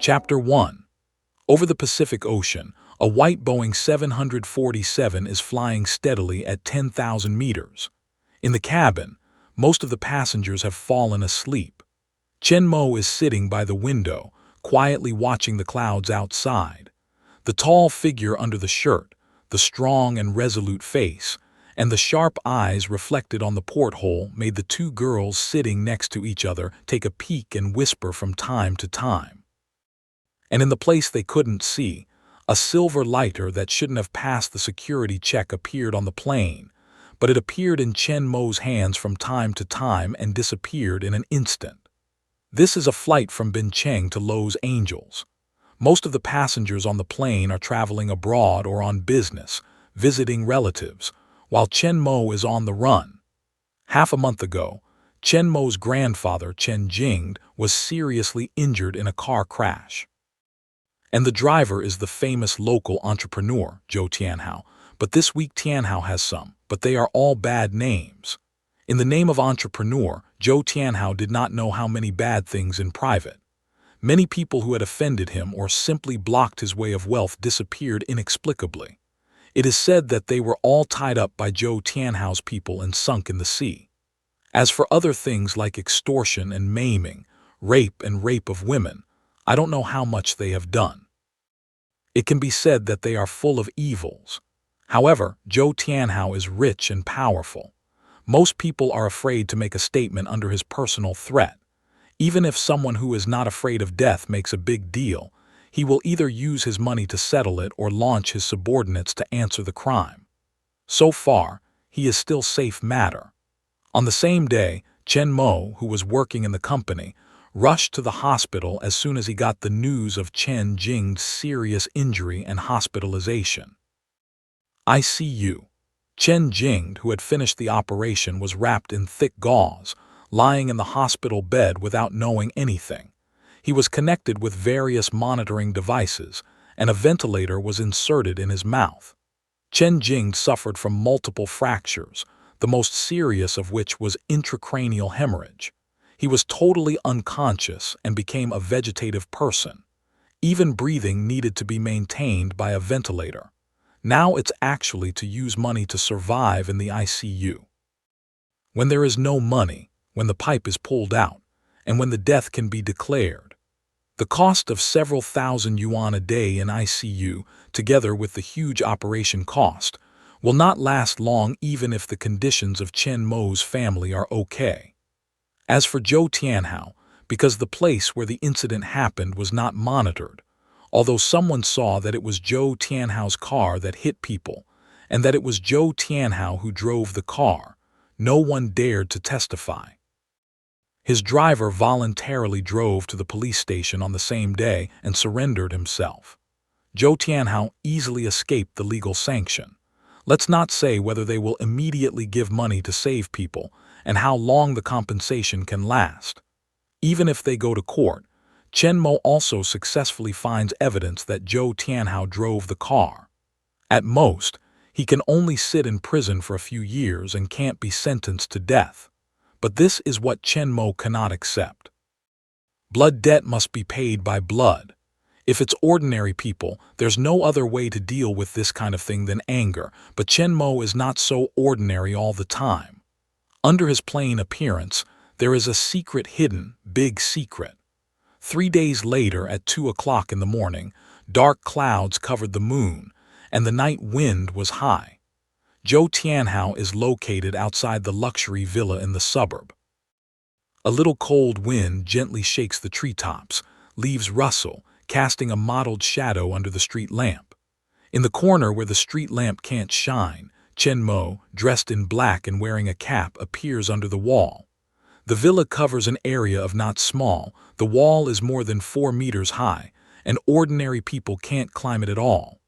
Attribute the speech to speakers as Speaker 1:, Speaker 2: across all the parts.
Speaker 1: Chapter 1. Over the Pacific Ocean, a white Boeing 747 is flying steadily at 10,000 meters. In the cabin, most of the passengers have fallen asleep. Chen Mo is sitting by the window, quietly watching the clouds outside. The tall figure under the shirt, the strong and resolute face, and the sharp eyes reflected on the porthole made the two girls sitting next to each other take a peek and whisper from time to time. And in the place they couldn't see, a silver lighter that shouldn't have passed the security check appeared on the plane, but it appeared in Chen Mo's hands from time to time and disappeared in an instant. This is a flight from Bincheng to Los Angeles. Most of the passengers on the plane are traveling abroad or on business, visiting relatives, while Chen Mo is on the run. Half a month ago, Chen Mo's grandfather, Chen Jingde, was seriously injured in a car crash. And the driver is the famous local entrepreneur, Zhou Tianhao. But this week Tianhao has some, but they are all bad names. In the name of entrepreneur, Zhou Tianhao did not know how many bad things in private. Many people who had offended him or simply blocked his way of wealth disappeared inexplicably. It is said that they were all tied up by Zhou Tianhao's people and sunk in the sea. As for other things like extortion and maiming, rape of women, I don't know how much they have done. It can be said that they are full of evils. However, Zhou Tianhao is rich and powerful. Most people are afraid to make a statement under his personal threat. Even if someone who is not afraid of death makes a big deal, he will either use his money to settle it or launch his subordinates to answer the crime. So far, he is still safe matter. On the same day, Chen Mo, who was working in the company, rushed to the hospital as soon as he got the news of Chen Jingde's serious injury and hospitalization. ICU. Chen Jingde, who had finished the operation, was wrapped in thick gauze, lying in the hospital bed without knowing anything. He was connected with various monitoring devices, and a ventilator was inserted in his mouth. Chen Jingde suffered from multiple fractures, the most serious of which was intracranial hemorrhage. He was totally unconscious and became a vegetative person. Even breathing needed to be maintained by a ventilator. Now it's actually to use money to survive in the ICU. When there is no money, when the pipe is pulled out, and when the death can be declared. The cost of several thousand yuan a day in ICU, together with the huge operation cost, will not last long even if the conditions of Chen Mo's family are okay. As for Zhou Tianhao, because the place where the incident happened was not monitored, although someone saw that it was Zhou Tianhao's car that hit people, and that it was Zhou Tianhao who drove the car, no one dared to testify. His driver voluntarily drove to the police station on the same day and surrendered himself. Zhou Tianhao easily escaped the legal sanction. Let's not say whether they will immediately give money to save people and how long the compensation can last. Even if they go to court, Chen Mo also successfully finds evidence that Zhou Tianhao drove the car. At most, he can only sit in prison for a few years and can't be sentenced to death. But this is what Chen Mo cannot accept. Blood debt must be paid by blood. If it's ordinary people, there's no other way to deal with this kind of thing than anger, but Chen Mo is not so ordinary all the time. Under his plain appearance, there is a secret hidden, big secret. 3 days later at 2 o'clock in the morning, dark clouds covered the moon, and the night wind was high. Zhou Tianhao is located outside the luxury villa in the suburb. A little cold wind gently shakes the treetops, leaves rustle, casting a mottled shadow under the street lamp. In the corner where the street lamp can't shine, Chen Mo, dressed in black and wearing a cap, appears under the wall. The villa covers an area of not small. The wall is more than 4 meters high, and ordinary people can't climb it at all.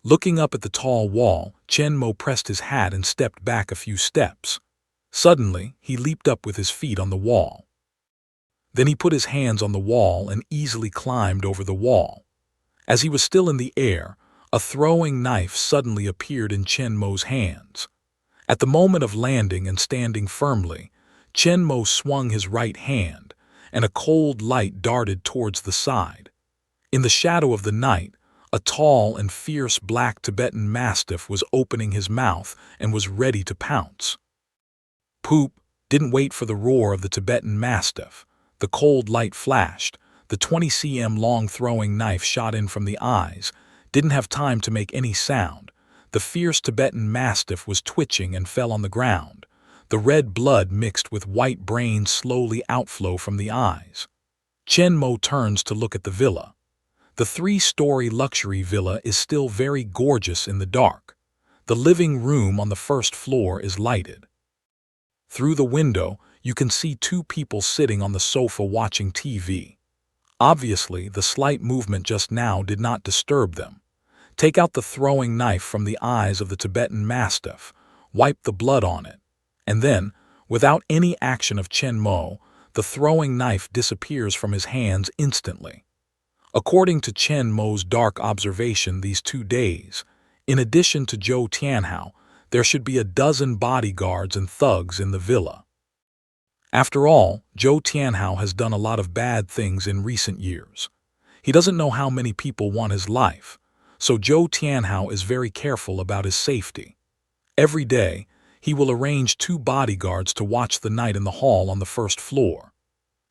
Speaker 1: Looking up at the tall wall, Chen Mo pressed his hat and stepped back a few steps. Suddenly, he leaped up with his feet on the wall. Then he put his hands on the wall and easily climbed over the wall. As he was still in the air, a throwing knife suddenly appeared in Chen Mo's hands. At the moment of landing and standing firmly, Chen Mo swung his right hand, and a cold light darted towards the side. In the shadow of the night, a tall and fierce black Tibetan Mastiff was opening his mouth and was ready to pounce. Poop didn't wait for the roar of the Tibetan Mastiff. The cold light flashed. The 20 cm long throwing knife shot in from the eyes. Didn't have time to make any sound. The fierce Tibetan Mastiff was twitching and fell on the ground. The red blood mixed with white brains slowly outflow from the eyes. Chen Mo turns to look at the villa. The 3-story luxury villa is still very gorgeous in the dark. The living room on the first floor is lighted. Through the window, you can see 2 people sitting on the sofa watching TV. Obviously, the slight movement just now did not disturb them. Take out the throwing knife from the eyes of the Tibetan Mastiff, wipe the blood on it, and then, without any action of Chen Mo, the throwing knife disappears from his hands instantly. According to Chen Mo's dark observation these 2 days, in addition to Zhou Tianhao, there should be a dozen bodyguards and thugs in the villa. After all, Zhou Tianhao has done a lot of bad things in recent years. He doesn't know how many people want his life, so Zhou Tianhao is very careful about his safety. Every day, he will arrange 2 bodyguards to watch the night in the hall on the first floor.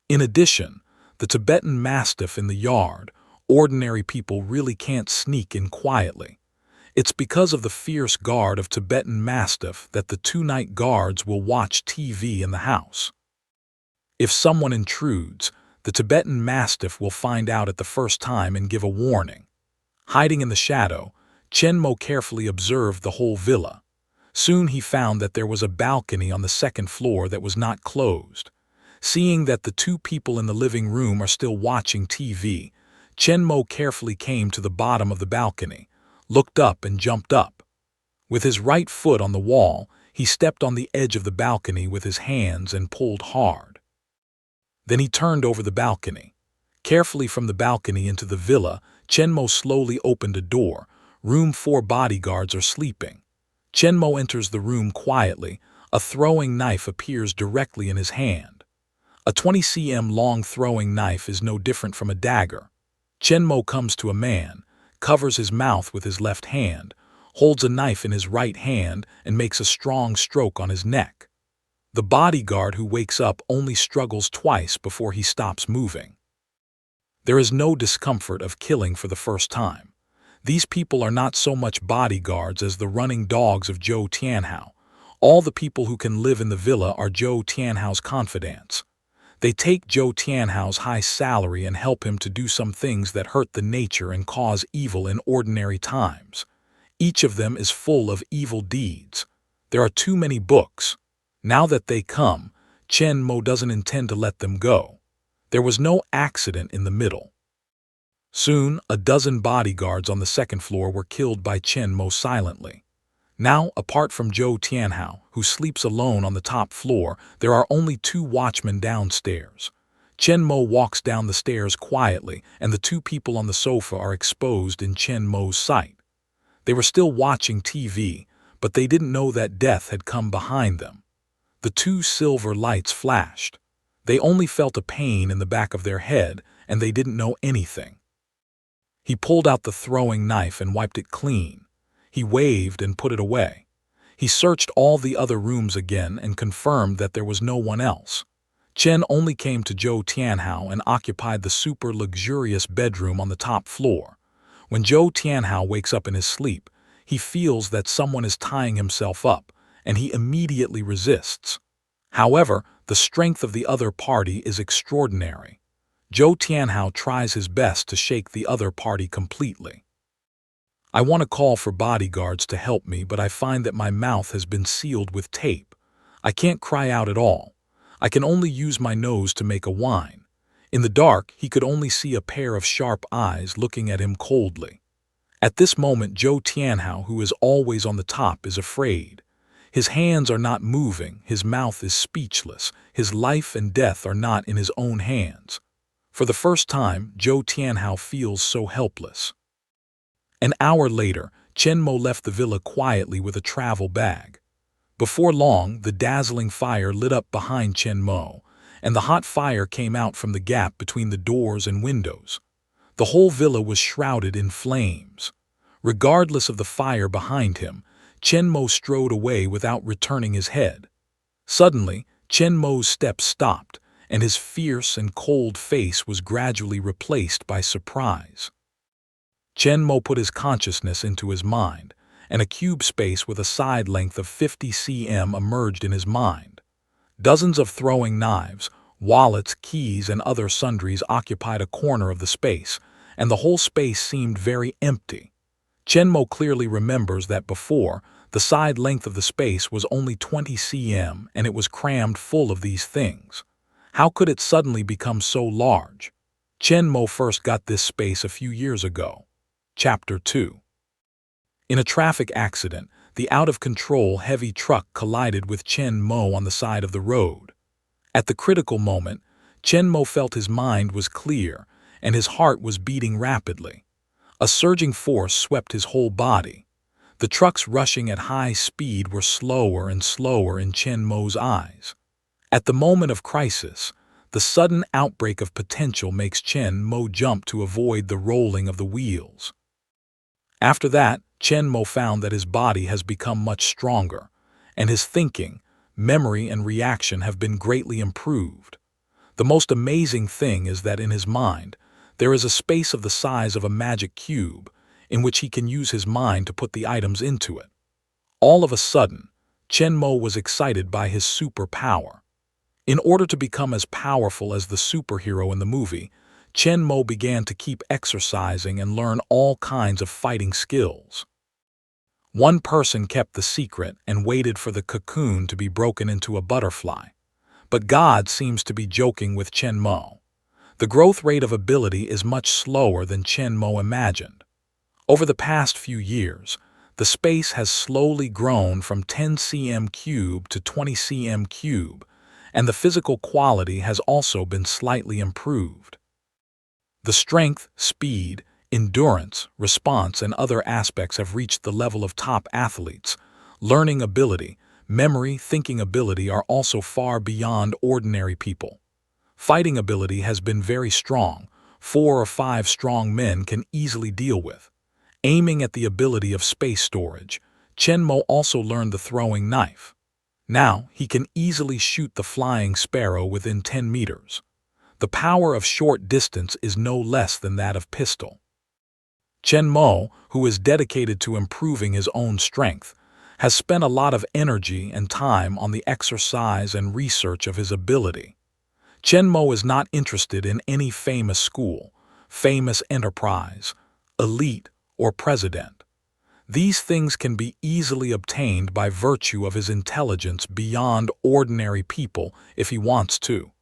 Speaker 1: In addition, the Tibetan Mastiff in the yard, ordinary people really can't sneak in quietly. It's because of the fierce guard of Tibetan Mastiff that the 2 night guards will watch TV in the house. If someone intrudes, the Tibetan Mastiff will find out at the first time and give a warning. Hiding in the shadow, Chen Mo carefully observed the whole villa. Soon he found that there was a balcony on the 2nd floor that was not closed. Seeing that the 2 people in the living room are still watching TV, Chen Mo carefully came to the bottom of the balcony, looked up and jumped up. With his right foot on the wall, he stepped on the edge of the balcony with his hands and pulled hard. Then he turned over the balcony. Carefully from the balcony into the villa, Chen Mo slowly opened a door. Room 4 bodyguards are sleeping. Chen Mo enters the room quietly. A throwing knife appears directly in his hand. A 20 cm long throwing knife is no different from a dagger. Chen Mo comes to a man, covers his mouth with his left hand, holds a knife in his right hand, and makes a strong stroke on his neck. The bodyguard who wakes up only struggles twice before he stops moving. There is no discomfort of killing for the first time. These people are not so much bodyguards as the running dogs of Zhou Tianhao. All the people who can live in the villa are Zhou Tianhao's confidants. They take Zhou Tianhao's high salary and help him to do some things that hurt the nature and cause evil in ordinary times. Each of them is full of evil deeds. There are too many books. Now that they come, Chen Mo doesn't intend to let them go. There was no accident in the middle. Soon, a dozen bodyguards on the 2nd floor were killed by Chen Mo silently. Now, apart from Zhou Tianhao, who sleeps alone on the top floor, there are only 2 watchmen downstairs. Chen Mo walks down the stairs quietly, and the 2 people on the sofa are exposed in Chen Mo's sight. They were still watching TV, but they didn't know that death had come behind them. The 2 silver lights flashed. They only felt a pain in the back of their head, and they didn't know anything. He pulled out the throwing knife and wiped it clean. He waved and put it away. He searched all the other rooms again and confirmed that there was no one else. Chen only came to Zhou Tianhao and occupied the super luxurious bedroom on the top floor. When Zhou Tianhao wakes up in his sleep, he feels that someone is tying himself up, and he immediately resists. However, the strength of the other party is extraordinary. Zhou Tianhao tries his best to shake the other party completely. I want to call for bodyguards to help me, but I find that my mouth has been sealed with tape. I can't cry out at all. I can only use my nose to make a whine. In the dark, he could only see a pair of sharp eyes looking at him coldly. At this moment, Zhou Tianhao, who is always on the top, is afraid. His hands are not moving, his mouth is speechless, his life and death are not in his own hands. For the first time, Zhou Tianhao feels so helpless. An hour later, Chen Mo left the villa quietly with a travel bag. Before long, the dazzling fire lit up behind Chen Mo, and the hot fire came out from the gap between the doors and windows. The whole villa was shrouded in flames. Regardless of the fire behind him, Chen Mo strode away without returning his head. Suddenly, Chen Mo's steps stopped, and his fierce and cold face was gradually replaced by surprise. Chen Mo put his consciousness into his mind, and a cube space with a side length of 50 cm emerged in his mind. Dozens of throwing knives, wallets, keys, and other sundries occupied a corner of the space, and the whole space seemed very empty. Chen Mo clearly remembers that before, the side length of the space was only 20 cm and it was crammed full of these things. How could it suddenly become so large? Chen Mo first got this space a few years ago. Chapter 2. In a traffic accident, the out-of-control heavy truck collided with Chen Mo on the side of the road. At the critical moment, Chen Mo felt his mind was clear and his heart was beating rapidly. A surging force swept his whole body. The trucks rushing at high speed were slower and slower in Chen Mo's eyes. At the moment of crisis, the sudden outbreak of potential makes Chen Mo jump to avoid the rolling of the wheels. After that, Chen Mo found that his body has become much stronger, and his thinking, memory, and reaction have been greatly improved. The most amazing thing is that in his mind, there is a space of the size of a magic cube, in which he can use his mind to put the items into it. All of a sudden, Chen Mo was excited by his superpower. In order to become as powerful as the superhero in the movie, Chen Mo began to keep exercising and learn all kinds of fighting skills. One person kept the secret and waited for the cocoon to be broken into a butterfly. But God seems to be joking with Chen Mo. The growth rate of ability is much slower than Chen Mo imagined. Over the past few years, the space has slowly grown from 10 cm cube to 20 cm cube, and the physical quality has also been slightly improved. The strength, speed, endurance, response, and other aspects have reached the level of top athletes. Learning ability, memory, thinking ability are also far beyond ordinary people. Fighting ability has been very strong. 4 or 5 strong men can easily deal with. Aiming at the ability of space storage, Chen Mo also learned the throwing knife. Now, he can easily shoot the flying sparrow within 10 meters. The power of short distance is no less than that of pistol. Chen Mo, who is dedicated to improving his own strength, has spent a lot of energy and time on the exercise and research of his ability. Chen Mo is not interested in any famous school, famous enterprise, elite, or president. These things can be easily obtained by virtue of his intelligence beyond ordinary people if he wants to.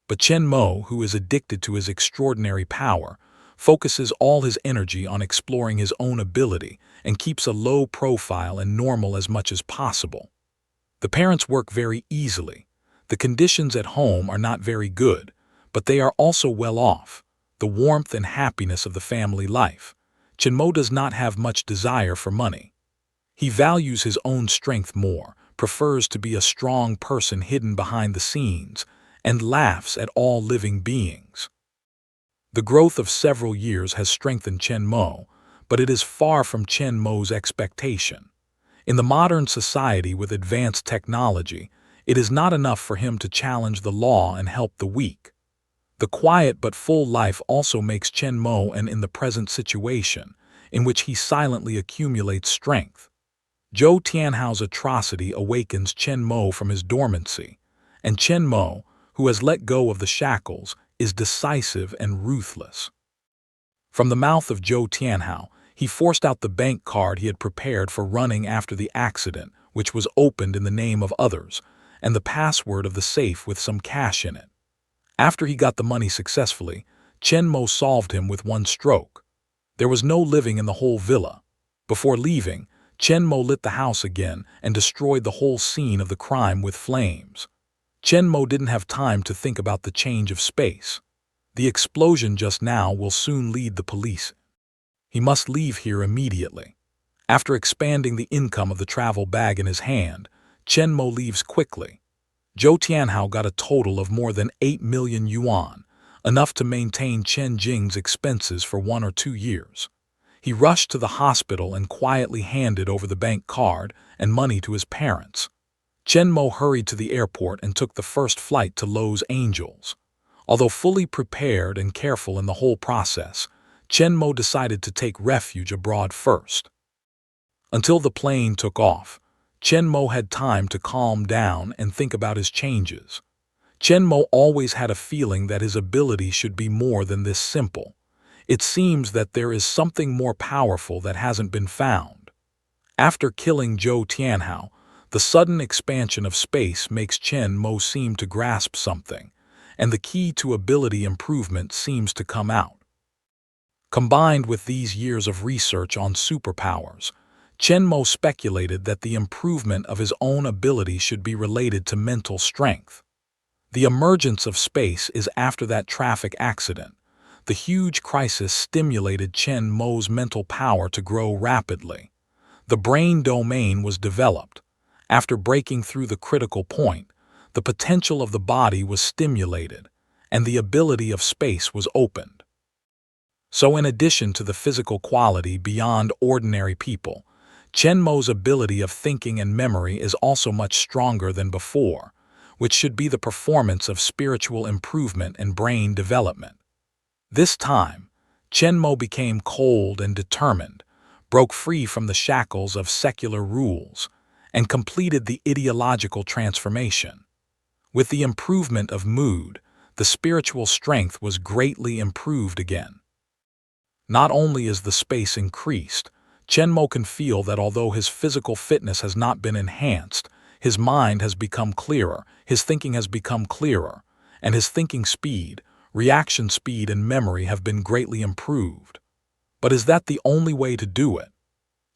Speaker 1: But Chen Mo, who is addicted to his extraordinary power, focuses all his energy on exploring his own ability and keeps a low profile and normal as much as possible. The parents work very easily. The conditions at home are not very good, but they are also well off. The warmth and happiness of the family life. Chen Mo does not have much desire for money. He values his own strength more, prefers to be a strong person hidden behind the scenes, and laughs at all living beings. The growth of several years has strengthened Chen Mo, but it is far from Chen Mo's expectation. In the modern society with advanced technology, it is not enough for him to challenge the law and help the weak. The quiet but full life also makes Chen Mo in the present situation, in which he silently accumulates strength. Zhou Tianhao's atrocity awakens Chen Mo from his dormancy, and Chen Mo, who has let go of the shackles, is decisive and ruthless. From the mouth of Zhou Tianhao, he forced out the bank card he had prepared for running after the accident, which was opened in the name of others, and the password of the safe with some cash in it. After he got the money successfully, Chen Mo solved him with one stroke. There was no living in the whole villa. Before leaving, Chen Mo lit the house again and destroyed the whole scene of the crime with flames. Chen Mo didn't have time to think about the change of space. The explosion just now will soon lead the police. He must leave here immediately. After expanding the income of the travel bag in his hand, Chen Mo leaves quickly. Zhou Tianhao got a total of more than 8 million yuan, enough to maintain Chen Jing's expenses for 1 or 2 years. He rushed to the hospital and quietly handed over the bank card and money to his parents. Chen Mo hurried to the airport and took the first flight to Los Angeles. Although fully prepared and careful in the whole process, Chen Mo decided to take refuge abroad first. Until the plane took off, Chen Mo had time to calm down and think about his changes. Chen Mo always had a feeling that his ability should be more than this simple. It seems that there is something more powerful that hasn't been found. After killing Zhou Tianhao, the sudden expansion of space makes Chen Mo seem to grasp something, and the key to ability improvement seems to come out. Combined with these years of research on superpowers, Chen Mo speculated that the improvement of his own ability should be related to mental strength. The emergence of space is after that traffic accident. The huge crisis stimulated Chen Mo's mental power to grow rapidly. The brain domain was developed. After breaking through the critical point, the potential of the body was stimulated, and the ability of space was opened. So in addition to the physical quality beyond ordinary people, Chen Mo's ability of thinking and memory is also much stronger than before, which should be the performance of spiritual improvement and brain development. This time, Chen Mo became cold and determined, broke free from the shackles of secular rules, and completed the ideological transformation. With the improvement of mood, the spiritual strength was greatly improved again. Not only is the space increased, Chen Mo can feel that although his physical fitness has not been enhanced, his mind has become clearer, his thinking has become clearer, and his thinking speed, reaction speed, and memory have been greatly improved. But is that the only way to do it?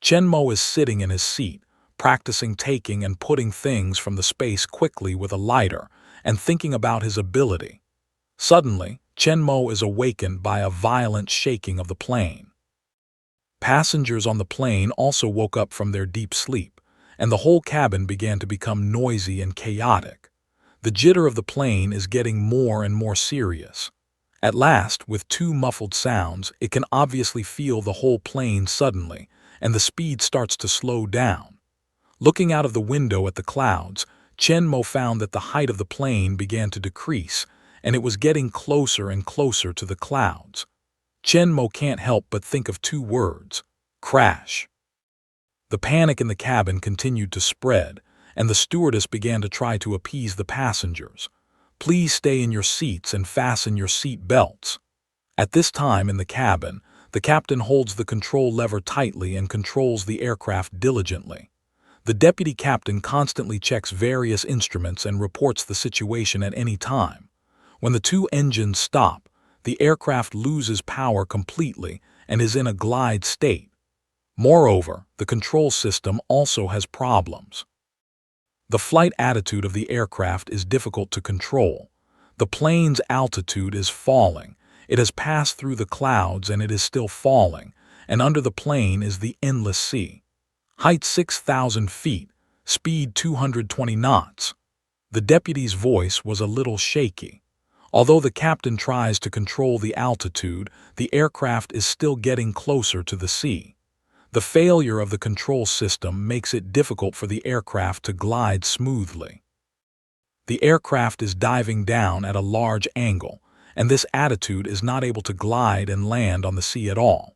Speaker 1: Chen Mo is sitting in his seat, practicing taking and putting things from the space quickly with a lighter, and thinking about his ability. Suddenly, Chen Mo is awakened by a violent shaking of the plane. Passengers on the plane also woke up from their deep sleep, and the whole cabin began to become noisy and chaotic. The jitter of the plane is getting more and more serious. At last, with two muffled sounds, it can obviously feel the whole plane suddenly, and the speed starts to slow down. Looking out of the window at the clouds, Chen Mo found that the height of the plane began to decrease, and it was getting closer and closer to the clouds. Chen Mo can't help but think of two words: crash. The panic in the cabin continued to spread, and the stewardess began to try to appease the passengers. Please stay in your seats and fasten your seat belts. At this time in the cabin, the captain holds the control lever tightly and controls the aircraft diligently. The deputy captain constantly checks various instruments and reports the situation at any time. When the two engines stop, the aircraft loses power completely and is in a glide state. Moreover, the control system also has problems. The flight attitude of the aircraft is difficult to control. The plane's altitude is falling. It has passed through the clouds and it is still falling, and under the plane is the endless sea. Height 6,000 feet, speed 220 knots. The deputy's voice was a little shaky. Although the captain tries to control the altitude, the aircraft is still getting closer to the sea. The failure of the control system makes it difficult for the aircraft to glide smoothly. The aircraft is diving down at a large angle, and this attitude is not able to glide and land on the sea at all.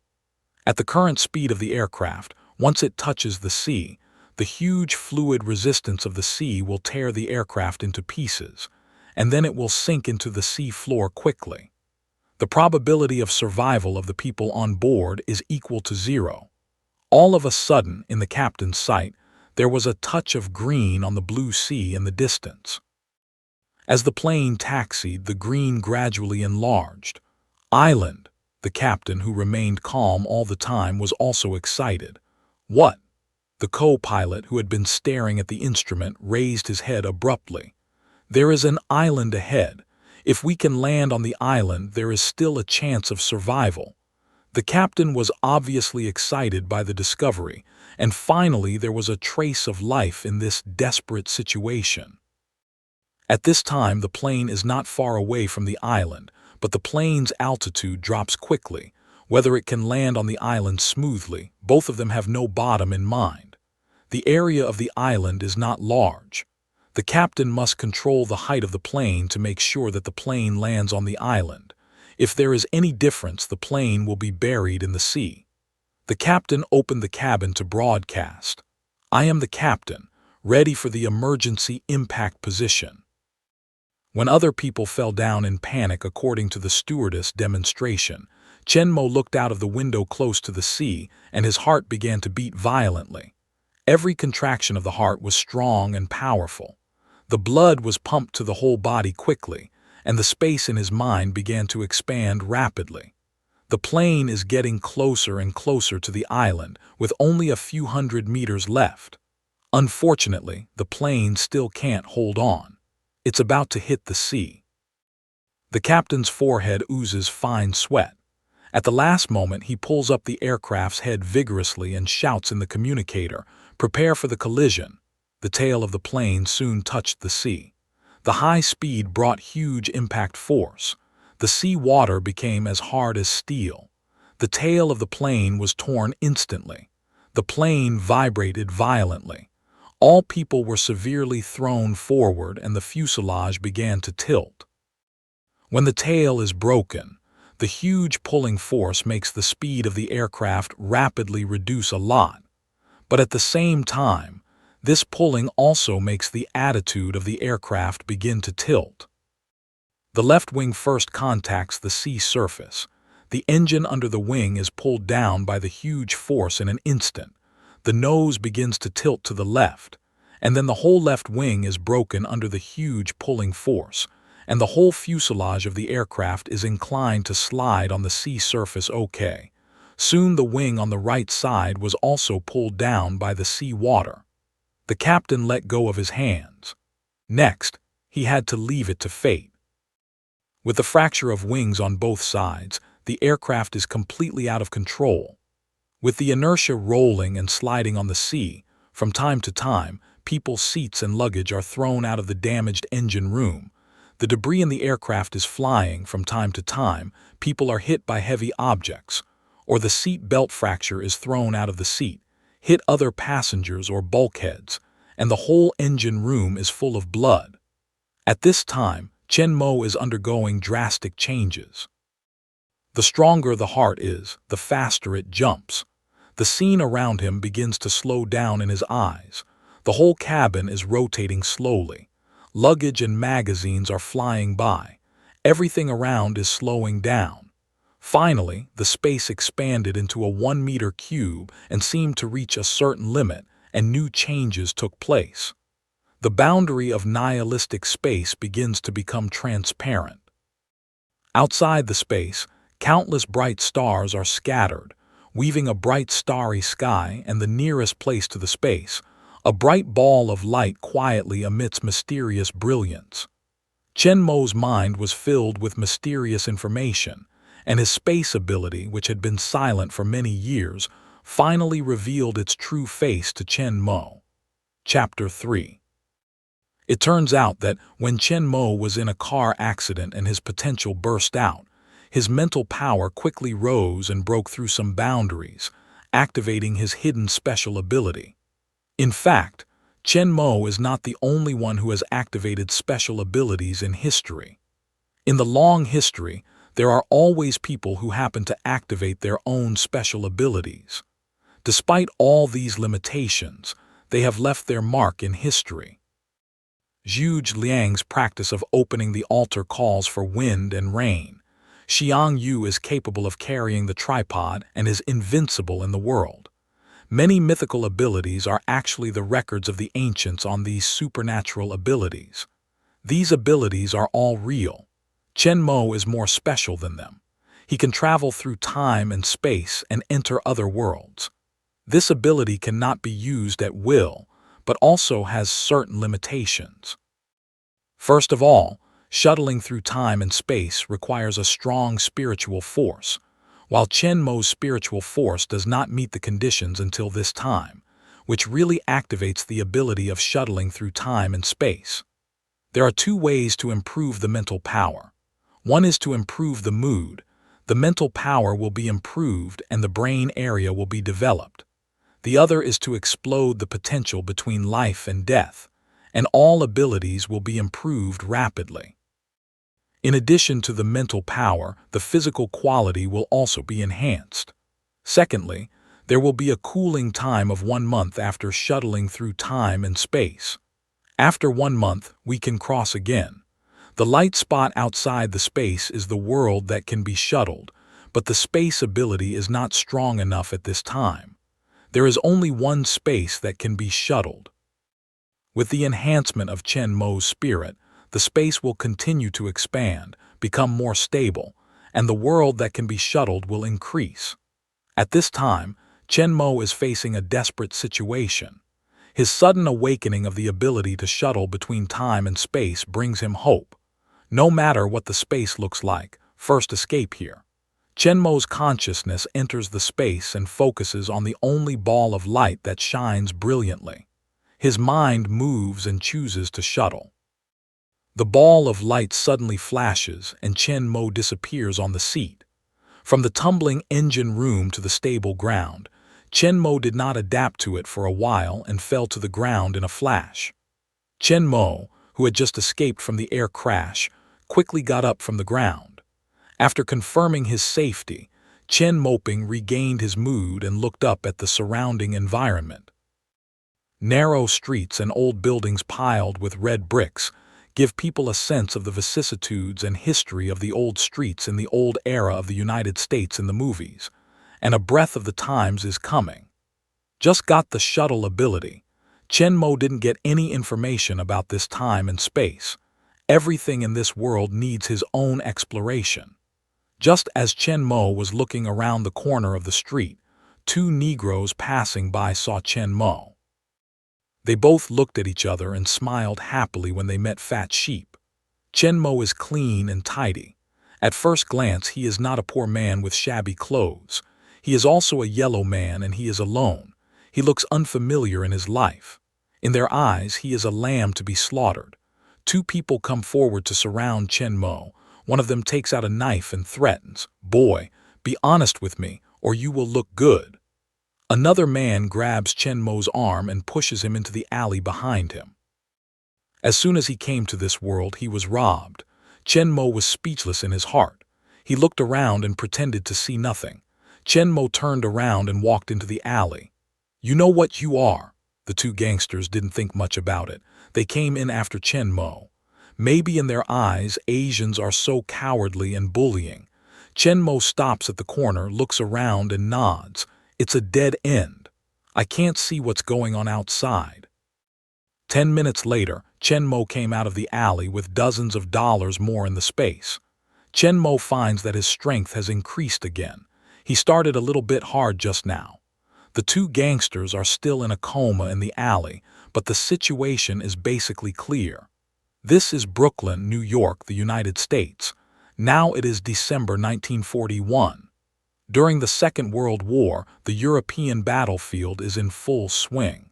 Speaker 1: At the current speed of the aircraft, once it touches the sea, the huge fluid resistance of the sea will tear the aircraft into pieces, and then it will sink into the sea floor quickly. The probability of survival of the people on board is equal to 0. All of a sudden, in the captain's sight, there was a touch of green on the blue sea in the distance. As the plane taxied, the green gradually enlarged. Island. The captain, who remained calm all the time, was also excited. What? The co-pilot, who had been staring at the instrument, raised his head abruptly. There is an island ahead. If we can land on the island, there is still a chance of survival. The captain was obviously excited by the discovery, and finally there was a trace of life in this desperate situation. At this time, the plane is not far away from the island, but the plane's altitude drops quickly. Whether it can land on the island smoothly, both of them have no bottom in mind. The area of the island is not large. The captain must control the height of the plane to make sure that the plane lands on the island. If there is any difference, the plane will be buried in the sea. The captain opened the cabin to broadcast. "I am the captain, ready for the emergency impact position." When other people fell down in panic according to the stewardess demonstration, Chen Mo looked out of the window close to the sea, and his heart began to beat violently. Every contraction of the heart was strong and powerful. The blood was pumped to the whole body quickly, and the space in his mind began to expand rapidly. The plane is getting closer and closer to the island, with only a few hundred meters left. Unfortunately, the plane still can't hold on. It's about to hit the sea. The captain's forehead oozes fine sweat. At the last moment, he pulls up the aircraft's head vigorously and shouts in the communicator, "Prepare for the collision." The tail of the plane soon touched the sea. The high speed brought huge impact force. The sea water became as hard as steel. The tail of the plane was torn instantly. The plane vibrated violently. All people were severely thrown forward and the fuselage began to tilt. When the tail is broken, the huge pulling force makes the speed of the aircraft rapidly reduce a lot. But at the same time, this pulling also makes the attitude of the aircraft begin to tilt. The left wing first contacts the sea surface. The engine under the wing is pulled down by the huge force in an instant. The nose begins to tilt to the left, and then the whole left wing is broken under the huge pulling force, and the whole fuselage of the aircraft is inclined to slide on the sea surface. Okay. Soon the wing on the right side was also pulled down by the sea water. The captain let go of his hands. Next, he had to leave it to fate. With the fracture of wings on both sides, the aircraft is completely out of control. With the inertia rolling and sliding on the sea, from time to time, people's seats and luggage are thrown out of the damaged engine room. The debris in the aircraft is flying from time to time, people are hit by heavy objects, or the seat belt fracture is thrown out of the seat, hit other passengers or bulkheads, and the whole engine room is full of blood. At this time, Chen Mo is undergoing drastic changes. The stronger the heart is, the faster it jumps. The scene around him begins to slow down in his eyes. The whole cabin is rotating slowly. Luggage and magazines are flying by. Everything around is slowing down. Finally, the space expanded into a 1-meter cube and seemed to reach a certain limit, and new changes took place. The boundary of nihilistic space begins to become transparent. Outside the space, countless bright stars are scattered, weaving a bright starry sky, and the nearest place to the space, a bright ball of light quietly emits mysterious brilliance. Chen Mo's mind was filled with mysterious information, and his space ability, which had been silent for many years, finally revealed its true face to Chen Mo. Chapter 3. It turns out that when Chen Mo was in a car accident and his potential burst out, his mental power quickly rose and broke through some boundaries, activating his hidden special ability. In fact, Chen Mo is not the only one who has activated special abilities in history. In the long history, there are always people who happen to activate their own special abilities. Despite all these limitations, they have left their mark in history. Zhu Liang's practice of opening the altar calls for wind and rain. Xiang Yu is capable of carrying the tripod and is invincible in the world. Many mythical abilities are actually the records of the ancients on these supernatural abilities. These abilities are all real. Chen Mo is more special than them. He can travel through time and space and enter other worlds. This ability cannot be used at will, but also has certain limitations. First of all, shuttling through time and space requires a strong spiritual force, while Chen Mo's spiritual force does not meet the conditions until this time, which really activates the ability of shuttling through time and space. There are two ways to improve the mental power. One is to improve the mood. The mental power will be improved and the brain area will be developed. The other is to explode the potential between life and death, and all abilities will be improved rapidly. In addition to the mental power, the physical quality will also be enhanced. Secondly, there will be a cooling time of 1 month after shuttling through time and space. After 1 month, we can cross again. The light spot outside the space is the world that can be shuttled, but the space ability is not strong enough at this time. There is only one space that can be shuttled. With the enhancement of Chen Mo's spirit, the space will continue to expand, become more stable, and the world that can be shuttled will increase. At this time, Chen Mo is facing a desperate situation. His sudden awakening of the ability to shuttle between time and space brings him hope. No matter what the space looks like, first escape here. Chen Mo's consciousness enters the space and focuses on the only ball of light that shines brilliantly. His mind moves and chooses to shuttle. The ball of light suddenly flashes and Chen Mo disappears on the seat. From the tumbling engine room to the stable ground, Chen Mo did not adapt to it for a while and fell to the ground in a flash. Chen Mo, who had just escaped from the air crash, quickly got up from the ground. After confirming his safety, Chen Moping regained his mood and looked up at the surrounding environment. Narrow streets and old buildings piled with red bricks give people a sense of the vicissitudes and history of the old streets in the old era of the United States in the movies, and a breath of the times is coming. Just got the shuttle ability. Chen Mo didn't get any information about this time and space. Everything in this world needs his own exploration. Just as Chen Mo was looking around the corner of the street, two Negroes passing by saw Chen Mo. They both looked at each other and smiled happily when they met Fat Sheep. Chen Mo is clean and tidy. At first glance, he is not a poor man with shabby clothes. He is also a yellow man and he is alone. He looks unfamiliar in his life. In their eyes, he is a lamb to be slaughtered. Two people come forward to surround Chen Mo. One of them takes out a knife and threatens, "Boy, be honest with me, or you will look good." Another man grabs Chen Mo's arm and pushes him into the alley behind him. As soon as he came to this world, he was robbed. Chen Mo was speechless in his heart. He looked around and pretended to see nothing. Chen Mo turned around and walked into the alley. "You know what you are." The two gangsters didn't think much about it. They came in after Chen Mo. Maybe in their eyes, Asians are so cowardly and bullying. Chen Mo stops at the corner, looks around and nods. It's a dead end. I can't see what's going on outside. 10 minutes later, Chen Mo came out of the alley with dozens of dollars more in the space. Chen Mo finds that his strength has increased again. He started a little bit hard just now. The two gangsters are still in a coma in the alley, but the situation is basically clear. This is Brooklyn, New York, the United States. Now it is December 1941. During the Second World War, the European battlefield is in full swing.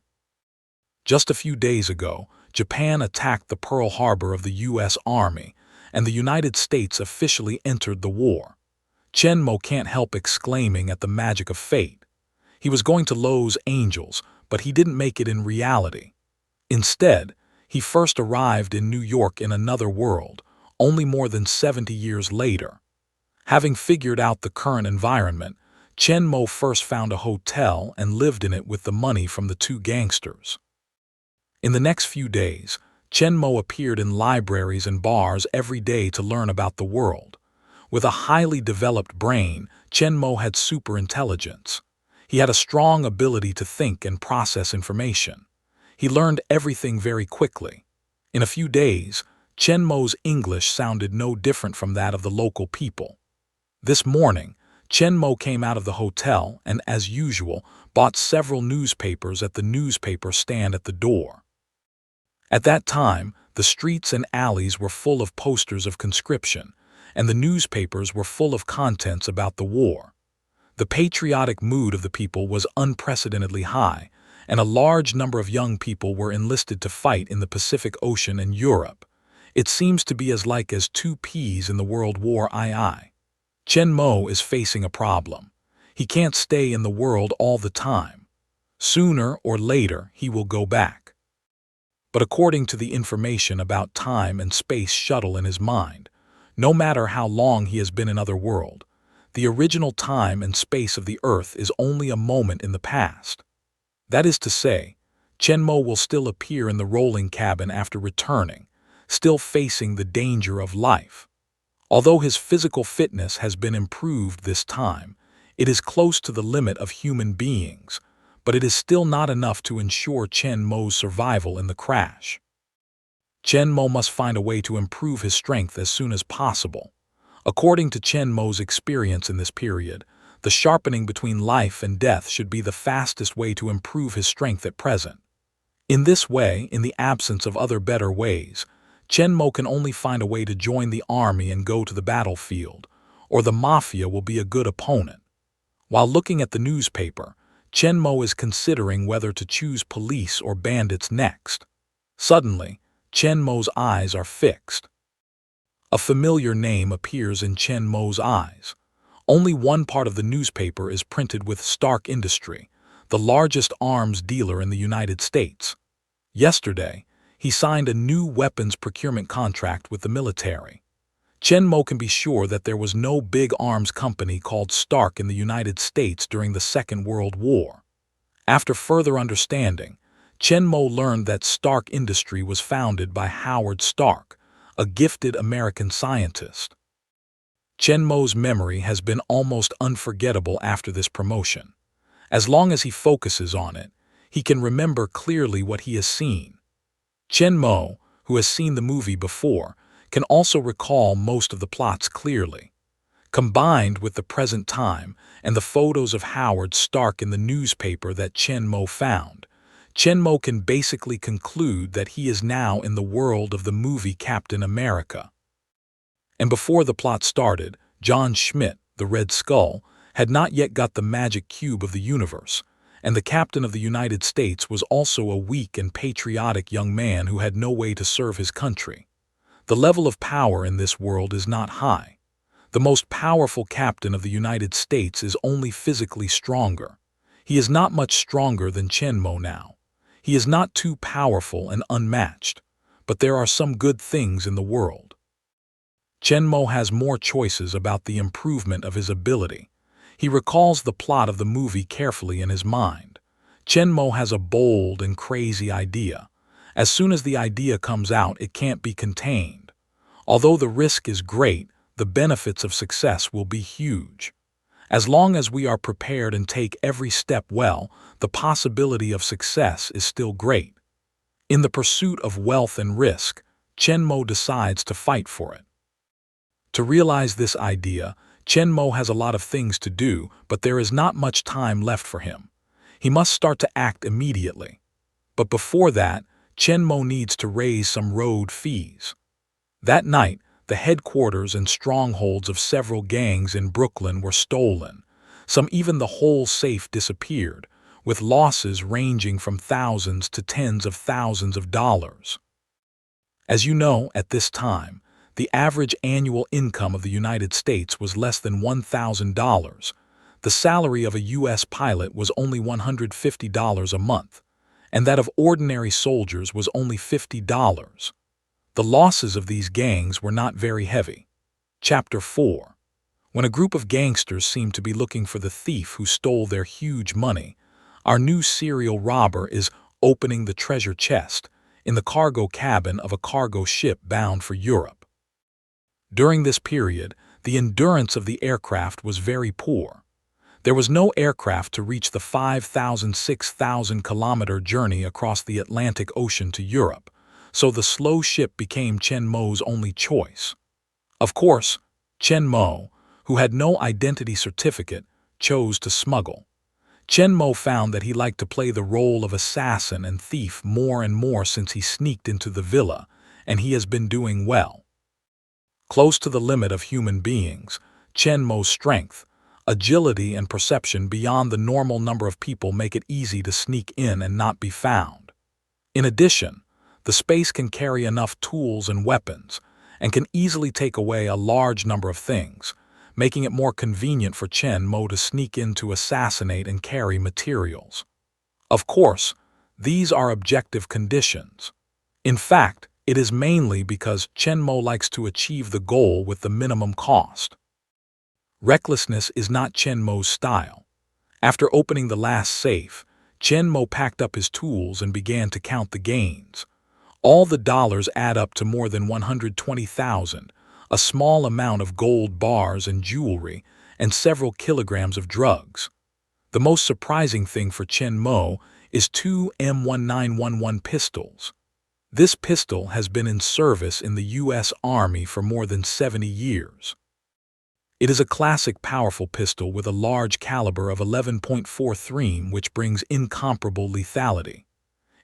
Speaker 1: Just a few days ago, Japan attacked the Pearl Harbor of the U.S. Army, and the United States officially entered the war. Chen Mo can't help exclaiming at the magic of fate. He was going to Los Angeles, but he didn't make it in reality. Instead, he first arrived in New York in another world, only more than 70 years later. Having figured out the current environment, Chen Mo first found a hotel and lived in it with the money from the two gangsters. In the next few days, Chen Mo appeared in libraries and bars every day to learn about the world. With a highly developed brain, Chen Mo had superintelligence. He had a strong ability to think and process information. He learned everything very quickly. In a few days, Chen Mo's English sounded no different from that of the local people. This morning, Chen Mo came out of the hotel and, as usual, bought several newspapers at the newspaper stand at the door. At that time, the streets and alleys were full of posters of conscription, and the newspapers were full of contents about the war. The patriotic mood of the people was unprecedentedly high, and a large number of young people were enlisted to fight in the Pacific Ocean and Europe. It seems to be as like as two peas in the World War II. Chen Mo is facing a problem. He can't stay in the world all the time. Sooner or later, he will go back. But according to the information about time and space shuttle in his mind, no matter how long he has been in other world, the original time and space of the Earth is only a moment in the past. That is to say, Chen Mo will still appear in the rolling cabin after returning, still facing the danger of life. Although his physical fitness has been improved this time, it is close to the limit of human beings, but it is still not enough to ensure Chen Mo's survival in the crash. Chen Mo must find a way to improve his strength as soon as possible. According to Chen Mo's experience in this period, the sharpening between life and death should be the fastest way to improve his strength at present. In this way, in the absence of other better ways, Chen Mo can only find a way to join the army and go to the battlefield, or the mafia will be a good opponent. While looking at the newspaper, Chen Mo is considering whether to choose police or bandits next. Suddenly, Chen Mo's eyes are fixed. A familiar name appears in Chen Mo's eyes. Only one part of the newspaper is printed with Stark Industry, the largest arms dealer in the United States. Yesterday, he signed a new weapons procurement contract with the military. Chen Mo can be sure that there was no big arms company called Stark in the United States during the Second World War. After further understanding, Chen Mo learned that Stark Industry was founded by Howard Stark, a gifted American scientist. Chen Mo's memory has been almost unforgettable after this promotion. As long as he focuses on it, he can remember clearly what he has seen. Chen Mo, who has seen the movie before, can also recall most of the plots clearly. Combined with the present time and the photos of Howard Stark in the newspaper that Chen Mo found, Chen Mo can basically conclude that he is now in the world of the movie Captain America. And before the plot started, John Schmidt, the Red Skull, had not yet got the magic cube of the universe, and the Captain of the United States was also a weak and patriotic young man who had no way to serve his country. The level of power in this world is not high. The most powerful captain of the United States is only physically stronger. He is not much stronger than Chen Mo now. He is not too powerful and unmatched, but there are some good things in the world. Chen Mo has more choices about the improvement of his ability. He recalls the plot of the movie carefully in his mind. Chen Mo has a bold and crazy idea. As soon as the idea comes out, it can't be contained. Although the risk is great, the benefits of success will be huge. As long as we are prepared and take every step well, the possibility of success is still great. In the pursuit of wealth and risk, Chen Mo decides to fight for it. To realize this idea, Chen Mo has a lot of things to do, but there is not much time left for him. He must start to act immediately. But before that, Chen Mo needs to raise some road fees. That night, the headquarters and strongholds of several gangs in Brooklyn were stolen. Even the whole safe disappeared, with losses ranging from thousands to tens of thousands of dollars. As you know, at this time, the average annual income of the United States was less than $1,000. The salary of a U.S. pilot was only $150 a month, and that of ordinary soldiers was only $50. The losses of these gangs were not very heavy. Chapter 4. When a group of gangsters seem to be looking for the thief who stole their huge money, our new serial robber is opening the treasure chest in the cargo cabin of a cargo ship bound for Europe. During this period, the endurance of the aircraft was very poor. There was no aircraft to reach the 6,000-kilometer journey across the Atlantic Ocean to Europe, so the slow ship became Chen Mo's only choice. Of course, Chen Mo, who had no identity certificate, chose to smuggle. Chen Mo found that he liked to play the role of assassin and thief more and more since he sneaked into the villa, and he has been doing well. Close to the limit of human beings, Chen Mo's strength, agility, and perception beyond the normal number of people make it easy to sneak in and not be found. In addition, The space can carry enough tools and weapons, and can easily take away a large number of things, making it more convenient for Chen Mo to sneak in to assassinate and carry materials. Of course, these are objective conditions. In fact, it is mainly because Chen Mo likes to achieve the goal with the minimum cost. Recklessness is not Chen Mo's style. After opening the last safe, Chen Mo packed up his tools and began to count the gains. All the dollars add up to more than 120,000, a small amount of gold bars and jewelry, and several kilograms of drugs. The most surprising thing for Chen Mo is two M1911 pistols. This pistol has been in service in the U.S. Army for more than 70 years. It is a classic powerful pistol with a large caliber of 11.43, which brings incomparable lethality.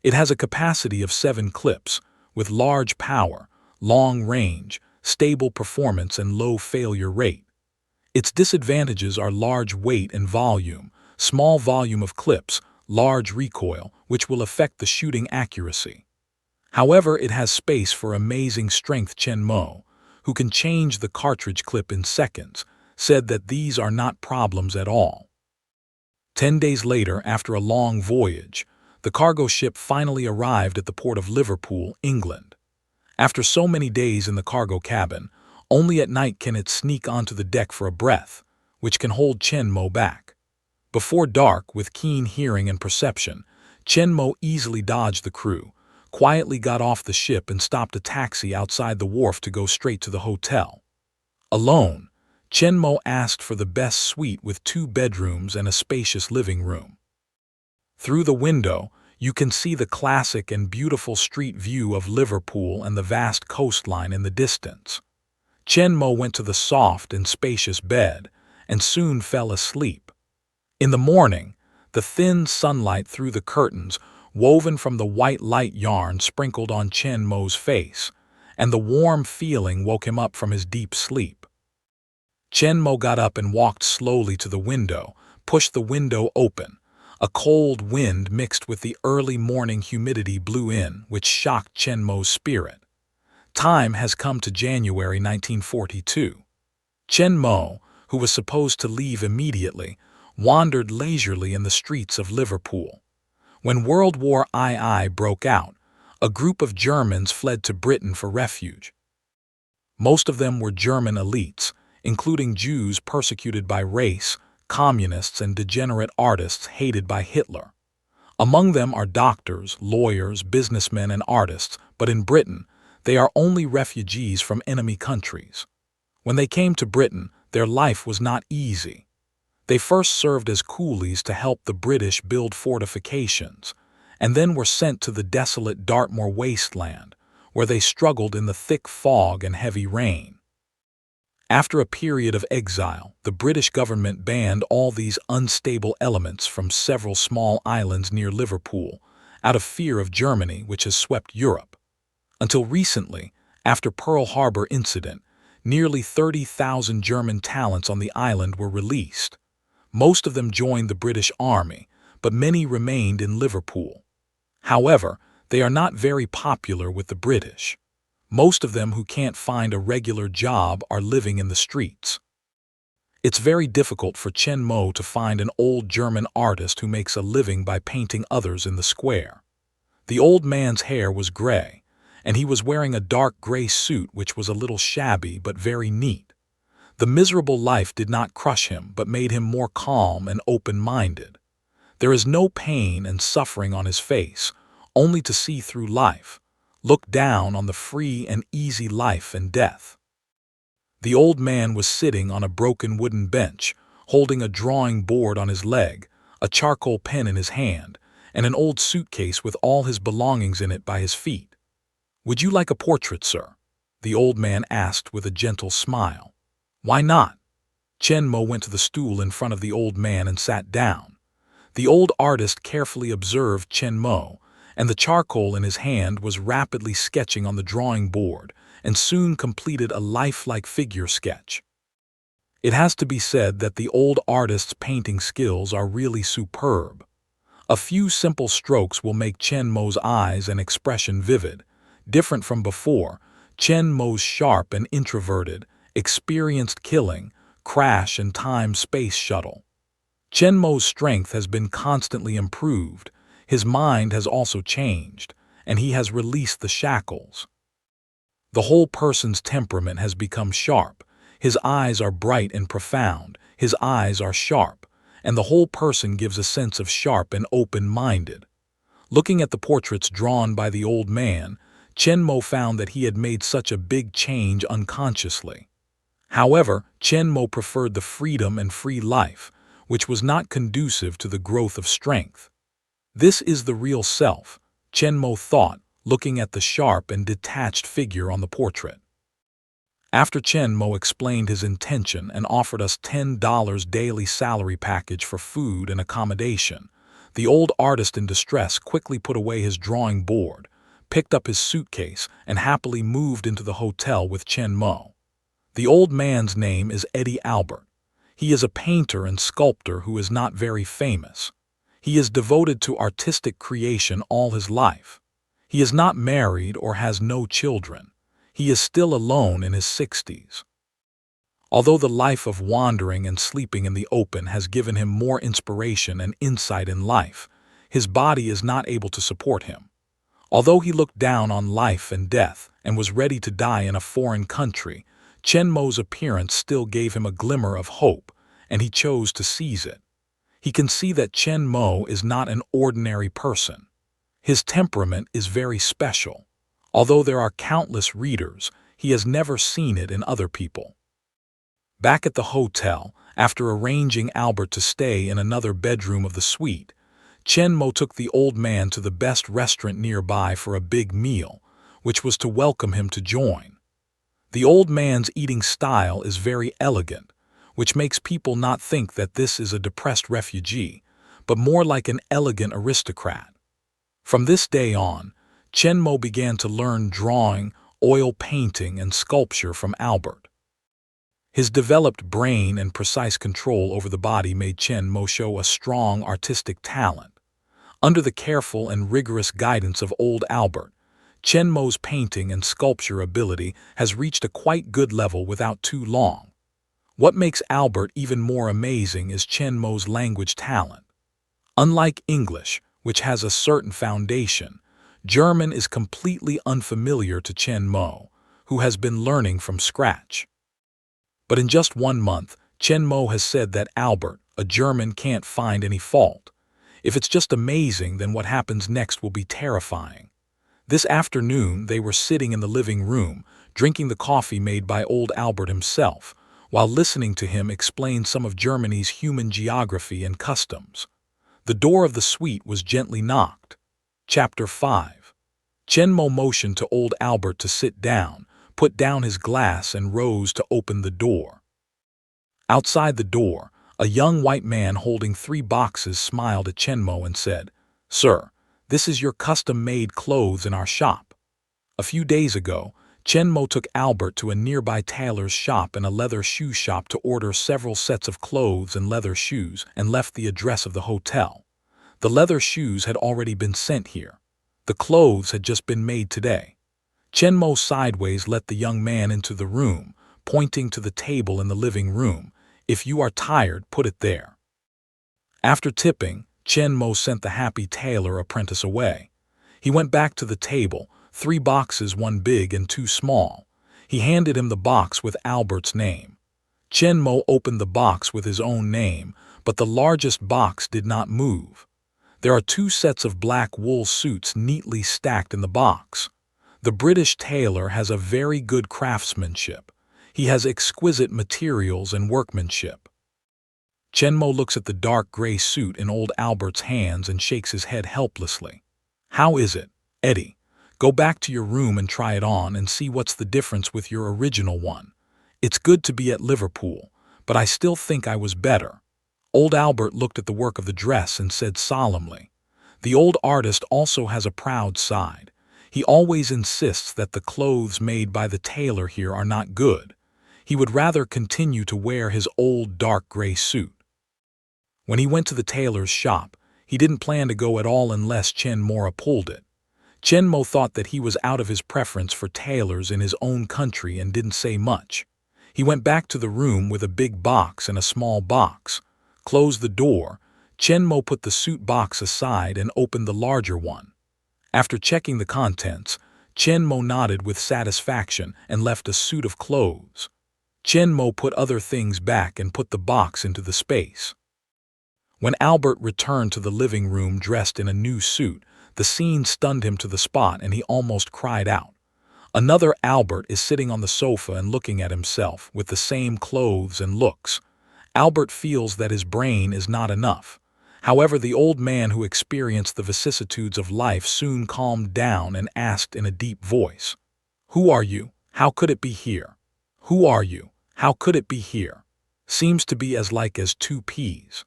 Speaker 1: It has a capacity of 7 clips, with large power, long range, stable performance, and low failure rate. Its disadvantages are large weight and volume, small volume of clips, large recoil, which will affect the shooting accuracy. However, it has space for amazing strength. Chen Mo, who can change the cartridge clip in seconds, said that these are not problems at all. 10 days later, after a long voyage, the cargo ship finally arrived at the port of Liverpool, England. After so many days in the cargo cabin, only at night can it sneak onto the deck for a breath, which can hold Chen Mo back. Before dark, with keen hearing and perception, Chen Mo easily dodged the crew, quietly got off the ship and stopped a taxi outside the wharf to go straight to the hotel. Alone, Chen Mo asked for the best suite with 2 bedrooms and a spacious living room. Through the window, you can see the classic and beautiful street view of Liverpool and the vast coastline in the distance. Chen Mo went to the soft and spacious bed and soon fell asleep. In the morning, the thin sunlight through the curtains, woven from the white light yarn, sprinkled on Chen Mo's face, and the warm feeling woke him up from his deep sleep. Chen Mo got up and walked slowly to the window, pushed the window open. A cold wind mixed with the early morning humidity blew in, which shocked Chen Mo's spirit. Time has come to January 1942. Chen Mo, who was supposed to leave immediately, wandered leisurely in the streets of Liverpool. When World War II broke out, a group of Germans fled to Britain for refuge. Most of them were German elites, including Jews persecuted by race, communists, and degenerate artists hated by Hitler. Among them are doctors, lawyers, businessmen, and artists, but in Britain, they are only refugees from enemy countries. When they came to Britain, their life was not easy. They first served as coolies to help the British build fortifications, and then were sent to the desolate Dartmoor wasteland, where they struggled in the thick fog and heavy rain. After a period of exile, the British government banned all these unstable elements from several small islands near Liverpool, out of fear of Germany, which has swept Europe. Until recently, after Pearl Harbor incident, nearly 30,000 German talents on the island were released. Most of them joined the British Army, but many remained in Liverpool. However, they are not very popular with the British. Most of them who can't find a regular job are living in the streets. It's very difficult for Chen Mo to find an old German artist who makes a living by painting others in the square. The old man's hair was gray, and he was wearing a dark gray suit which was a little shabby but very neat. The miserable life did not crush him but made him more calm and open-minded. There is no pain and suffering on his face, only to see through life, look down on the free and easy life and death. The old man was sitting on a broken wooden bench, holding a drawing board on his leg, a charcoal pen in his hand, and an old suitcase with all his belongings in it by his feet. "Would you like a portrait, sir?" the old man asked with a gentle smile. "Why not?" Chen Mo went to the stool in front of the old man and sat down. The old artist carefully observed Chen Mo, and the charcoal in his hand was rapidly sketching on the drawing board and soon completed a lifelike figure sketch. It has to be said that the old artist's painting skills are really superb. A few simple strokes will make Chen Mo's eyes and expression vivid, Different from before, Chen Mo's sharp and introverted, experienced killing, crash and time-space shuttle. Chen Mo's strength has been constantly improved, his mind has also changed, and he has released the shackles. The whole person's temperament has become sharp, his eyes are bright and profound, his eyes are sharp, and the whole person gives a sense of sharp and open-minded. Looking at the portraits drawn by the old man, Chen Mo found that he had made such a big change unconsciously. However, Chen Mo preferred the freedom and free life, which was not conducive to the growth of strength. This is the real self, Chen Mo thought, looking at the sharp and detached figure on the portrait. After Chen Mo explained his intention and offered us $10 daily salary package for food and accommodation, the old artist in distress quickly put away his drawing board, picked up his suitcase, and happily moved into the hotel with Chen Mo. The old man's name is Eddie Albert. He is a painter and sculptor who is not very famous. He is devoted to artistic creation all his life. He is not married or has no children. He is still alone in his 60s. Although the life of wandering and sleeping in the open has given him more inspiration and insight in life, his body is not able to support him. Although he looked down on life and death and was ready to die in a foreign country, Chen Mo's appearance still gave him a glimmer of hope, and he chose to seize it. He can see that Chen Mo is not an ordinary person. His temperament is very special. Although there are countless readers, he has never seen it in other people. Back at the hotel, after arranging Albert to stay in another bedroom of the suite, Chen Mo took the old man to the best restaurant nearby for a big meal, which was to welcome him to join. The old man's eating style is very elegant, which makes people not think that this is a depressed refugee, but more like an elegant aristocrat. From this day on, Chen Mo began to learn drawing, oil painting, and sculpture from Albert. His developed brain and precise control over the body made Chen Mo show a strong artistic talent. Under the careful and rigorous guidance of old Albert, Chen Mo's painting and sculpture ability has reached a quite good level without too long. What makes Albert even more amazing is Chen Mo's language talent. Unlike English, which has a certain foundation, German is completely unfamiliar to Chen Mo, who has been learning from scratch. But in just 1 month, Chen Mo has said that Albert, a German, can't find any fault. If it's just amazing, then what happens next will be terrifying. This afternoon, they were sitting in the living room, drinking the coffee made by old Albert himself, while listening to him explain some of Germany's human geography and customs. The door of the suite was gently knocked. Chapter 5. Chen Mo motioned to old Albert to sit down, put down his glass, and rose to open the door. Outside the door, a young white man holding 3 boxes smiled at Chen Mo and said, "Sir, this is your custom-made clothes in our shop." A few days ago, Chen Mo took Albert to a nearby tailor's shop and a leather shoe shop to order several sets of clothes and leather shoes and left the address of the hotel. The leather shoes had already been sent here. The clothes had just been made today. Chen Mo sideways let the young man into the room, pointing to the table in the living room. "If you are tired, put it there." After tipping, Chen Mo sent the happy tailor apprentice away. He went back to the table, 3 boxes, 1 big and 2 small. He handed him the box with Albert's name. Chen Mo opened the box with his own name, but the largest box did not move. There are 2 sets of black wool suits neatly stacked in the box. The British tailor has a very good craftsmanship. He has exquisite materials and workmanship. Chen Mo looks at the dark gray suit in old Albert's hands and shakes his head helplessly. "How is it, Eddie? Go back to your room and try it on and see what's the difference with your original one. It's good to be at Liverpool, but I still think I was better." Old Albert looked at the work of the dress and said solemnly. The old artist also has a proud side. He always insists that the clothes made by the tailor here are not good. He would rather continue to wear his old dark gray suit. When he went to the tailor's shop, he didn't plan to go at all unless Chen Mo pulled it. Chen Mo thought that he was out of his preference for tailors in his own country and didn't say much. He went back to the room with a big box and a small box. Closed the door. Chen Mo put the suit box aside and opened the larger one. After checking the contents, Chen Mo nodded with satisfaction and left a suit of clothes. Chen Mo put other things back and put the box into the space. When Albert returned to the living room dressed in a new suit, the scene stunned him to the spot and he almost cried out. Another Albert is sitting on the sofa and looking at himself with the same clothes and looks. Albert feels that his brain is not enough. However, the old man who experienced the vicissitudes of life soon calmed down and asked in a deep voice, "Who are you? How could it be here? Who are you? How could it be here? Seems to be as like as two peas."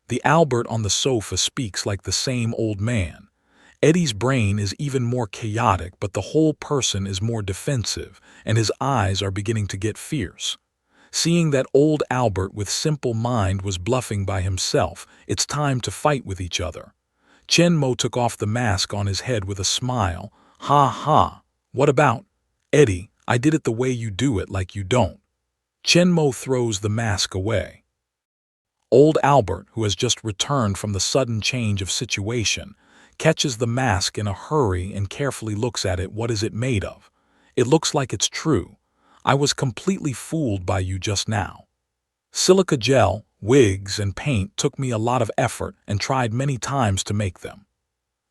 Speaker 1: The Albert on the sofa speaks like the same old man. Eddie's brain is even more chaotic, but the whole person is more defensive, and his eyes are beginning to get fierce. Seeing that old Albert with simple mind was bluffing by himself, it's time to fight with each other. Chen Mo took off the mask on his head with a smile. "Ha ha, what about? Eddie, I did it the way you do it, like you don't." Chen Mo throws the mask away. Old Albert, who has just returned from the sudden change of situation, catches the mask in a hurry and carefully looks at it. "What is it made of? It looks like it's true. I was completely fooled by you just now. Silica gel, wigs, and paint took me a lot of effort and tried many times to make them.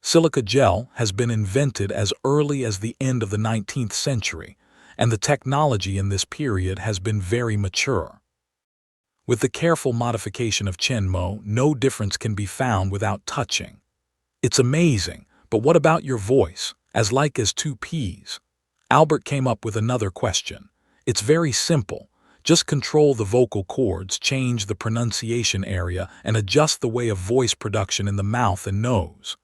Speaker 1: Silica gel has been invented as early as the end of the 19th century, and the technology in this period has been very mature. With the careful modification of Chen Mo, no difference can be found without touching. It's amazing, but what about your voice, as like as two peas?" Albert came up with another question. "It's very simple. Just control the vocal cords, change the pronunciation area, and adjust the way of voice production in the mouth and nose."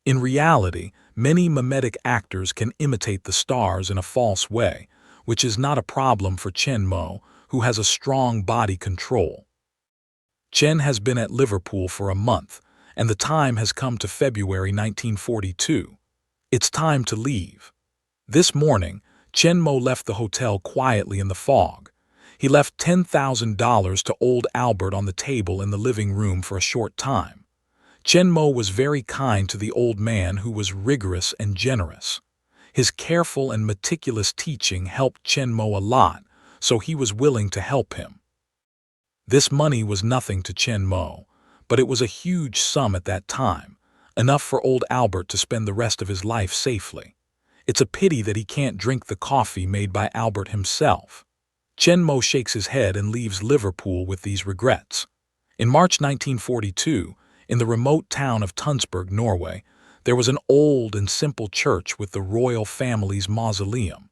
Speaker 1: In reality, many mimetic actors can imitate the stars in a false way, which is not a problem for Chen Mo, who has a strong body control. Chen has been at Liverpool for a month, and the time has come to February 1942. It's time to leave. This morning, Chen Mo left the hotel quietly in the fog. He left $10,000 to old Albert on the table in the living room for a short time. Chen Mo was very kind to the old man, who was rigorous and generous. His careful and meticulous teaching helped Chen Mo a lot, so he was willing to help him. This money was nothing to Chen Mo, but it was a huge sum at that time, enough for old Albert to spend the rest of his life safely. It's a pity that he can't drink the coffee made by Albert himself. Chen Mo shakes his head and leaves Liverpool with these regrets. In March 1942, in the remote town of Tønsberg, Norway, there was an old and simple church with the royal family's mausoleum.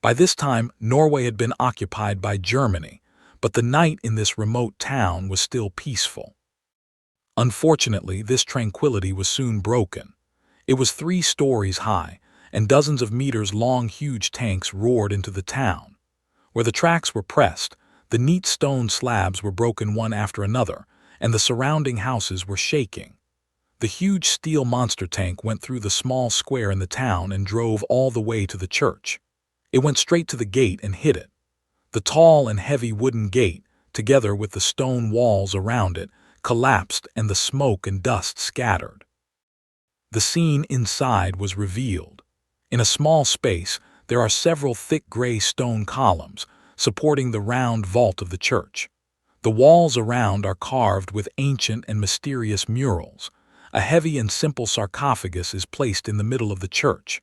Speaker 1: By this time, Norway had been occupied by Germany, but the night in this remote town was still peaceful. Unfortunately, this tranquility was soon broken. It was 3 stories high, and dozens of meters long huge tanks roared into the town. Where the tracks were pressed, the neat stone slabs were broken one after another, and the surrounding houses were shaking. The huge steel monster tank went through the small square in the town and drove all the way to the church. It went straight to the gate and hit it. The tall and heavy wooden gate, together with the stone walls around it, collapsed and the smoke and dust scattered. The scene inside was revealed. In a small space, there are several thick gray stone columns supporting the round vault of the church. The walls around are carved with ancient and mysterious murals. A heavy and simple sarcophagus is placed in the middle of the church.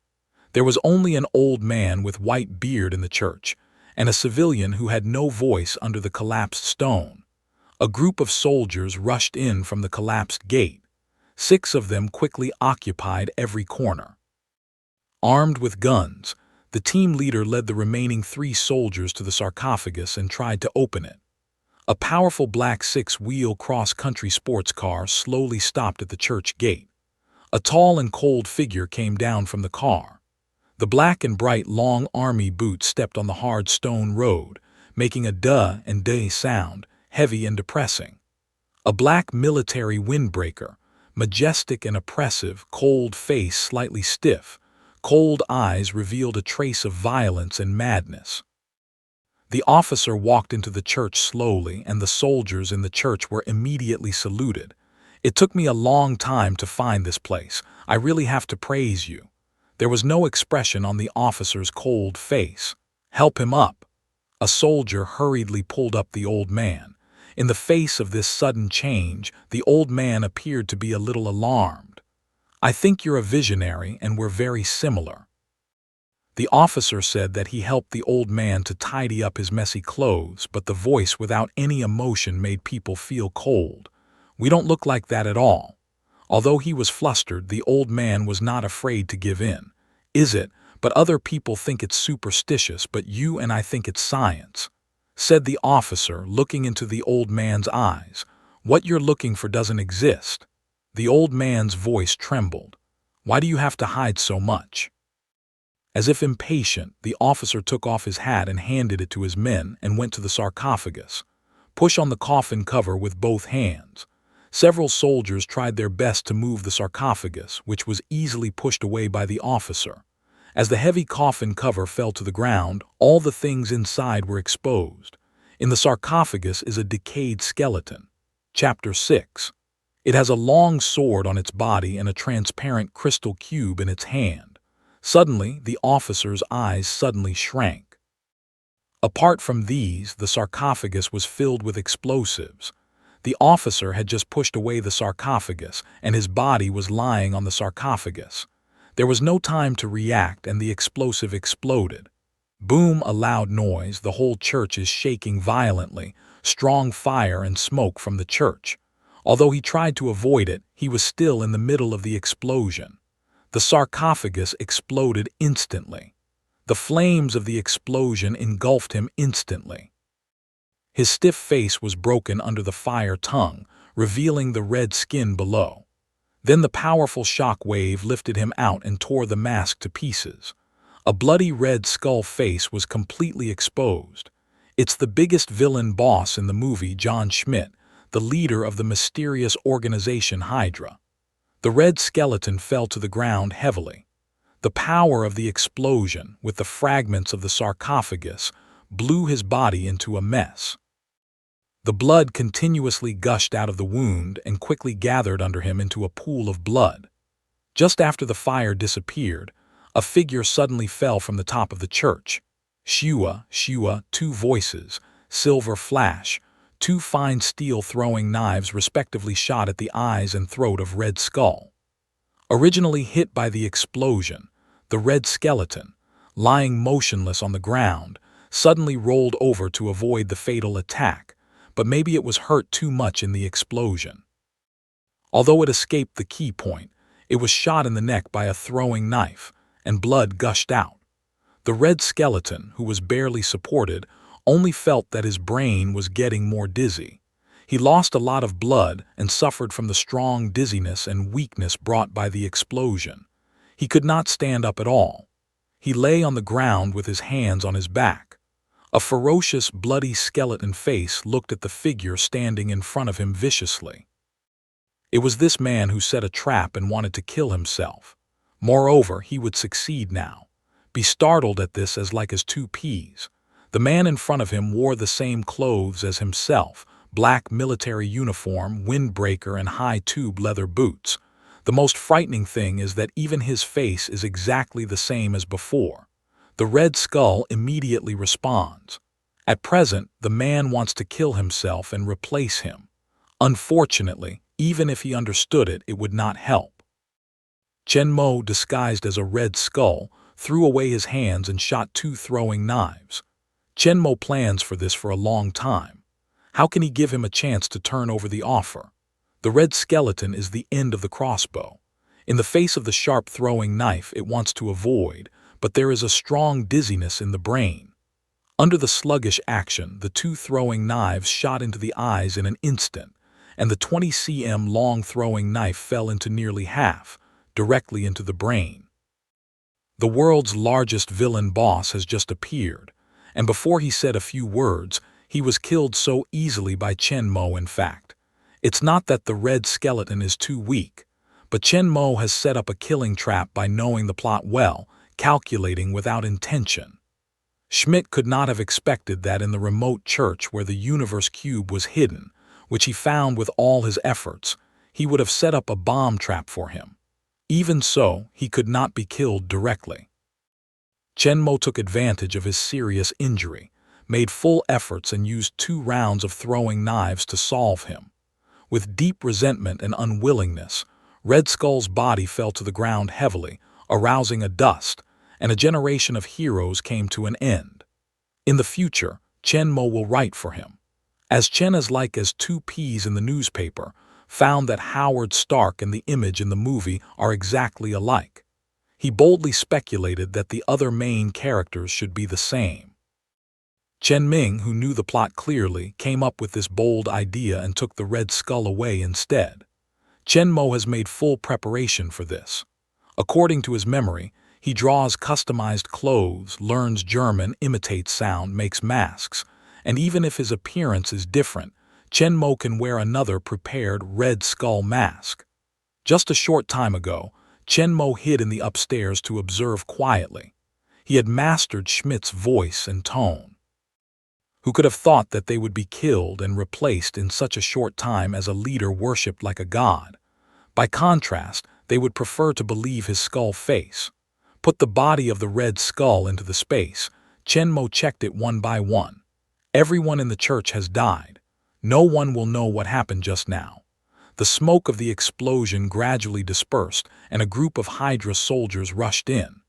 Speaker 1: There was only an old man with white beard in the church, and a civilian who had no voice under the collapsed stone. A group of soldiers rushed in from the collapsed gate. 6 of them quickly occupied every corner. Armed with guns, the team leader led the remaining 3 soldiers to the sarcophagus and tried to open it. A powerful black 6-wheel cross-country sports car slowly stopped at the church gate. A tall and cold figure came down from the car. The black and bright long army boots stepped on the hard stone road, making a duh and day sound, heavy and depressing. A black military windbreaker, majestic and oppressive, cold face slightly stiff, cold eyes revealed a trace of violence and madness. The officer walked into the church slowly, and the soldiers in the church were immediately saluted. It took me a long time to find this place. I really have to praise you. There was no expression on the officer's cold face. Help him up. A soldier hurriedly pulled up the old man. In the face of this sudden change, the old man appeared to be a little alarmed. I think you're a visionary and we're very similar. The officer said that he helped the old man to tidy up his messy clothes, but the voice without any emotion made people feel cold. We don't look like that at all. Although he was flustered, the old man was not afraid to give in. Is it? But other people think it's superstitious, but you and I think it's science, said the officer, looking into the old man's eyes. What you're looking for doesn't exist. The old man's voice trembled. Why do you have to hide so much? As if impatient, the officer took off his hat and handed it to his men and went to the sarcophagus. Push on the coffin cover with both hands. Several soldiers tried their best to move the sarcophagus, which was easily pushed away by the officer. As the heavy coffin cover fell to the ground, all the things inside were exposed. In the sarcophagus is a decayed skeleton. Chapter 6. It has a long sword on its body and a transparent crystal cube in its hand. Suddenly, the officer's eyes suddenly shrank. Apart from these, the sarcophagus was filled with explosives. The officer had just pushed away the sarcophagus, and his body was lying on the sarcophagus. There was no time to react, and the explosive exploded. Boom, a loud noise, the whole church is shaking violently, strong fire and smoke from the church. Although he tried to avoid it, he was still in the middle of the explosion. The sarcophagus exploded instantly. The flames of the explosion engulfed him instantly. His stiff face was broken under the fire tongue, revealing the red skin below. Then the powerful shock wave lifted him out and tore the mask to pieces. A bloody red skull face was completely exposed. It's the biggest villain boss in the movie, John Schmidt, the leader of the mysterious organization Hydra. The red skeleton fell to the ground heavily. The power of the explosion, with the fragments of the sarcophagus, blew his body into a mess. The blood continuously gushed out of the wound and quickly gathered under him into a pool of blood. Just after the fire disappeared, a figure suddenly fell from the top of the church. Shua, Shua, two voices, silver flash, two fine steel throwing knives respectively shot at the eyes and throat of Red Skull. Originally hit by the explosion, the red skeleton, lying motionless on the ground, suddenly rolled over to avoid the fatal attack, but maybe it was hurt too much in the explosion. Although it escaped the key point, it was shot in the neck by a throwing knife, and blood gushed out. The red skeleton, who was barely supported, only felt that his brain was getting more dizzy. He lost a lot of blood and suffered from the strong dizziness and weakness brought by the explosion. He could not stand up at all. He lay on the ground with his hands on his back. A ferocious, bloody skeleton face looked at the figure standing in front of him viciously. It was this man who set a trap and wanted to kill himself. Moreover, he would succeed now. Be startled at this as like as two peas. The man in front of him wore the same clothes as himself, black military uniform, windbreaker, and high tube leather boots. The most frightening thing is that even his face is exactly the same as before. The Red Skull immediately responds. At present, the man wants to kill himself and replace him. Unfortunately, even if he understood it, it would not help. Chen Mo, disguised as a Red Skull, threw away his hands and shot two throwing knives. Chen Mo plans for this for a long time. How can he give him a chance to turn over the offer? The red skeleton is the end of the crossbow. In the face of the sharp throwing knife, it wants to avoid, but there is a strong dizziness in the brain. Under the sluggish action, the two throwing knives shot into the eyes in an instant, and the 20 cm long throwing knife fell into nearly half, directly into the brain. The world's largest villain boss has just appeared, and before he said a few words, he was killed so easily by Chen Mo. In fact, it's not that the red skeleton is too weak. But Chen Mo has set up a killing trap by knowing the plot well, calculating without intention. Schmidt could not have expected that in the remote church where the universe cube was hidden, which he found with all his efforts, he would have set up a bomb trap for him. Even so, he could not be killed directly. Chen Mo took advantage of his serious injury, made full efforts and used 2 rounds of throwing knives to solve him. With deep resentment and unwillingness, Red Skull's body fell to the ground heavily, arousing a dust, and a generation of heroes came to an end. In the future, Chen Mo will write for him. As Chen as like as 2 peas in the newspaper, found that Howard Stark and the image in the movie are exactly alike. He boldly speculated that the other main characters should be the same. Chen Ming, who knew the plot clearly, came up with this bold idea and took the Red Skull away instead. Chen Mo has made full preparation for this. According to his memory, he draws customized clothes, learns German, imitates sound, makes masks, and even if his appearance is different, Chen Mo can wear another prepared Red Skull mask. Just a short time ago, Chen Mo hid in the upstairs to observe quietly. He had mastered Schmidt's voice and tone. Who could have thought that they would be killed and replaced in such a short time as a leader worshipped like a god? By contrast, they would prefer to believe his skull face. Put the body of the Red Skull into the space. Chen Mo checked it one by one. Everyone in the church has died. No one will know what happened just now. The smoke of the explosion gradually dispersed, and a group of Hydra soldiers rushed in.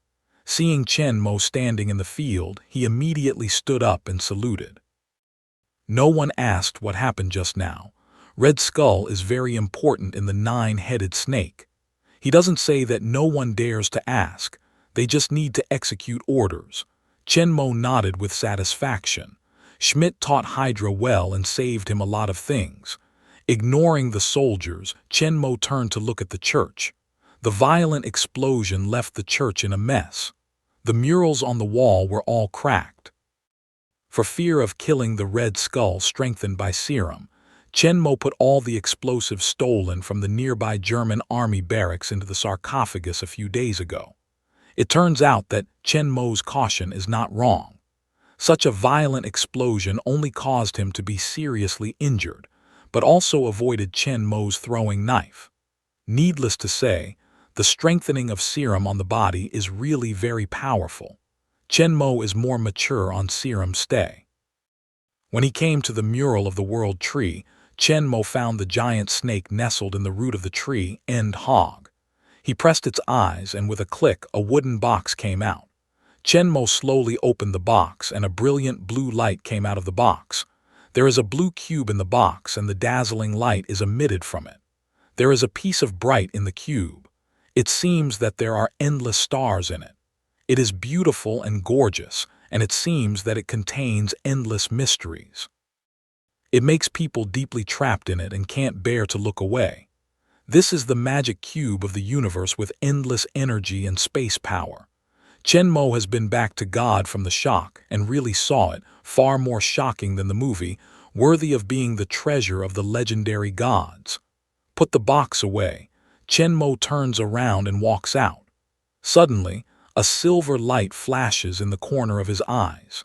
Speaker 1: Seeing Chen Mo standing in the field, he immediately stood up and saluted. No one asked what happened just now. Red Skull is very important in the 9-headed snake. He doesn't say that no one dares to ask. They just need to execute orders. Chen Mo nodded with satisfaction. Schmidt taught Hydra well and saved him a lot of things. Ignoring the soldiers, Chen Mo turned to look at the church. The violent explosion left the church in a mess. The murals on the wall were all cracked. For fear of killing the Red Skull strengthened by serum, Chen Mo put all the explosives stolen from the nearby German army barracks into the sarcophagus a few days ago. It turns out that Chen Mo's caution is not wrong. Such a violent explosion only caused him to be seriously injured, but also avoided Chen Mo's throwing knife. Needless to say, the strengthening of serum on the body is really very powerful. Chen Mo is more mature on serum's stay. When he came to the mural of the World Tree, Chen Mo found the giant snake nestled in the root of the tree, end hog. He pressed its eyes, and with a click, a wooden box came out. Chen Mo slowly opened the box, and a brilliant blue light came out of the box. There is a blue cube in the box, and the dazzling light is emitted from it. There is a piece of bright in the cube. It seems that there are endless stars in it. It is beautiful and gorgeous, and it seems that it contains endless mysteries. It makes people deeply trapped in it and can't bear to look away. This is the magic cube of the universe with endless energy and space power. Chen Mo has been back to God from the shock and really saw it, far more shocking than the movie, worthy of being the treasure of the legendary gods. Put the box away. Chen Mo turns around and walks out. Suddenly, a silver light flashes in the corner of his eyes.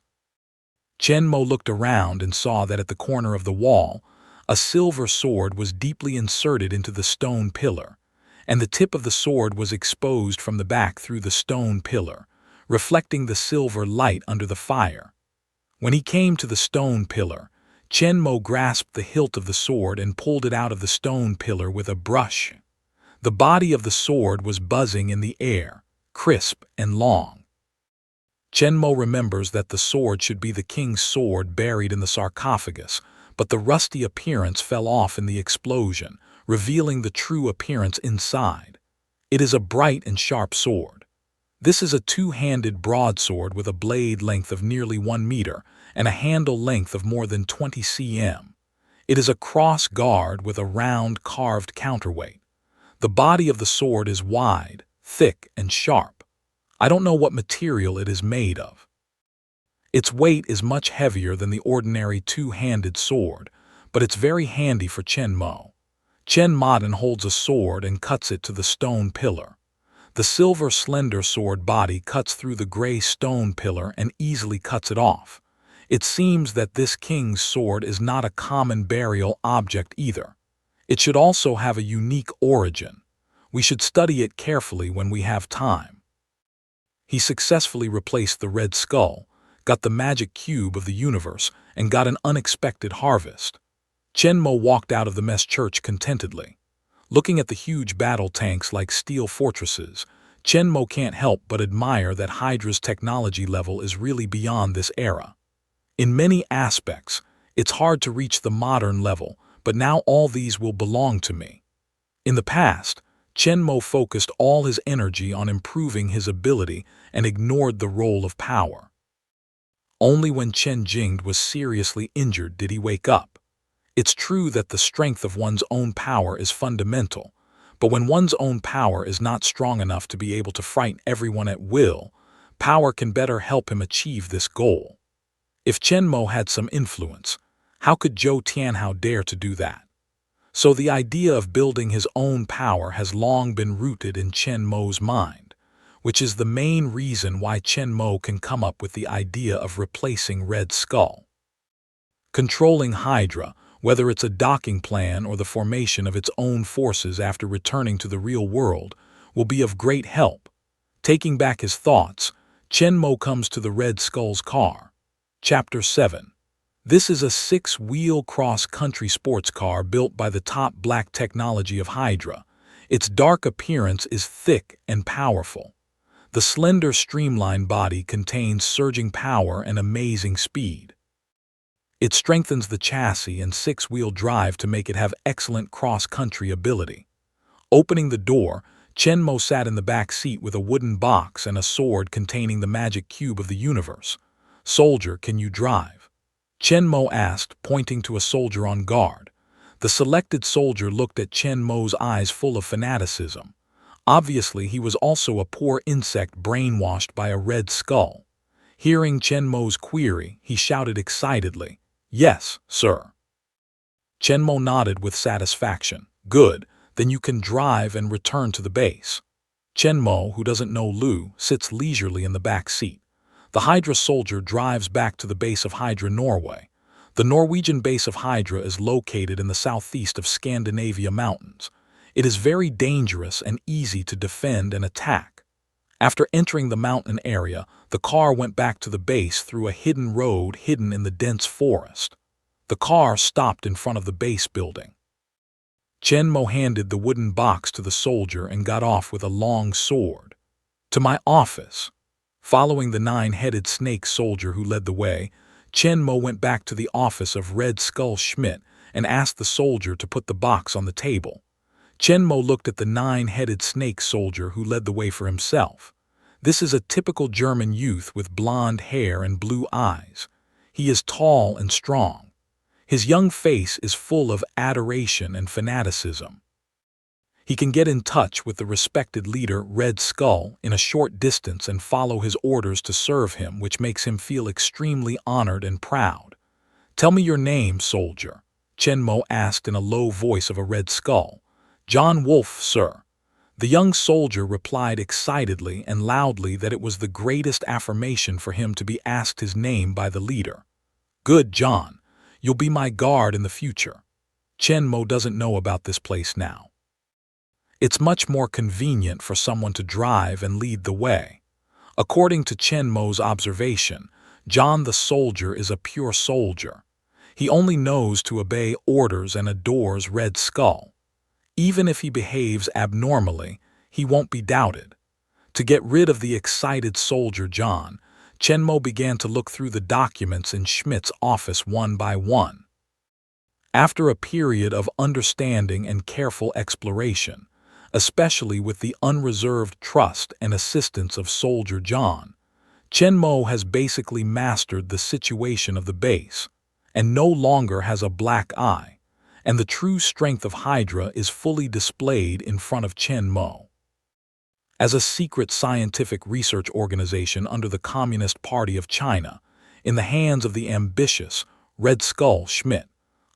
Speaker 1: Chen Mo looked around and saw that at the corner of the wall, a silver sword was deeply inserted into the stone pillar, and the tip of the sword was exposed from the back through the stone pillar, reflecting the silver light under the fire. When he came to the stone pillar, Chen Mo grasped the hilt of the sword and pulled it out of the stone pillar with a brush. The body of the sword was buzzing in the air, crisp and long. Chen Mo remembers that the sword should be the king's sword buried in the sarcophagus, but the rusty appearance fell off in the explosion, revealing the true appearance inside. It is a bright and sharp sword. This is a 2-handed broadsword with a blade length of nearly 1 meter and a handle length of more than 20 cm. It is a cross guard with a round carved counterweight. The body of the sword is wide, thick, and sharp. I don't know what material it is made of. Its weight is much heavier than the ordinary 2-handed sword, but it's very handy for Chen Mo. Chen Madan holds a sword and cuts it to the stone pillar. The silver slender sword body cuts through the gray stone pillar and easily cuts it off. It seems that this king's sword is not a common burial object either. It should also have a unique origin. We should study it carefully when we have time. He successfully replaced the red skull, got the magic cube of the universe, and got an unexpected harvest. Chen Mo walked out of the mess church contentedly. Looking at the huge battle tanks like steel fortresses, Chen Mo can't help but admire that Hydra's technology level is really beyond this era. In many aspects, it's hard to reach the modern level, but now all these will belong to me. In the past, Chen Mo focused all his energy on improving his ability and ignored the role of power. Only when Chen Jingde was seriously injured did he wake up. It's true that the strength of one's own power is fundamental, but when one's own power is not strong enough to be able to frighten everyone at will, power can better help him achieve this goal. If Chen Mo had some influence, how could Zhou Tianhao dare to do that? So the idea of building his own power has long been rooted in Chen Mo's mind, which is the main reason why Chen Mo can come up with the idea of replacing Red Skull. Controlling Hydra, whether it's a docking plan or the formation of its own forces after returning to the real world, will be of great help. Taking back his thoughts, Chen Mo comes to the Red Skull's car. Chapter 7. This is a 6-wheel cross-country sports car built by the top black technology of Hydra. Its dark appearance is thick and powerful. The slender, streamlined body contains surging power and amazing speed. It strengthens the chassis and 6-wheel drive to make it have excellent cross-country ability. Opening the door, Chen Mo sat in the back seat with a wooden box and a sword containing the magic cube of the universe. "Soldier, can you drive?" Chen Mo asked, pointing to a soldier on guard. The selected soldier looked at Chen Mo's eyes full of fanaticism. Obviously, he was also a poor insect brainwashed by a red skull. Hearing Chen Mo's query, he shouted excitedly, "Yes, sir." Chen Mo nodded with satisfaction. "Good, then you can drive and return to the base." Chen Mo, who doesn't know Lu, sits leisurely in the back seat. The Hydra soldier drives back to the base of Hydra, Norway. The Norwegian base of Hydra is located in the southeast of Scandinavia mountains. It is very dangerous and easy to defend and attack. After entering the mountain area, the car went back to the base through a hidden road hidden in the dense forest. The car stopped in front of the base building. Chen Mo handed the wooden box to the soldier and got off with a long sword. "To my office." Following the 9-headed snake soldier who led the way, Chen Mo went back to the office of Red Skull Schmidt and asked the soldier to put the box on the table. Chen Mo looked at the 9-headed snake soldier who led the way for himself. This is a typical German youth with blonde hair and blue eyes. He is tall and strong. His young face is full of adoration and fanaticism. He can get in touch with the respected leader Red Skull in a short distance and follow his orders to serve him, which makes him feel extremely honored and proud. "Tell me your name, soldier," Chen Mo asked in a low voice of a Red Skull. "John Wolf, sir." The young soldier replied excitedly and loudly that it was the greatest affirmation for him to be asked his name by the leader. "Good, John. You'll be my guard in the future." Chen Mo doesn't know about this place now. It's much more convenient for someone to drive and lead the way. According to Chen Mo's observation, John the soldier is a pure soldier. He only knows to obey orders and adores Red Skull. Even if he behaves abnormally, he won't be doubted. To get rid of the excited soldier John, Chen Mo began to look through the documents in Schmidt's office one by one. After a period of understanding and careful exploration, especially with the unreserved trust and assistance of Soldier John, Chen Mo has basically mastered the situation of the base, and no longer has a black eye, and the true strength of Hydra is fully displayed in front of Chen Mo. As a secret scientific research organization under the Communist Party of China, in the hands of the ambitious Red Skull Schmidt,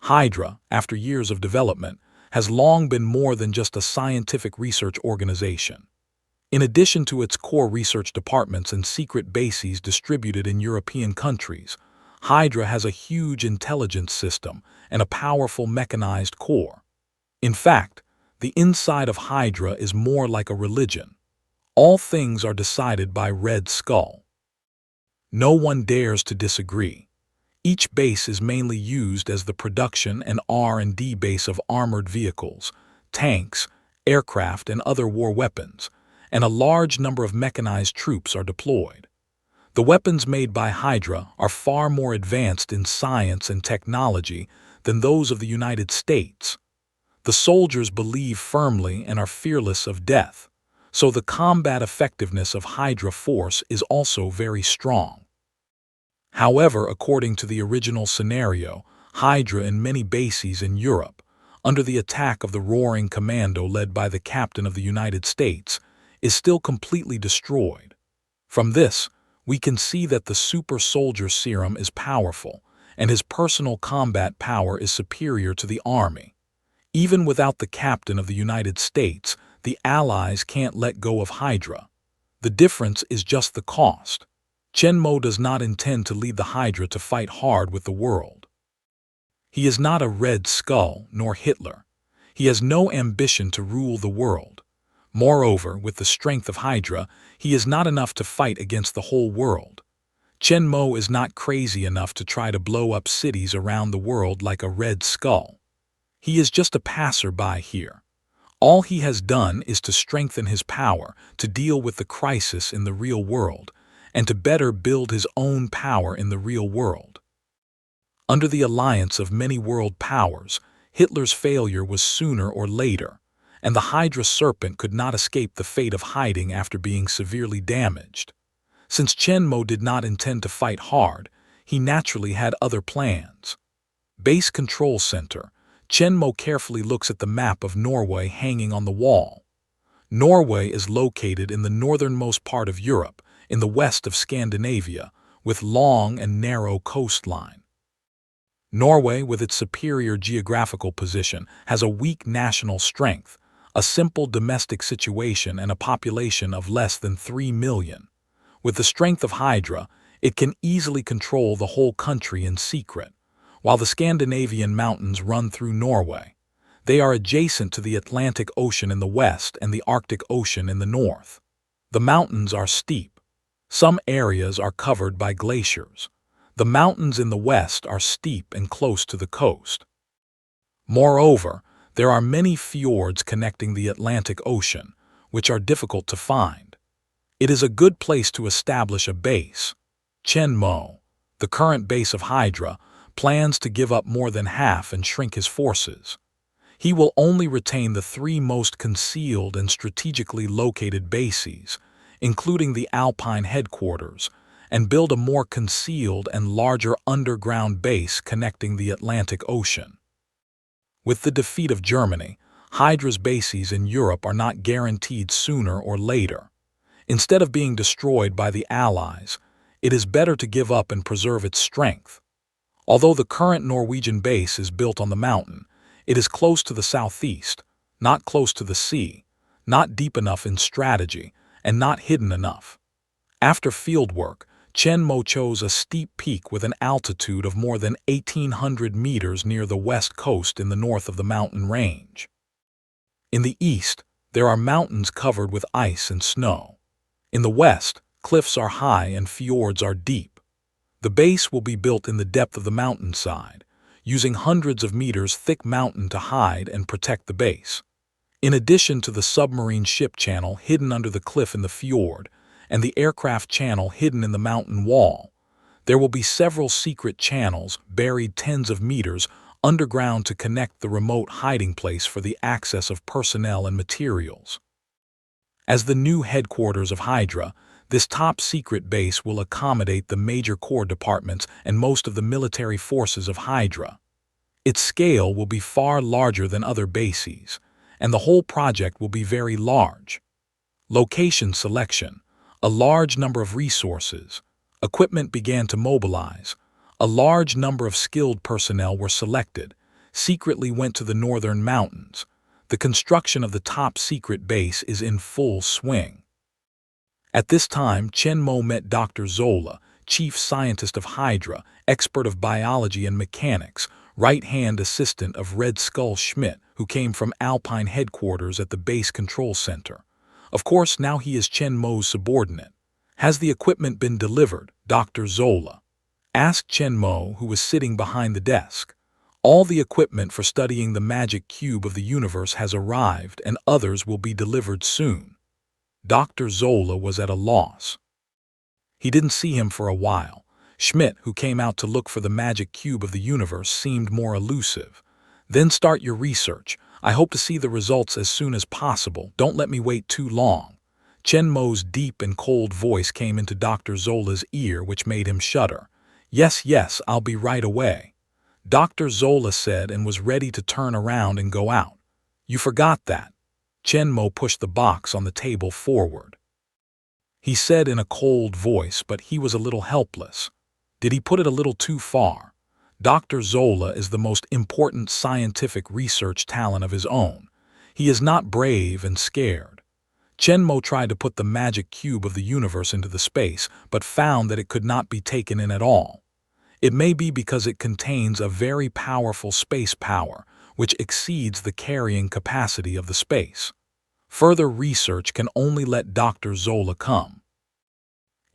Speaker 1: Hydra, after years of development, has long been more than just a scientific research organization. In addition to its core research departments and secret bases distributed in European countries, Hydra has a huge intelligence system and a powerful mechanized core. In fact, the inside of Hydra is more like a religion. All things are decided by Red Skull. No one dares to disagree. Each base is mainly used as the production and R&D base of armored vehicles, tanks, aircraft, and other war weapons, and a large number of mechanized troops are deployed. The weapons made by Hydra are far more advanced in science and technology than those of the United States. The soldiers believe firmly and are fearless of death, so the combat effectiveness of Hydra force is also very strong. However, according to the original scenario, Hydra in many bases in Europe, under the attack of the Roaring Commando led by the Captain of the United States, is still completely destroyed. From this, we can see that the super soldier serum is powerful, and his personal combat power is superior to the army. Even without the Captain of the United States, the Allies can't let go of Hydra. The difference is just the cost. Chen Mo does not intend to lead the Hydra to fight hard with the world. He is not a Red Skull nor Hitler. He has no ambition to rule the world. Moreover, with the strength of Hydra, he is not enough to fight against the whole world. Chen Mo is not crazy enough to try to blow up cities around the world like a Red Skull. He is just a passerby here. All he has done is to strengthen his power to deal with the crisis in the real world, and to better build his own power in the real world. Under the alliance of many world powers, Hitler's failure was sooner or later, and the Hydra serpent could not escape the fate of hiding after being severely damaged. Since Chen Mo did not intend to fight hard, he naturally had other plans. Base Control Center. Chen Mo carefully looks at the map of Norway hanging on the wall. Norway is located in the northernmost part of Europe, in the west of Scandinavia, with long and narrow coastline. Norway, with its superior geographical position, has a weak national strength, a simple domestic situation, and a population of less than 3 million. With the strength of Hydra, it can easily control the whole country in secret. While the Scandinavian mountains run through Norway, they are adjacent to the Atlantic Ocean in the west and the Arctic Ocean in the north. The mountains are steep. Some areas are covered by glaciers. The mountains in the west are steep and close to the coast. Moreover, there are many fjords connecting the Atlantic Ocean, which are difficult to find. It is a good place to establish a base. Chen Mo, the current base of Hydra, plans to give up more than half and shrink his forces. He will only retain the 3 most concealed and strategically located bases, including the Alpine headquarters, and build a more concealed and larger underground base connecting the Atlantic Ocean. With the defeat of Germany, Hydra's bases in Europe are not guaranteed sooner or later. Instead of being destroyed by the Allies, it is better to give up and preserve its strength. Although the current Norwegian base is built on the mountain, it is close to the southeast, not close to the sea, not deep enough in strategy, and not hidden enough. After fieldwork, Chen Mo chose a steep peak with an altitude of more than 1,800 meters near the west coast in the north of the mountain range. In the east, there are mountains covered with ice and snow. In the west, cliffs are high and fjords are deep. The base will be built in the depth of the mountainside, using hundreds of meters thick mountain to hide and protect the base. In addition to the submarine ship channel hidden under the cliff in the fjord, and the aircraft channel hidden in the mountain wall, there will be several secret channels buried tens of meters underground to connect the remote hiding place for the access of personnel and materials. As the new headquarters of Hydra, this top-secret base will accommodate the major core departments and most of the military forces of Hydra. Its scale will be far larger than other bases, and the whole project will be very large. Location selection. A large number of resources. Equipment began to mobilize. A large number of skilled personnel were selected. secretly went to the northern mountains. The construction of the top-secret base is in full swing. At this time, Chen Mo met Dr. Zola, chief scientist of Hydra, expert of biology and mechanics, right-hand assistant of Red Skull Schmidt, who came from Alpine headquarters at the base control center. Of course, now he is Chen Mo's subordinate. Has the equipment been delivered, Dr. Zola asked Chen Mo, who was sitting behind the desk. All the equipment for studying the magic cube of the universe has arrived, and others will be delivered soon. Dr. Zola was at a loss. He didn't see him for a while. Schmidt, who came out to look for the magic cube of the universe, seemed more elusive. Then start your research. I hope to see the results as soon as possible. Don't let me wait too long. Chen Mo's deep and cold voice came into Dr. Zola's ear, which made him shudder. Yes, I'll be right away, Dr. Zola said, and was ready to turn around and go out. You forgot that. Chen Mo pushed the box on the table forward. He said in a cold voice, but he was a little helpless. Did he put it a little too far? Dr. Zola is the most important scientific research talent of his own. He is not brave and scared. Chen Mo tried to put the magic cube of the universe into the space, but found that it could not be taken in at all. It may be because it contains a very powerful space power, which exceeds the carrying capacity of the space. Further research can only let Dr. Zola come.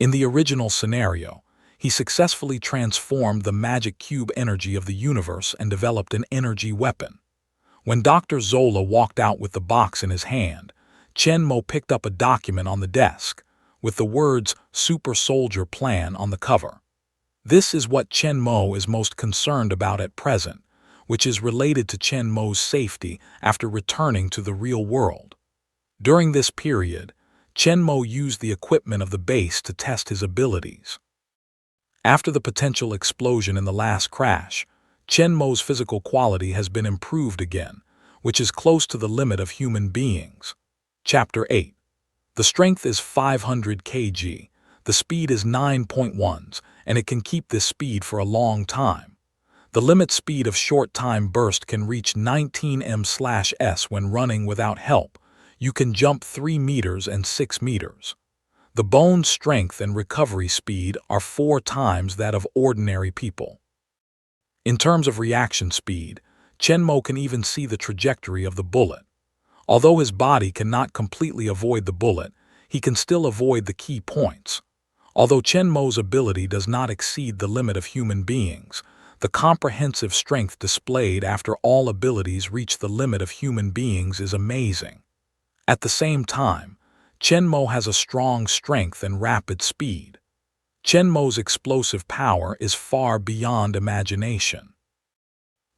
Speaker 1: In the original scenario, he successfully transformed the magic cube energy of the universe and developed an energy weapon. When Dr. Zola walked out with the box in his hand, Chen Mo picked up a document on the desk, with the words Super Soldier Plan on the cover. This is what Chen Mo is most concerned about at present, which is related to Chen Mo's safety after returning to the real world. During this period, Chen Mo used the equipment of the base to test his abilities. After the potential explosion in the last crash, Chen Mo's physical quality has been improved again, which is close to the limit of human beings. Chapter 8. The strength is 500 kg, the speed is 9.1s, and it can keep this speed for a long time. The limit speed of short-time burst can reach 19 ms/s when running without help. You can jump 3 meters and 6 meters. The bone strength and recovery speed are 4 times that of ordinary people. In terms of reaction speed, Chen Mo can even see the trajectory of the bullet. Although his body cannot completely avoid the bullet, he can still avoid the key points. Although Chen Mo's ability does not exceed the limit of human beings, the comprehensive strength displayed after all abilities reach the limit of human beings is amazing. At the same time, Chen Mo has a strong strength and rapid speed. Chen Mo's explosive power is far beyond imagination.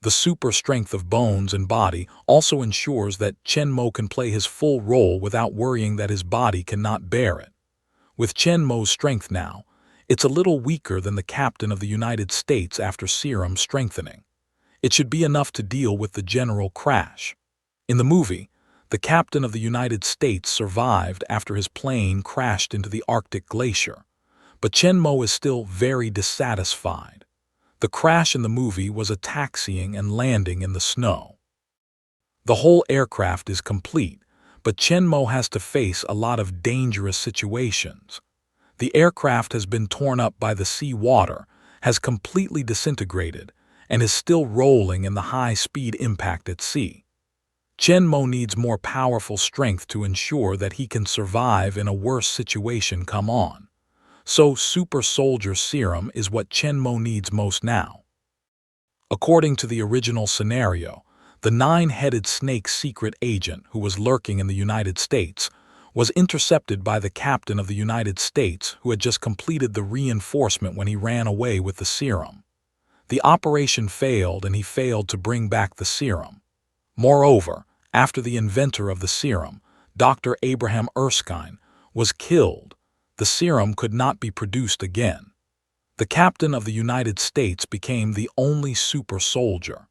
Speaker 1: The super strength of bones and body also ensures that Chen Mo can play his full role without worrying that his body cannot bear it. With Chen Mo's strength now, it's a little weaker than the captain of the United States after serum strengthening. It should be enough to deal with the general crash. In the movie, the captain of the United States survived after his plane crashed into the Arctic glacier, but Chen Mo is still very dissatisfied. The crash in the movie was a taxiing and landing in the snow. The whole aircraft is complete, but Chen Mo has to face a lot of dangerous situations. The aircraft has been torn up by the sea water, has completely disintegrated, and is still rolling in the high-speed impact at sea. Chen Mo needs more powerful strength to ensure that he can survive in a worse situation come on. So Super Soldier Serum is what Chen Mo needs most now. According to the original scenario, the 9-headed snake secret agent who was lurking in the United States was intercepted by the captain of the United States, who had just completed the reinforcement when he ran away with the serum. The operation failed, and he failed to bring back the serum. Moreover, after the inventor of the serum, Dr. Abraham Erskine, was killed, the serum could not be produced again. The captain of the United States became the only super soldier.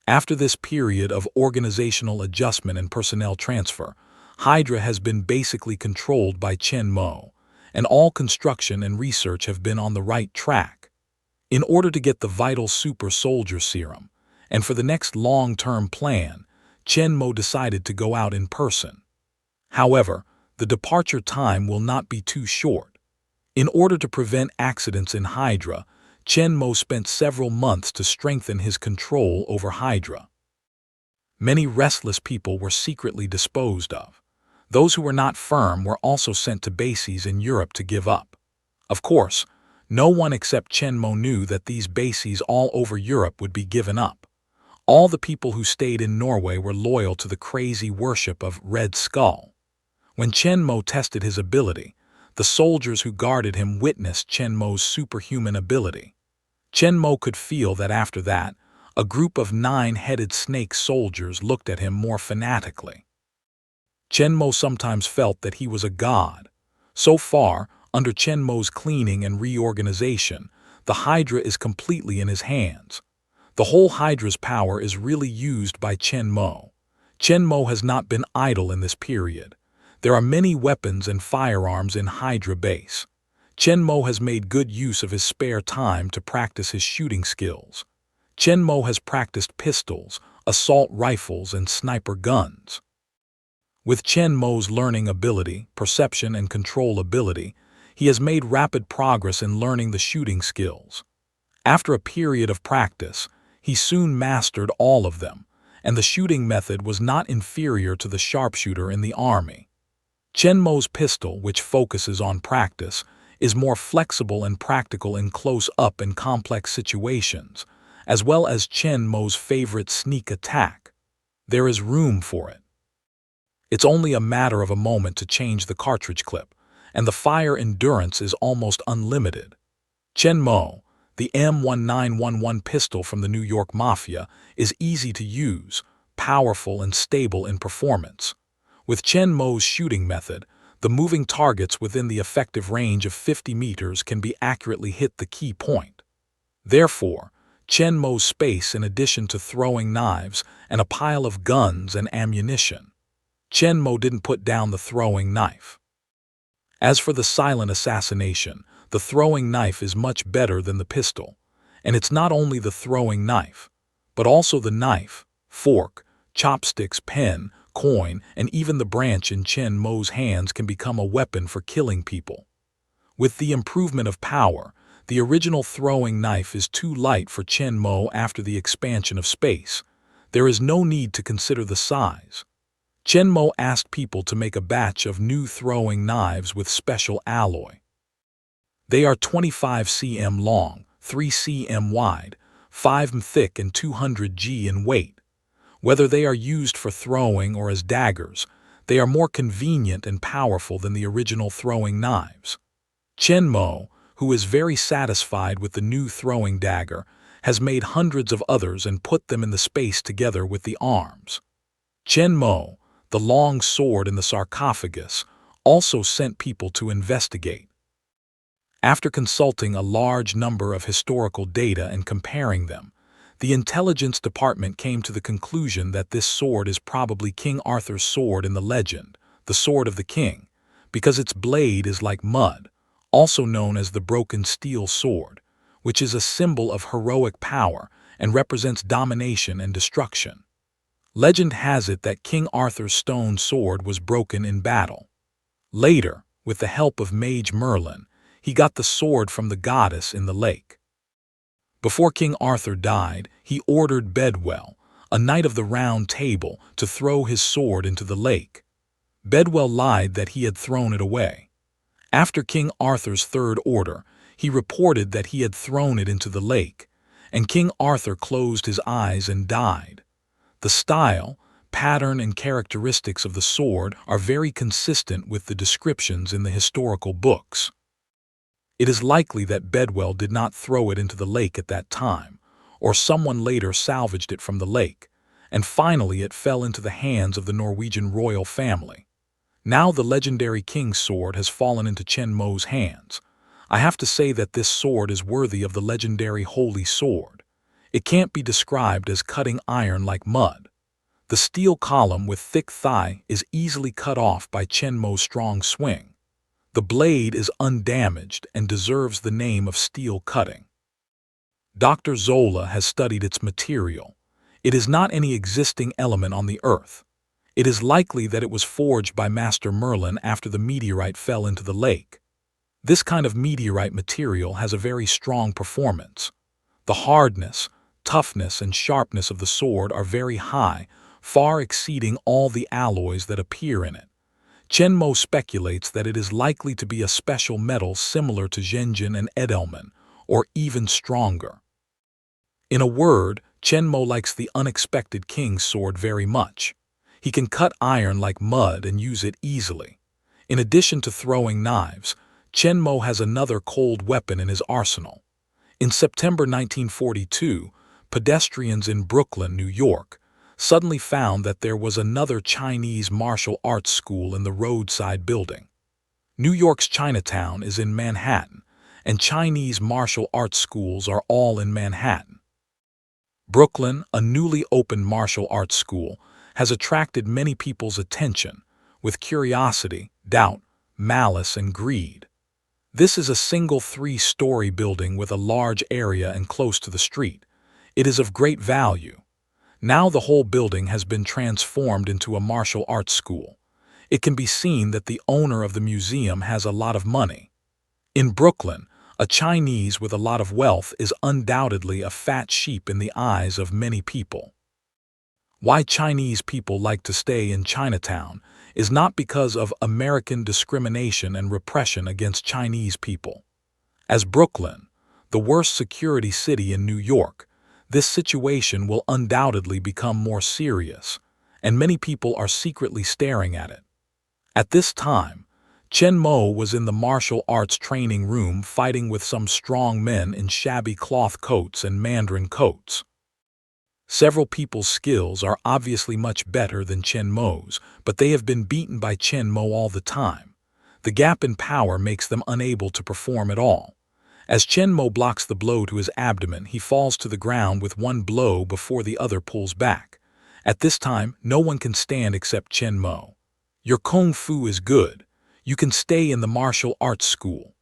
Speaker 1: After this period of organizational adjustment and personnel transfer, Hydra has been basically controlled by Chen Mo, and all construction and research have been on the right track. In order to get the vital super soldier serum, and for the next long-term plan, Chen Mo decided to go out in person. However, the departure time will not be too short. In order to prevent accidents in Hydra, Chen Mo spent several months to strengthen his control over Hydra. Many restless people were secretly disposed of. Those who were not firm were also sent to bases in Europe to give up. Of course, no one except Chen Mo knew that these bases all over Europe would be given up. All the people who stayed in Norway were loyal to the crazy worship of Red Skull. When Chen Mo tested his ability, the soldiers who guarded him witnessed Chen Mo's superhuman ability. Chen Mo could feel that after that, a group of 9-headed snake soldiers looked at him more fanatically. Chen Mo sometimes felt that he was a god. So far, under Chen Mo's cleaning and reorganization, the Hydra is completely in his hands. The whole Hydra's power is really used by Chen Mo. Chen Mo has not been idle in this period. There are many weapons and firearms in Hydra base. Chen Mo has made good use of his spare time to practice his shooting skills. Chen Mo has practiced pistols, assault rifles, and sniper guns. With Chen Mo's learning ability, perception, and control ability, he has made rapid progress in learning the shooting skills. After a period of practice, he soon mastered all of them, and the shooting method was not inferior to the sharpshooter in the army. Chen Mo's pistol, which focuses on practice, is more flexible and practical in close-up and complex situations, as well as Chen Mo's favorite sneak attack. There is room for it. It's only a matter of a moment to change the cartridge clip, and the fire endurance is almost unlimited. Chen Mo, the M1911 pistol from the New York Mafia, is easy to use, powerful, and stable in performance. With Chen Mo's shooting method, the moving targets within the effective range of 50 meters can be accurately hit the key point. Therefore, Chen Mo's space in addition to throwing knives and a pile of guns and ammunition. Chen Mo didn't put down the throwing knife. As for the silent assassination, the throwing knife is much better than the pistol. And it's not only the throwing knife, but also the knife, fork, chopsticks, pen, coin, and even the branch in Chen Mo's hands can become a weapon for killing people. With the improvement of power, the original throwing knife is too light for Chen Mo after the expansion of space. There is no need to consider the size. Chen Mo asked people to make a batch of new throwing knives with special alloy. They are 25 cm long, 3 cm wide, 5 m thick, and 200 g in weight. Whether they are used for throwing or as daggers, they are more convenient and powerful than the original throwing knives. Chen Mo, who is very satisfied with the new throwing dagger, has made hundreds of others and put them in the space together with the arms. Chen Mo, the long sword in the sarcophagus, also sent people to investigate. After consulting a large number of historical data and comparing them, the intelligence department came to the conclusion that this sword is probably King Arthur's sword in the legend, the Sword of the King, because its blade is like mud, also known as the broken steel sword, which is a symbol of heroic power and represents domination and destruction. Legend has it that King Arthur's stone sword was broken in battle. Later, with the help of Mage Merlin, he got the sword from the goddess in the lake. Before King Arthur died, he ordered Bedwell, a knight of the Round Table, to throw his sword into the lake. Bedwell lied that he had thrown it away. After King Arthur's third order, he reported that he had thrown it into the lake, and King Arthur closed his eyes and died. The style, pattern, and characteristics of the sword are very consistent with the descriptions in the historical books. It is likely that Bedwell did not throw it into the lake at that time, or someone later salvaged it from the lake, and finally it fell into the hands of the Norwegian royal family. Now the legendary king's sword has fallen into Chen Mo's hands. I have to say that this sword is worthy of the legendary holy sword. It can't be described as cutting iron like mud. The steel column with thick thigh is easily cut off by Chen Mo's strong swing. The blade is undamaged and deserves the name of steel cutting. Dr. Zola has studied its material. It is not any existing element on the earth. It is likely that it was forged by Master Merlin after the meteorite fell into the lake. This kind of meteorite material has a very strong performance. The hardness, toughness, and sharpness of the sword are very high, far exceeding all the alloys that appear in it. Chen Mo speculates that it is likely to be a special metal similar to Zhenjin and Edelman, or even stronger. In a word, Chen Mo likes the unexpected king's sword very much. He can cut iron like mud and use it easily. In addition to throwing knives, Chen Mo has another cold weapon in his arsenal. In September 1942, pedestrians in Brooklyn, New York, suddenly found that there was another Chinese martial arts school in the roadside building. New York's Chinatown is in Manhattan, and Chinese martial arts schools are all in Manhattan. Brooklyn, a newly opened martial arts school, has attracted many people's attention, with curiosity, doubt, malice, and greed. This is a single 3-story building with a large area and close to the street. It is of great value. Now the whole building has been transformed into a martial arts school. It can be seen that the owner of the museum has a lot of money. In Brooklyn, a Chinese with a lot of wealth is undoubtedly a fat sheep in the eyes of many people. Why Chinese people like to stay in Chinatown is not because of American discrimination and repression against Chinese people. As Brooklyn, the worst security city in New York, this situation will undoubtedly become more serious, and many people are secretly staring at it. At this time, Chen Mo was in the martial arts training room fighting with some strong men in shabby cloth coats and mandarin coats. Several people's skills are obviously much better than Chen Mo's, but they have been beaten by Chen Mo all the time. The gap in power makes them unable to perform at all. As Chen Mo blocks the blow to his abdomen, he falls to the ground with one blow before the other pulls back. At this time, no one can stand except Chen Mo. Your kung fu is good. You can stay in the martial arts school.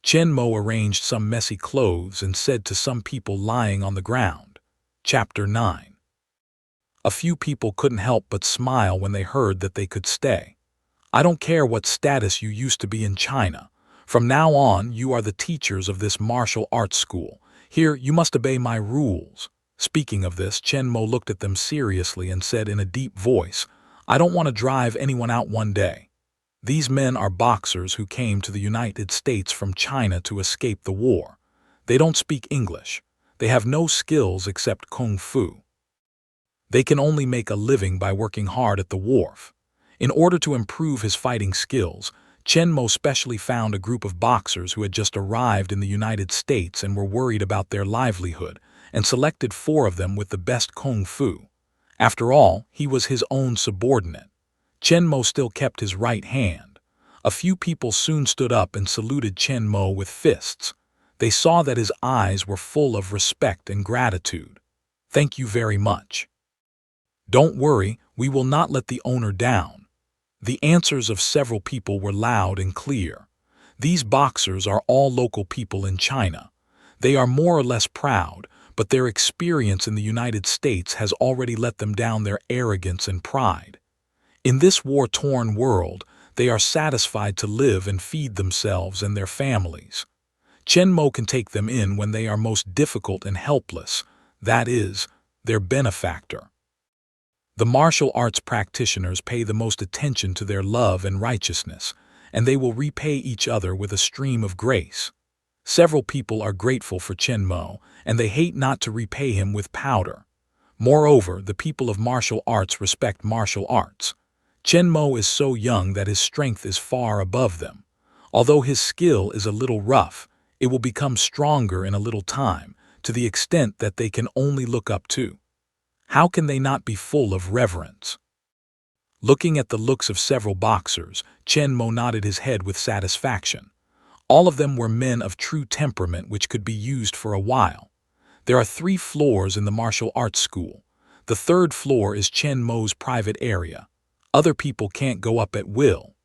Speaker 1: Chen Mo arranged some messy clothes and said to some people lying on the ground. Chapter 9. A few people couldn't help but smile when they heard that they could stay. I don't care what status you used to be in China. From now on, you are the teachers of this martial arts school. Here, you must obey my rules. Speaking of this, Chen Mo looked at them seriously and said in a deep voice, I don't want to drive anyone out one day. These men are boxers who came to the United States from China to escape the war. They don't speak English. They have no skills except kung fu. They can only make a living by working hard at the wharf. In order to improve his fighting skills, Chen Mo specially found a group of boxers who had just arrived in the United States and were worried about their livelihood, and selected 4 of them with the best kung fu. After all, he was his own subordinate. Chen Mo still kept his right hand. A few people soon stood up and saluted Chen Mo with fists. They saw that his eyes were full of respect and gratitude. Thank you very much. Don't worry, we will not let the owner down. The answers of several people were loud and clear. These boxers are all local people in China. They are more or less proud, but their experience in the United States has already let them down their arrogance and pride. In this war-torn world, they are satisfied to live and feed themselves and their families. Chen Mo can take them in when they are most difficult and helpless, that is, their benefactor. The martial arts practitioners pay the most attention to their love and righteousness, and they will repay each other with a stream of grace. Several people are grateful for Chen Mo, and they hate not to repay him with powder. Moreover, the people of martial arts respect martial arts. Chen Mo is so young that his strength is far above them. Although his skill is a little rough, it will become stronger in a little time, to the extent that they can only look up to. How can they not be full of reverence? Looking at the looks of several boxers, Chen Mo nodded his head with satisfaction. All of them were men of true temperament which could be used for a while. There are 3 floors in the martial arts school. The 3rd floor is Chen Mo's private area. Other people can't go up at will.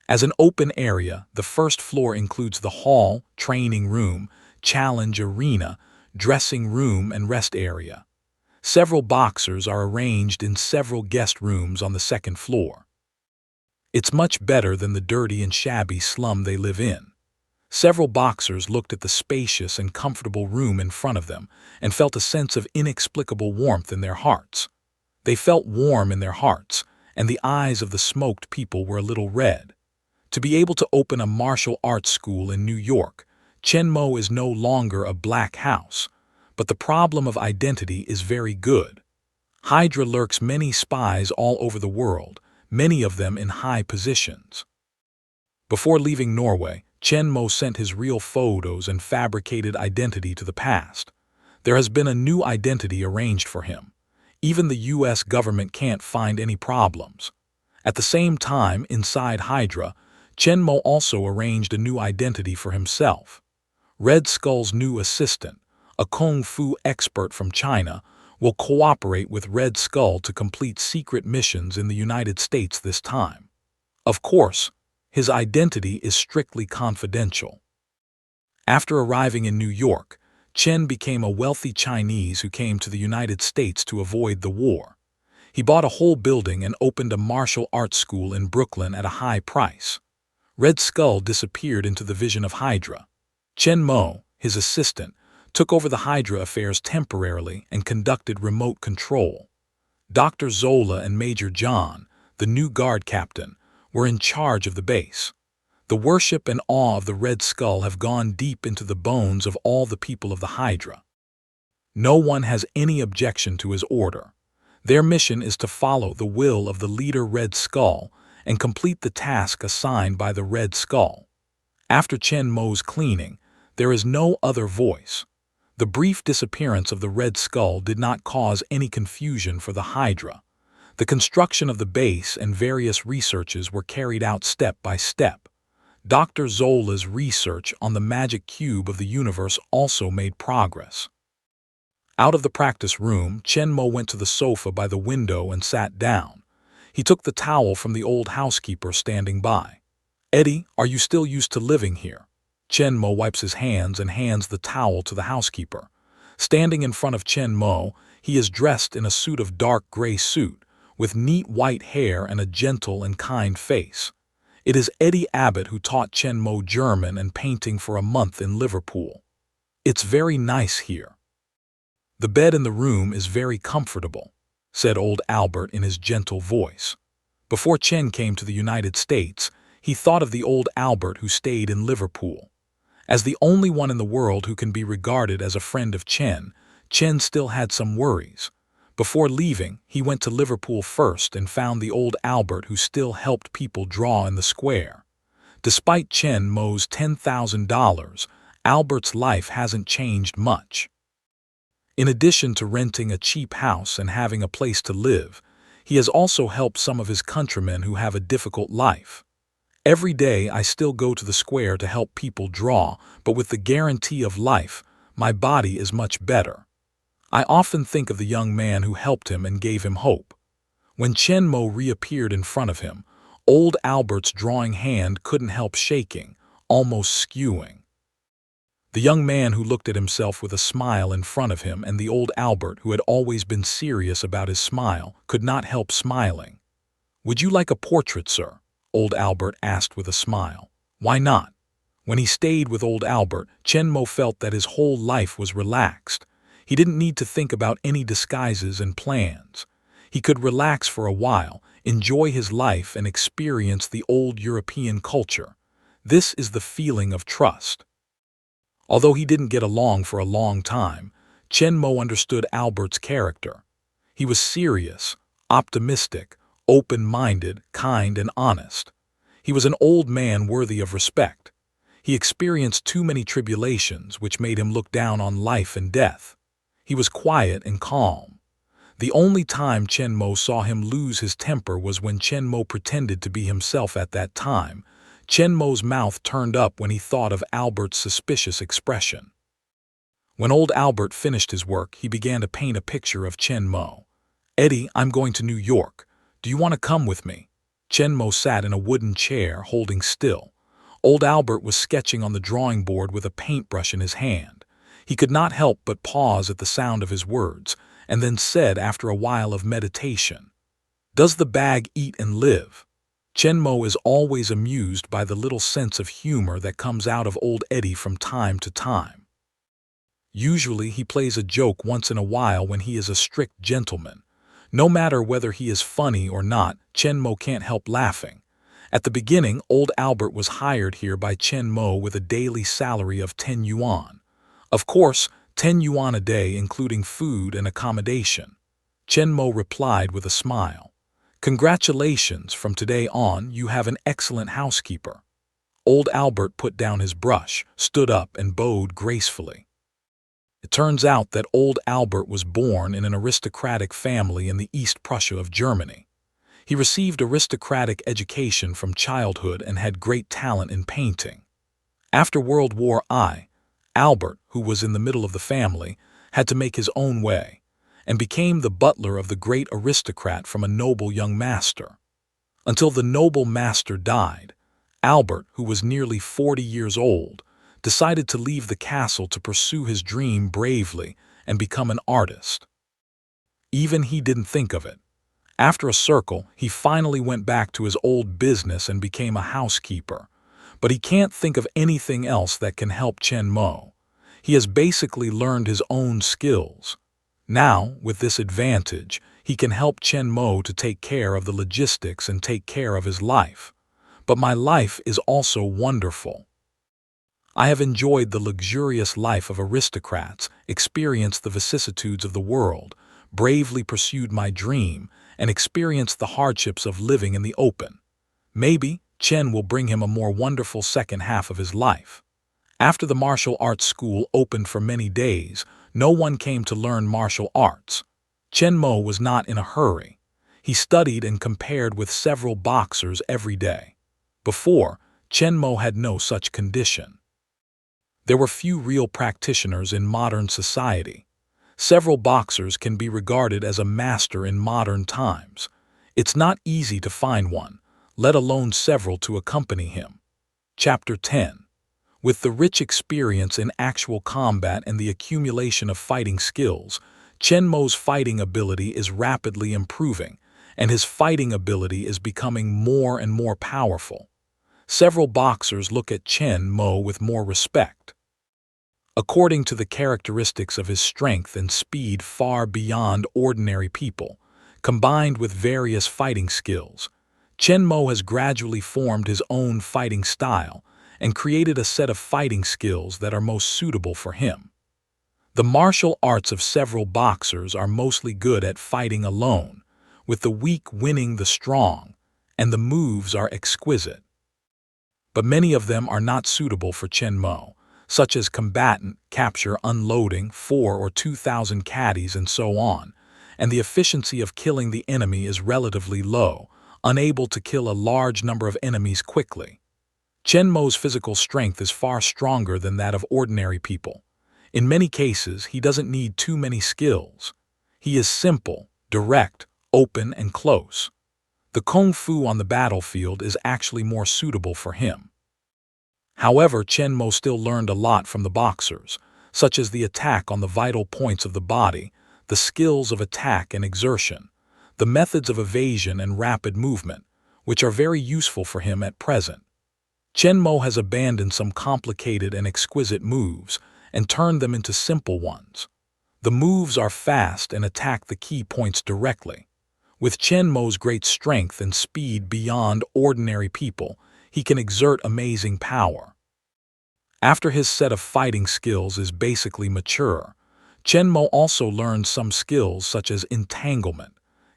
Speaker 1: As an open area, the 1st floor includes the hall, training room, challenge arena, dressing room, and rest area. Several boxers are arranged in several guest rooms on the second floor. It's much better than the dirty and shabby slum they live in. Several boxers looked at the spacious and comfortable room in front of them and felt a sense of inexplicable warmth in their hearts. They felt warm in their hearts, and the eyes of the smoked people were a little red. To be able to open a martial arts school in New York, Chenmo is no longer a black house, but the problem of identity is very good. Hydra lurks many spies all over the world, many of them in high positions. Before leaving Norway, Chenmo sent his real photos and fabricated identity to the past. There has been a new identity arranged for him. Even the U.S. government can't find any problems. At the same time, inside Hydra, Chenmo also arranged a new identity for himself. Red Skull's new assistant, a kung fu expert from China, will cooperate with Red Skull to complete secret missions in the United States this time. Of course, his identity is strictly confidential. After arriving in New York, Chen became a wealthy Chinese who came to the United States to avoid the war. He bought a whole building and opened a martial arts school in Brooklyn at a high price. Red Skull disappeared into the vision of Hydra. Chen Mo, his assistant, took over the Hydra affairs temporarily and conducted remote control. Dr. Zola and Major John, the new guard captain, were in charge of the base. The worship and awe of the Red Skull have gone deep into the bones of all the people of the Hydra. No one has any objection to his order. Their mission is to follow the will of the leader Red Skull and complete the task assigned by the Red Skull. After Chen Mo's cleaning, there is no other voice. The brief disappearance of the Red Skull did not cause any confusion for the Hydra. The construction of the base and various researches were carried out step by step. Dr. Zola's research on the magic cube of the universe also made progress. Out of the practice room, Chen Mo went to the sofa by the window and sat down. He took the towel from the old housekeeper standing by. "Eddie, are you still used to living here?" Chen Mo wipes his hands and hands the towel to the housekeeper. Standing in front of Chen Mo, he is dressed in a suit of dark gray suit, with neat white hair and a gentle and kind face. It is Eddie Abbott who taught Chen Mo German and painting for a month in Liverpool. "It's very nice here. The bed in the room is very comfortable," said old Albert in his gentle voice. Before Chen came to the United States, he thought of the old Albert who stayed in Liverpool. As the only one in the world who can be regarded as a friend of Chen, Chen still had some worries. Before leaving, he went to Liverpool first and found the old Albert who still helped people draw in the square. Despite Chen Mo's $10,000, Albert's life hasn't changed much. In addition to renting a cheap house and having a place to live, he has also helped some of his countrymen who have a difficult life. "Every day I still go to the square to help people draw, but with the guarantee of life, my body is much better. I often think of the young man who helped him and gave him hope." When Chen Mo reappeared in front of him, old Albert's drawing hand couldn't help shaking, almost skewing. The young man who looked at himself with a smile in front of him and the old Albert who had always been serious about his smile could not help smiling. "Would you like a portrait, sir?" old Albert asked with a smile. "Why not?" When he stayed with old Albert, Chen Mo felt that his whole life was relaxed. He didn't need to think about any disguises and plans. He could relax for a while, enjoy his life and experience the old European culture. This is the feeling of trust. Although he didn't get along for a long time, Chen Mo understood Albert's character. He was serious, optimistic, open-minded, kind and honest. He was an old man worthy of respect. He experienced too many tribulations which made him look down on life and death. He was quiet and calm. The only time Chen Mo saw him lose his temper was when Chen Mo pretended to be himself at that time. Chen Mo's mouth turned up when he thought of Albert's suspicious expression. When old Albert finished his work, he began to paint a picture of Chen Mo. "Eddie, I'm going to New York. Do you want to come with me?" Chen Mo sat in a wooden chair, holding still. Old Albert was sketching on the drawing board with a paintbrush in his hand. He could not help but pause at the sound of his words, and then said after a while of meditation, "Does the bag eat and live?" Chen Mo is always amused by the little sense of humor that comes out of old Eddie from time to time. Usually he plays a joke once in a while when he is a strict gentleman. No matter whether he is funny or not, Chen Mo can't help laughing. At the beginning, old Albert was hired here by Chen Mo with a daily salary of 10 yuan. Of course, 10 yuan a day including food and accommodation. Chen Mo replied with a smile. "Congratulations, from today on you have an excellent housekeeper." Old Albert put down his brush, stood up and bowed gracefully. It turns out that old Albert was born in an aristocratic family in the East Prussia of Germany. He received aristocratic education from childhood and had great talent in painting. After World War I, Albert, who was in the middle of the family, had to make his own way, and became the butler of the great aristocrat from a noble young master. Until the noble master died, Albert, who was nearly 40 years old, decided to leave the castle to pursue his dream bravely and become an artist. Even he didn't think of it. After a circle, he finally went back to his old business and became a housekeeper. But he can't think of anything else that can help Chen Mo. He has basically learned his own skills. Now, with this advantage, he can help Chen Mo to take care of the logistics and take care of his life. But my life is also wonderful. I have enjoyed the luxurious life of aristocrats, experienced the vicissitudes of the world, bravely pursued my dream, and experienced the hardships of living in the open. Maybe Chen will bring him a more wonderful second half of his life. After the martial arts school opened for many days, no one came to learn martial arts. Chen Mo was not in a hurry. He studied and compared with several boxers every day. Before, Chen Mo had no such condition. There were few real practitioners in modern society. Several boxers can be regarded as a master in modern times. It's not easy to find one, let alone several to accompany him. Chapter 10. With the rich experience in actual combat and the accumulation of fighting skills, Chen Mo's fighting ability is rapidly improving, and his fighting ability is becoming more and more powerful. Several boxers look at Chen Mo with more respect. According to the characteristics of his strength and speed far beyond ordinary people, combined with various fighting skills, Chen Mo has gradually formed his own fighting style and created a set of fighting skills that are most suitable for him. The martial arts of several boxers are mostly good at fighting alone, with the weak winning the strong, and the moves are exquisite. But many of them are not suitable for Chen Mo, such as combatant, capture, unloading, 4 or 2,000 caddies and so on, and the efficiency of killing the enemy is relatively low, unable to kill a large number of enemies quickly. Chen Mo's physical strength is far stronger than that of ordinary people. In many cases, he doesn't need too many skills. He is simple, direct, open, and close. The kung fu on the battlefield is actually more suitable for him. However, Chen Mo still learned a lot from the boxers, such as the attack on the vital points of the body, the skills of attack and exertion, the methods of evasion and rapid movement, which are very useful for him at present. Chen Mo has abandoned some complicated and exquisite moves and turned them into simple ones. The moves are fast and attack the key points directly. With Chen Mo's great strength and speed beyond ordinary people, he can exert amazing power. After his set of fighting skills is basically mature, Chen Mo also learned some skills such as entanglement,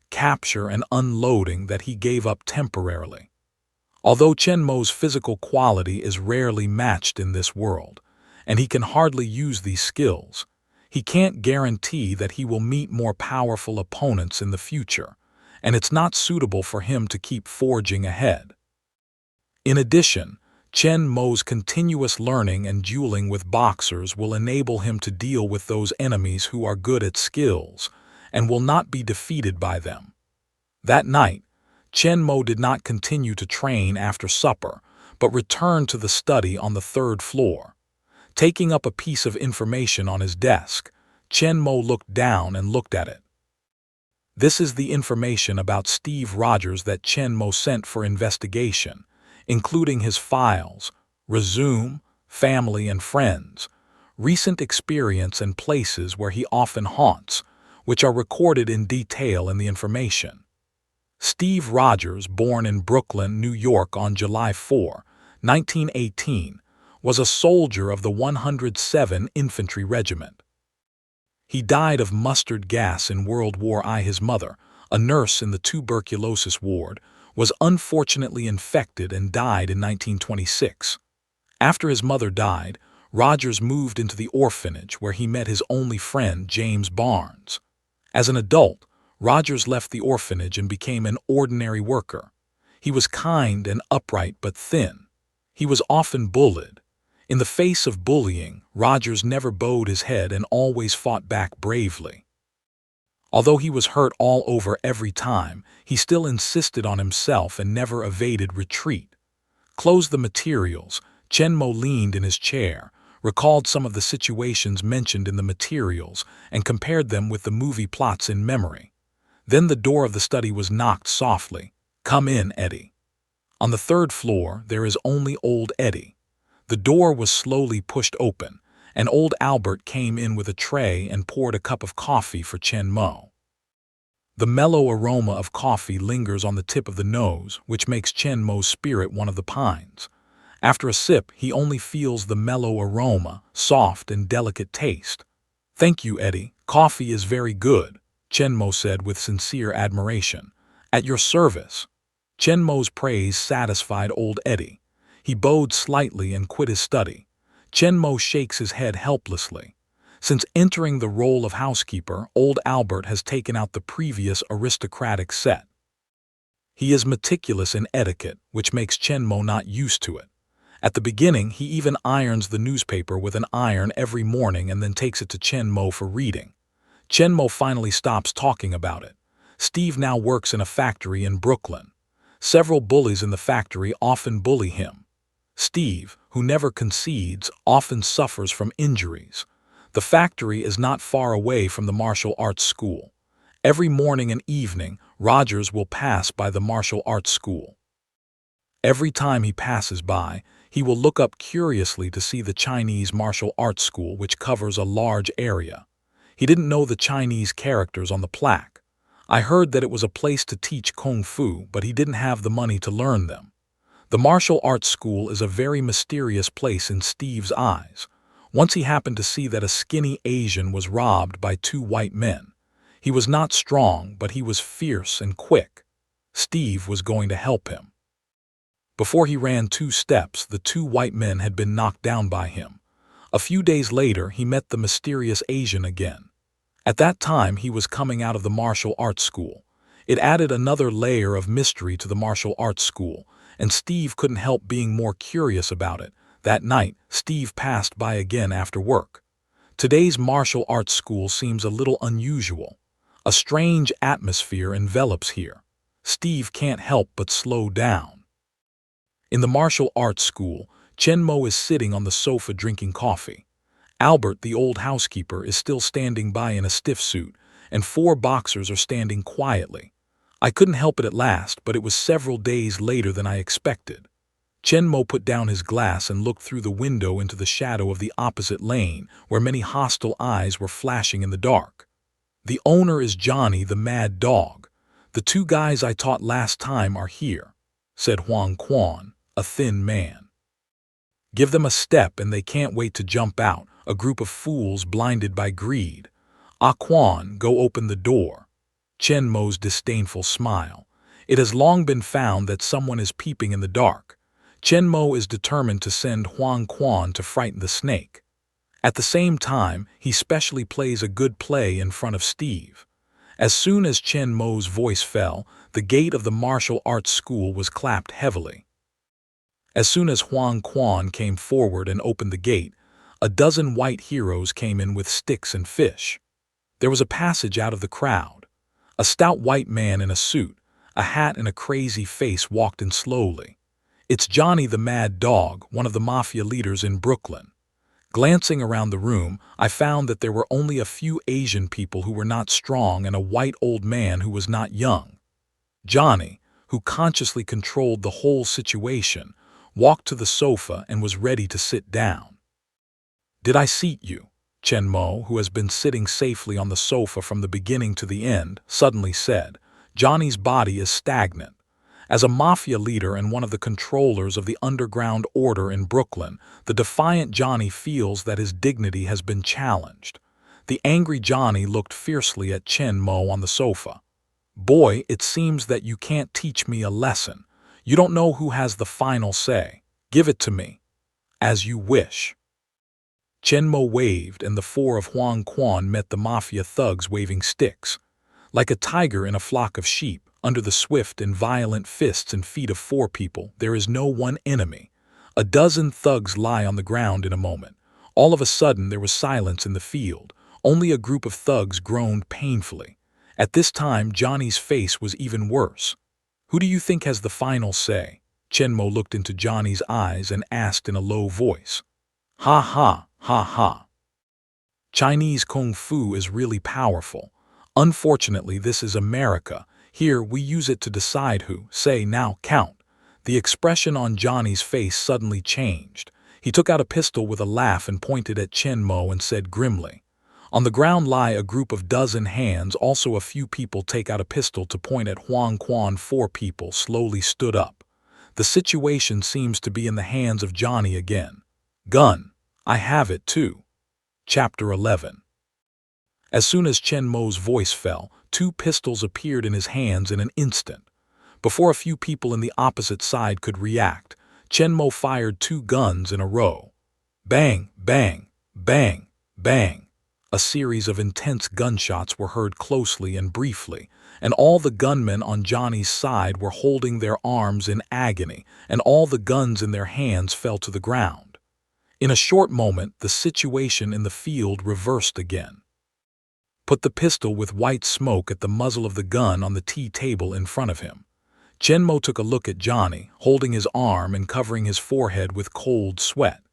Speaker 1: capture, and unloading that he gave up temporarily. Although Chen Mo's physical quality is rarely matched in this world, and he can hardly use these skills, he can't guarantee that he will meet more powerful opponents in the future, and it's not suitable for him to keep forging ahead. In addition, Chen Mo's continuous learning and dueling with boxers will enable him to deal with those enemies who are good at skills and will not be defeated by them. That night, Chen Mo did not continue to train after supper, but returned to the study on the 3rd floor. Taking up a piece of information on his desk, Chen Mo looked down and looked at it. This is the information about Steve Rogers that Chen Mo sent for investigation, including his files, resume, family and friends, recent experience and places where he often haunts, which are recorded in detail in the information. Steve Rogers, born in Brooklyn, New York on July 4, 1918, was a soldier of the 107 Infantry Regiment. He died of mustard gas in World War I. His mother, a nurse in the tuberculosis ward, was unfortunately infected and died in 1926. After his mother died, Rogers moved into the orphanage where he met his only friend, James Barnes. As an adult, Rogers left the orphanage and became an ordinary worker. He was kind and upright but thin. He was often bullied. In the face of bullying, Rogers never bowed his head and always fought back bravely. Although he was hurt all over every time, he still insisted on himself and never evaded retreat. Close the materials. Chen Mo leaned in his chair, recalled some of the situations mentioned in the materials, and compared them with the movie plots in memory. Then the door of the study was knocked softly. "Come in, Eddie." On the third floor, there is only old Eddie. The door was slowly pushed open, and old Albert came in with a tray and poured a cup of coffee for Chen Mo. The mellow aroma of coffee lingers on the tip of the nose, which makes Chen Mo's spirit one of the pines. After a sip, he only feels the mellow aroma, soft and delicate taste. "Thank you, Eddie. Coffee is very good," Chen Mo said with sincere admiration. "At your service." Chen Mo's praise satisfied old Eddie. He bowed slightly and quit his study. Chen Mo shakes his head helplessly. Since entering the role of housekeeper, old Albert has taken out the previous aristocratic set. He is meticulous in etiquette, which makes Chen Mo not used to it. At the beginning, he even irons the newspaper with an iron every morning and then takes it to Chen Mo for reading. Chen Mo finally stops talking about it. Steve now works in a factory in Brooklyn. Several bullies in the factory often bully him. Steve, who never concedes, often suffers from injuries. The factory is not far away from the martial arts school. Every morning and evening, Rogers will pass by the martial arts school. Every time he passes by, he will look up curiously to see the Chinese martial arts school, which covers a large area. He didn't know the Chinese characters on the plaque. I heard that it was a place to teach kung fu, but he didn't have the money to learn them. The martial arts school is a very mysterious place in Steve's eyes. Once he happened to see that a skinny Asian was robbed by two white men. He was not strong, but he was fierce and quick. Steve was going to help him. Before he ran 2 steps, the 2 white men had been knocked down by him. A few days later, he met the mysterious Asian again. At that time, he was coming out of the martial arts school. It added another layer of mystery to the martial arts school, and Steve couldn't help being more curious about it. That night, Steve passed by again after work. Today's martial arts school seems a little unusual. A strange atmosphere envelops here. Steve can't help but slow down. In the martial arts school, Chen Mo is sitting on the sofa drinking coffee. Albert, the old housekeeper, is still standing by in a stiff suit, and 4 boxers are standing quietly. I couldn't help it at last, but it was several days later than I expected. Chen Mo put down his glass and looked through the window into the shadow of the opposite lane, where many hostile eyes were flashing in the dark. "The owner is Johnny the Mad Dog. The 2 guys I taught last time are here," said Huang Quan, a thin man. "Give them a step and they can't wait to jump out, a group of fools blinded by greed. Ah Quan, go open the door." Chen Mo's disdainful smile. It has long been found that someone is peeping in the dark. Chen Mo is determined to send Huang Quan to frighten the snake. At the same time, he specially plays a good play in front of Steve. As soon as Chen Mo's voice fell, the gate of the martial arts school was clapped heavily. As soon as Huang Quan came forward and opened the gate, a dozen white heroes came in with sticks and fish. There was a passage out of the crowd. A stout white man in a suit, a hat and a crazy face walked in slowly. It's Johnny the Mad Dog, one of the mafia leaders in Brooklyn. Glancing around the room, I found that there were only a few Asian people who were not strong and a white old man who was not young. Johnny, who consciously controlled the whole situation, walked to the sofa and was ready to sit down. "Did I seat you?" Chen Mo, who has been sitting safely on the sofa from the beginning to the end, suddenly said. Johnny's body is stagnant. As a mafia leader and one of the controllers of the underground order in Brooklyn, the defiant Johnny feels that his dignity has been challenged. The angry Johnny looked fiercely at Chen Mo on the sofa. "Boy, it seems that you can't teach me a lesson. You don't know who has the final say. Give it to me." "As you wish." Chen Mo waved, and the four of Huang Quan met the mafia thugs waving sticks. Like a tiger in a flock of sheep, under the swift and violent fists and feet of four people, there is no one enemy. A dozen thugs lie on the ground in a moment. All of a sudden there was silence in the field. Only a group of thugs groaned painfully. At this time Johnny's face was even worse. "Who do you think has the final say?" Chen Mo looked into Johnny's eyes and asked in a low voice. "Ha ha, ha ha. Chinese Kung Fu is really powerful. Unfortunately, this is America. Here we use it to decide who. Say now, count." The expression on Johnny's face suddenly changed. He took out a pistol with a laugh and pointed at Chen Mo and said grimly. On the ground lie a group of dozen hands. Also a few people take out a pistol to point at Huang Quan. Four people slowly stood up. The situation seems to be in the hands of Johnny again. "Gun. I have it too." Chapter 11. As soon as Chen Mo's voice fell, two pistols appeared in his hands in an instant. Before a few people in the opposite side could react, Chen Mo fired two guns in a row. Bang, bang, bang, bang. A series of intense gunshots were heard closely and briefly, and all the gunmen on Johnny's side were holding their arms in agony, and all the guns in their hands fell to the ground. In a short moment, the situation in the field reversed again. Put the pistol with white smoke at the muzzle of the gun on the tea table in front of him. Chen Mo took a look at Johnny, holding his arm and covering his forehead with cold sweat.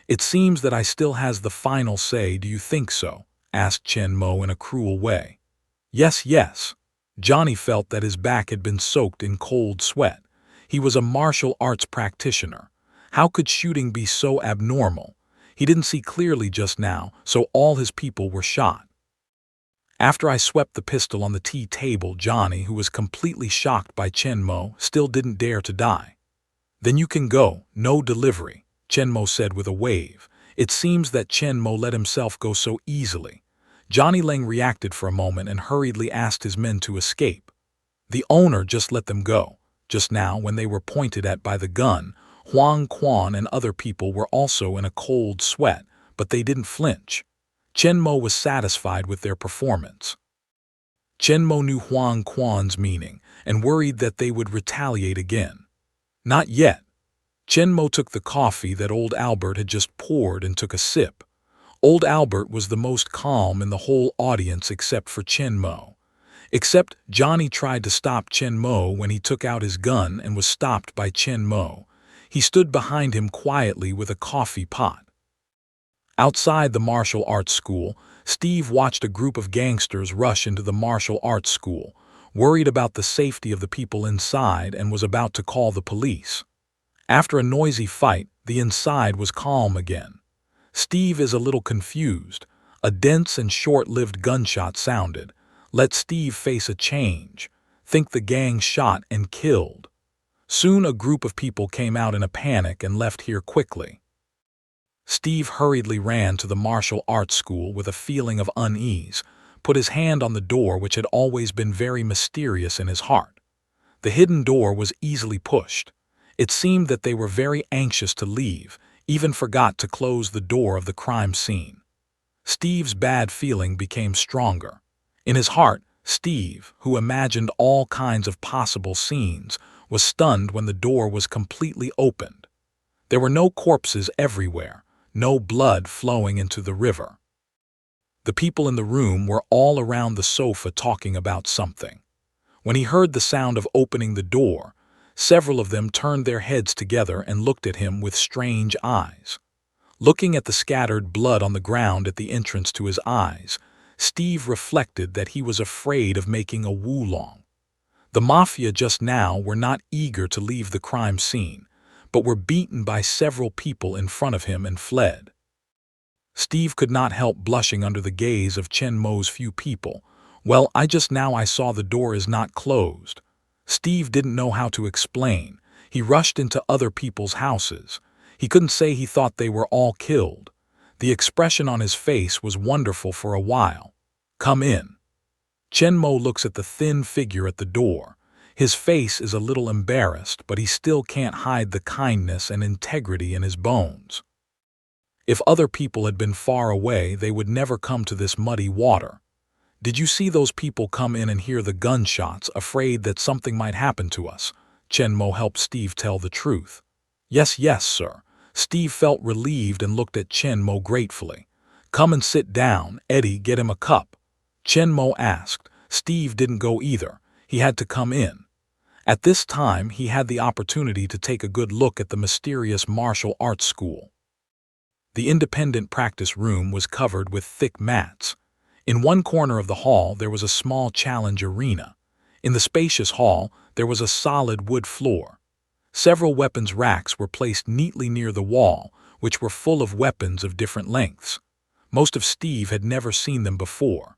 Speaker 1: "It seems that I still has the final say, do you think so?" asked Chen Mo in a cruel way. "Yes, yes." Johnny felt that his back had been soaked in cold sweat. He was a martial arts practitioner. How could shooting be so abnormal? He didn't see clearly just now, so all his people were shot. After I swept the pistol on the tea table, Johnny, who was completely shocked by Chen Mo, still didn't dare to die. "Then you can go, no delivery," Chen Mo said with a wave. It seems that Chen Mo let himself go so easily. Johnny Lang reacted for a moment and hurriedly asked his men to escape. The owner just let them go. Just now, when they were pointed at by the gun, Huang Quan and other people were also in a cold sweat, but they didn't flinch. Chen Mo was satisfied with their performance. Chen Mo knew Huang Quan's meaning and worried that they would retaliate again. Not yet. Chen Mo took the coffee that old Albert had just poured and took a sip. Old Albert was the most calm in the whole audience except for Chen Mo. Except Johnny tried to stop Chen Mo when he took out his gun and was stopped by Chen Mo. He stood behind him quietly with a coffee pot. Outside the martial arts school, Steve watched a group of gangsters rush into the martial arts school, worried about the safety of the people inside, and was about to call the police. After a noisy fight, the inside was calm again. Steve is a little confused. A dense and short-lived gunshot sounded. Let Steve face a change. Think the gang shot and killed. Soon a group of people came out in a panic and left here quickly. Steve hurriedly ran to the martial arts school with a feeling of unease, put his hand on the door which had always been very mysterious in his heart. The hidden door was easily pushed. It seemed that they were very anxious to leave, even forgot to close the door of the crime scene. Steve's bad feeling became stronger. In his heart, Steve, who imagined all kinds of possible scenes, was stunned when the door was completely opened. There were no corpses everywhere, no blood flowing into the river. The people in the room were all around the sofa talking about something. When he heard the sound of opening the door, several of them turned their heads together and looked at him with strange eyes. Looking at the scattered blood on the ground at the entrance to his eyes, Steve reflected that he was afraid of making a wulong. The mafia just now were not eager to leave the crime scene, but were beaten by several people in front of him and fled. Steve could not help blushing under the gaze of Chen Mo's few people. Well, I saw the door is not closed. Steve didn't know how to explain. He rushed into other people's houses. He couldn't say he thought they were all killed. The expression on his face was wonderful for a while. Come in. Chen Mo looks at the thin figure at the door. His face is a little embarrassed, but he still can't hide the kindness and integrity in his bones. If other people had been far away, they would never come to this muddy water. Did you see those people come in and hear the gunshots, afraid that something might happen to us? Chen Mo helped Steve tell the truth. Yes, sir. Steve felt relieved and looked at Chen Mo gratefully. Come and sit down, Eddie, get him a cup. Chen Mo asked. Steve didn't go either. He had to come in. At this time, he had the opportunity to take a good look at the mysterious martial arts school. The independent practice room was covered with thick mats. In one corner of the hall, there was a small challenge arena. In the spacious hall, there was a solid wood floor. Several weapons racks were placed neatly near the wall, which were full of weapons of different lengths. Most of Steve had never seen them before.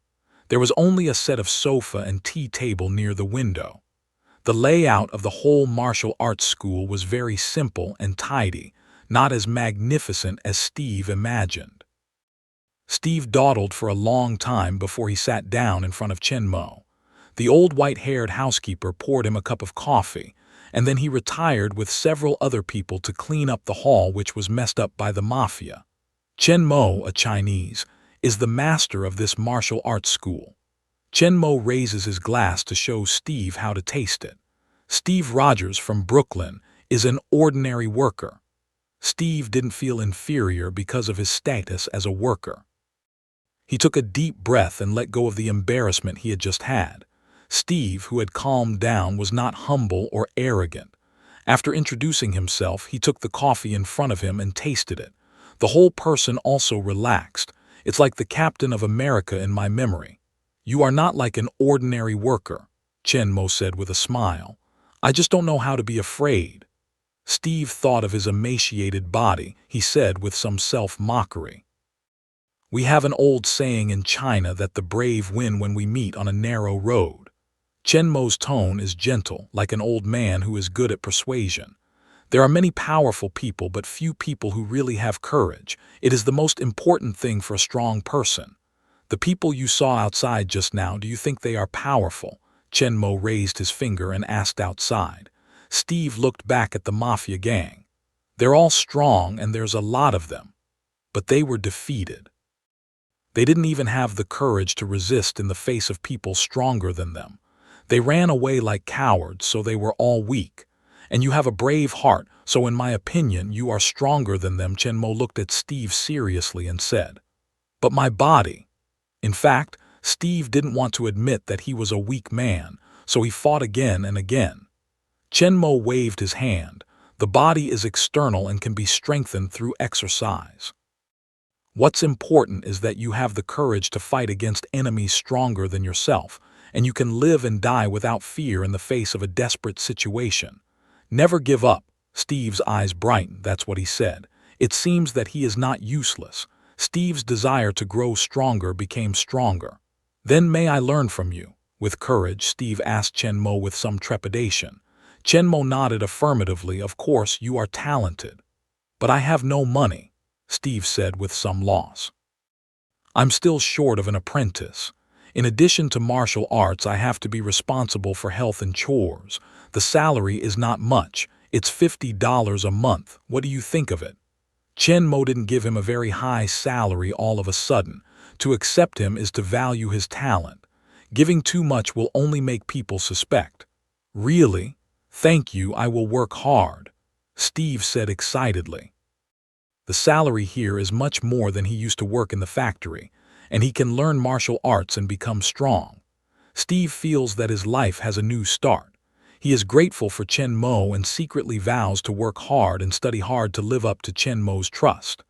Speaker 1: There was only a set of sofa and tea table near the window. The layout of the whole martial arts school was very simple and tidy, not as magnificent as Steve imagined. Steve dawdled for a long time before he sat down in front of Chen Mo. The old white-haired housekeeper poured him a cup of coffee, and then he retired with several other people to clean up the hall, which was messed up by the mafia. Chen Mo, a Chinese, is the master of this martial arts school. Chen Mo raises his glass to show Steve how to taste it. Steve Rogers from Brooklyn is an ordinary worker. Steve didn't feel inferior because of his status as a worker. He took a deep breath and let go of the embarrassment he had just had. Steve, who had calmed down, was not humble or arrogant. After introducing himself, he took the coffee in front of him and tasted it. The whole person also relaxed. It's like the Captain of America in my memory. You are not like an ordinary worker, Chen Mo said with a smile. I just don't know how to be afraid. Steve thought of his emaciated body. He said with some self-mockery. We have an old saying in China that the brave win when we meet on a narrow road. Chen Mo's tone is gentle, like an old man who is good at persuasion. There are many powerful people, but few people who really have courage. It is the most important thing for a strong person. The people you saw outside just now, do you think they are powerful? Chen Mo raised his finger and asked outside. Steve looked back at the mafia gang. They're all strong and there's a lot of them. But they were defeated. They didn't even have the courage to resist in the face of people stronger than them. They ran away like cowards, so they were all weak. And you have a brave heart, so in my opinion, you are stronger than them. Chen Mo looked at Steve seriously and said, But my body. In fact, Steve didn't want to admit that he was a weak man, so he fought again and again. Chen Mo waved his hand. The body is external and can be strengthened through exercise. What's important is that you have the courage to fight against enemies stronger than yourself, and you can live and die without fear in the face of a desperate situation. Never give up. Steve's eyes brightened. That's what he said. It seems that he is not useless. Steve's desire to grow stronger became stronger. Then may I learn from you? With courage, Steve asked Chen Mo with some trepidation. Chen Mo nodded affirmatively. Of course, you are talented. But I have no money, Steve said with some loss. I'm still short of an apprentice. In addition to martial arts, I have to be responsible for health and chores. The salary is not much. It's $50 a month. What do you think of it? Chen Mo didn't give him a very high salary all of a sudden. To accept him is to value his talent. Giving too much will only make people suspect. Really? Thank you, I will work hard, Steve said excitedly. The salary here is much more than he used to work in the factory, and he can learn martial arts and become strong. Steve feels that his life has a new start. He is grateful for Chen Mo and secretly vows to work hard and study hard to live up to Chen Mo's trust.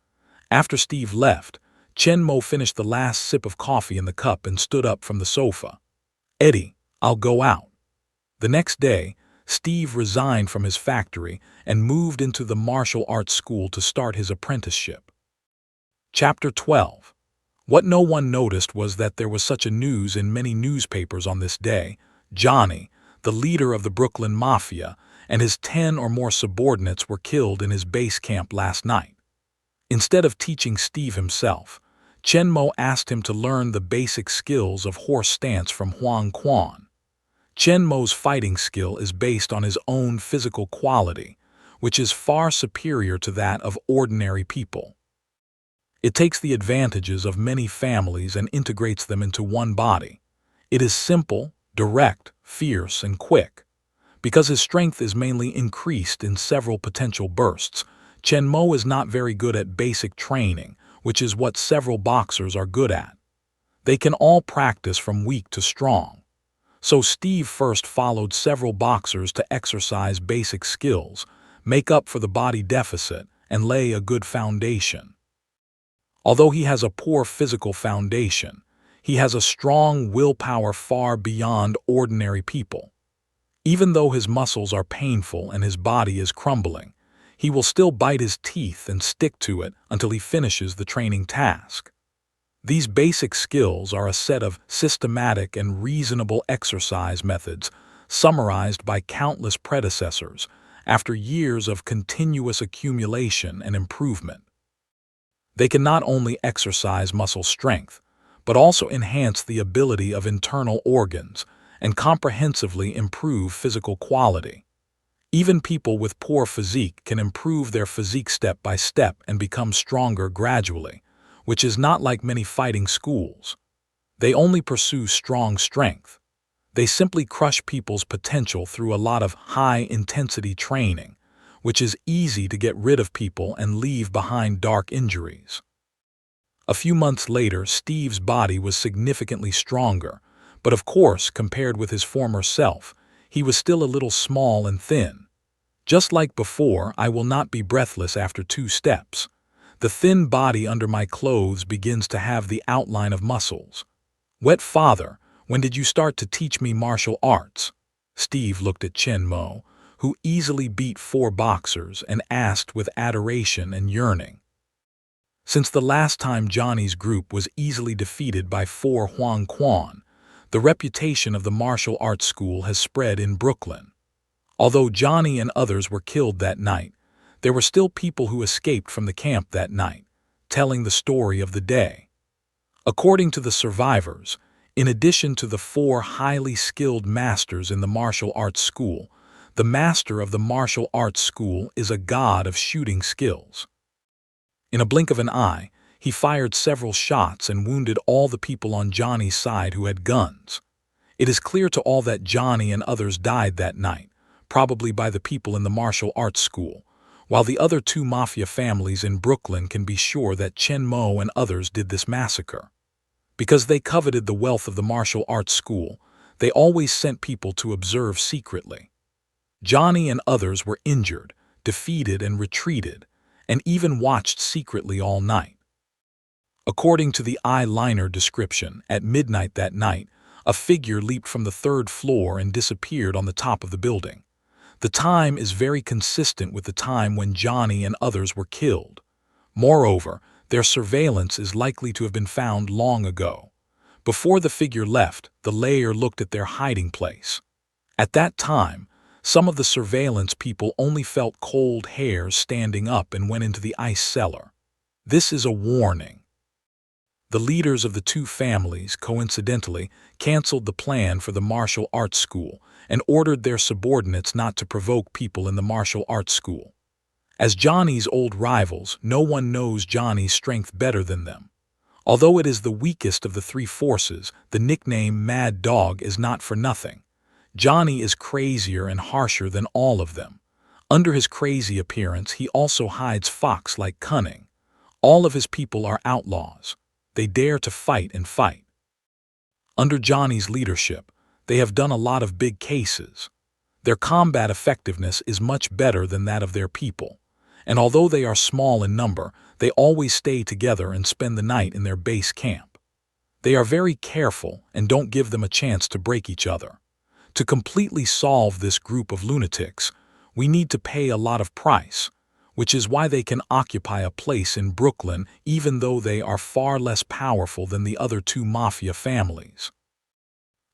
Speaker 1: After Steve left, Chen Mo finished the last sip of coffee in the cup and stood up from the sofa. "Eddie, I'll go out." The next day, Steve resigned from his factory and moved into the martial arts school to start his apprenticeship. Chapter 12. What no one noticed was that there was such a news in many newspapers on this day. Johnny, the leader of the Brooklyn Mafia, and his 10 or more subordinates were killed in his base camp last night. Instead of teaching Steve himself, Chen Mo asked him to learn the basic skills of horse stance from Huang Quan. Chen Mo's fighting skill is based on his own physical quality, which is far superior to that of ordinary people. It takes the advantages of many families and integrates them into one body. It is simple, direct, fierce, and quick. Because his strength is mainly increased in several potential bursts, Chen Mo is not very good at basic training, which is what several boxers are good at. They can all practice from weak to strong. So Steve first followed several boxers to exercise basic skills, make up for the body deficit, and lay a good foundation. Although he has a poor physical foundation, he has a strong willpower far beyond ordinary people. Even though his muscles are painful and his body is crumbling, he will still bite his teeth and stick to it until he finishes the training task. These basic skills are a set of systematic and reasonable exercise methods summarized by countless predecessors after years of continuous accumulation and improvement. They can not only exercise muscle strength, but also enhance the ability of internal organs and comprehensively improve physical quality. Even people with poor physique can improve their physique step by step and become stronger gradually, which is not like many fighting schools. They only pursue strong strength. They simply crush people's potential through a lot of high-intensity training, which is easy to get rid of people and leave behind dark injuries. A few months later, Steve's body was significantly stronger, but of course, compared with his former self, he was still a little small and thin. Just like before, I will not be breathless after 2 steps. The thin body under my clothes begins to have the outline of muscles. "Wet father, when did you start to teach me martial arts?" Steve looked at Chen Mo, who easily beat 4 boxers, and asked with adoration and yearning. Since the last time Johnny's group was easily defeated by 4 Huang Quan, the reputation of the martial arts school has spread in Brooklyn. Although Johnny and others were killed that night, there were still people who escaped from the camp that night, telling the story of the day. According to the survivors, in addition to the 4 highly skilled masters in the martial arts school, the master of the martial arts school is a god of shooting skills. In a blink of an eye, he fired several shots and wounded all the people on Johnny's side who had guns. It is clear to all that Johnny and others died that night, probably by the people in the martial arts school, while the other 2 mafia families in Brooklyn can be sure that Chen Mo and others did this massacre. Because they coveted the wealth of the martial arts school, they always sent people to observe secretly. Johnny and others were injured, defeated, and retreated, and even watched secretly all night. According to the eyeliner description, at midnight that night, a figure leaped from the 3rd floor and disappeared on the top of the building. The time is very consistent with the time when Johnny and others were killed. Moreover, their surveillance is likely to have been found long ago. Before the figure left, the layer looked at their hiding place. At that time, some of the surveillance people only felt cold hairs standing up and went into the ice cellar. This is a warning. The leaders of the 2 families, coincidentally, canceled the plan for the martial arts school and ordered their subordinates not to provoke people in the martial arts school. As Johnny's old rivals, no one knows Johnny's strength better than them. Although it is the weakest of the 3 forces, the nickname Mad Dog is not for nothing. Johnny is crazier and harsher than all of them. Under his crazy appearance, he also hides fox-like cunning. All of his people are outlaws. They dare to fight and fight. Under Johnny's leadership, they have done a lot of big cases. Their combat effectiveness is much better than that of their people, and although they are small in number, they always stay together and spend the night in their base camp. They are very careful and don't give them a chance to break each other. To completely solve this group of lunatics, we need to pay a lot of price, which is why they can occupy a place in Brooklyn even though they are far less powerful than the other two mafia families.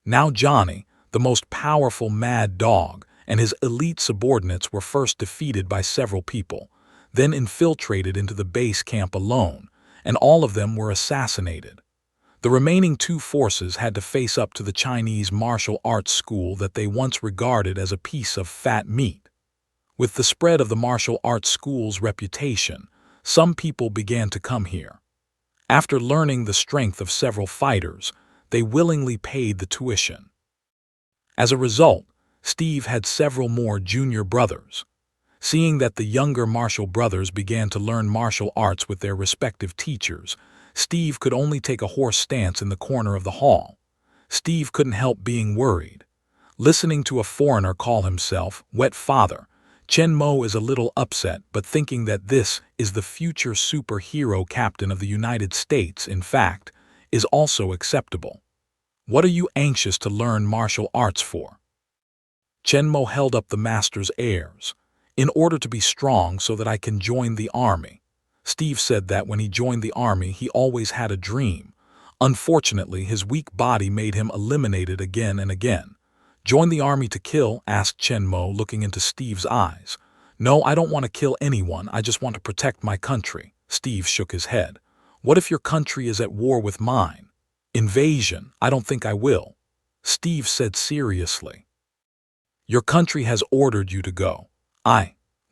Speaker 1: Now Johnny, the most powerful mad dog, and his elite subordinates were first defeated by several people, then infiltrated into the base camp alone, and all of them were assassinated. The remaining two forces had to face up to the Chinese martial arts school that they once regarded as a piece of fat meat. With the spread of the martial arts school's reputation, some people began to come here. After learning the strength of several fighters, they willingly paid the tuition. As a result, Steve had several more junior brothers. Seeing that the younger martial brothers began to learn martial arts with their respective teachers, Steve could only take a horse stance in the corner of the hall. Steve couldn't help being worried. Listening to a foreigner call himself Wet Father, Chen Mo is a little upset, but thinking that this is the future superhero captain of the United States, in fact, is also acceptable. What are you anxious to learn martial arts for? Chen Mo held up the master's heirs. In order to be strong so that I can join the army. Steve said that when he joined the army, he always had a dream. Unfortunately, his weak body made him eliminated again and again. Join the army to kill? Asked Chen Mo, looking into Steve's eyes. No, I don't want to kill anyone, I just want to protect my country. Steve shook his head. What if your country is at war with mine? Invasion? I don't think I will. Steve said seriously. Your country has ordered you to go.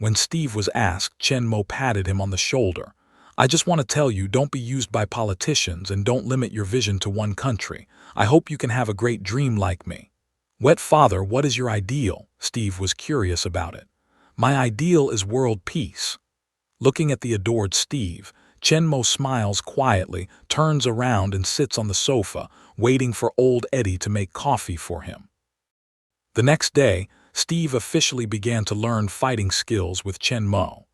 Speaker 1: When Steve was asked, Chen Mo patted him on the shoulder. I just want to tell you, don't be used by politicians and don't limit your vision to one country. I hope you can have a great dream like me. Wet Father, what is your ideal? Steve was curious about it. My ideal is world peace. Looking at the adored Steve, Chen Mo smiles quietly, turns around and sits on the sofa, waiting for old Eddie to make coffee for him. The next day, Steve officially began to learn fighting skills with Chen Mo.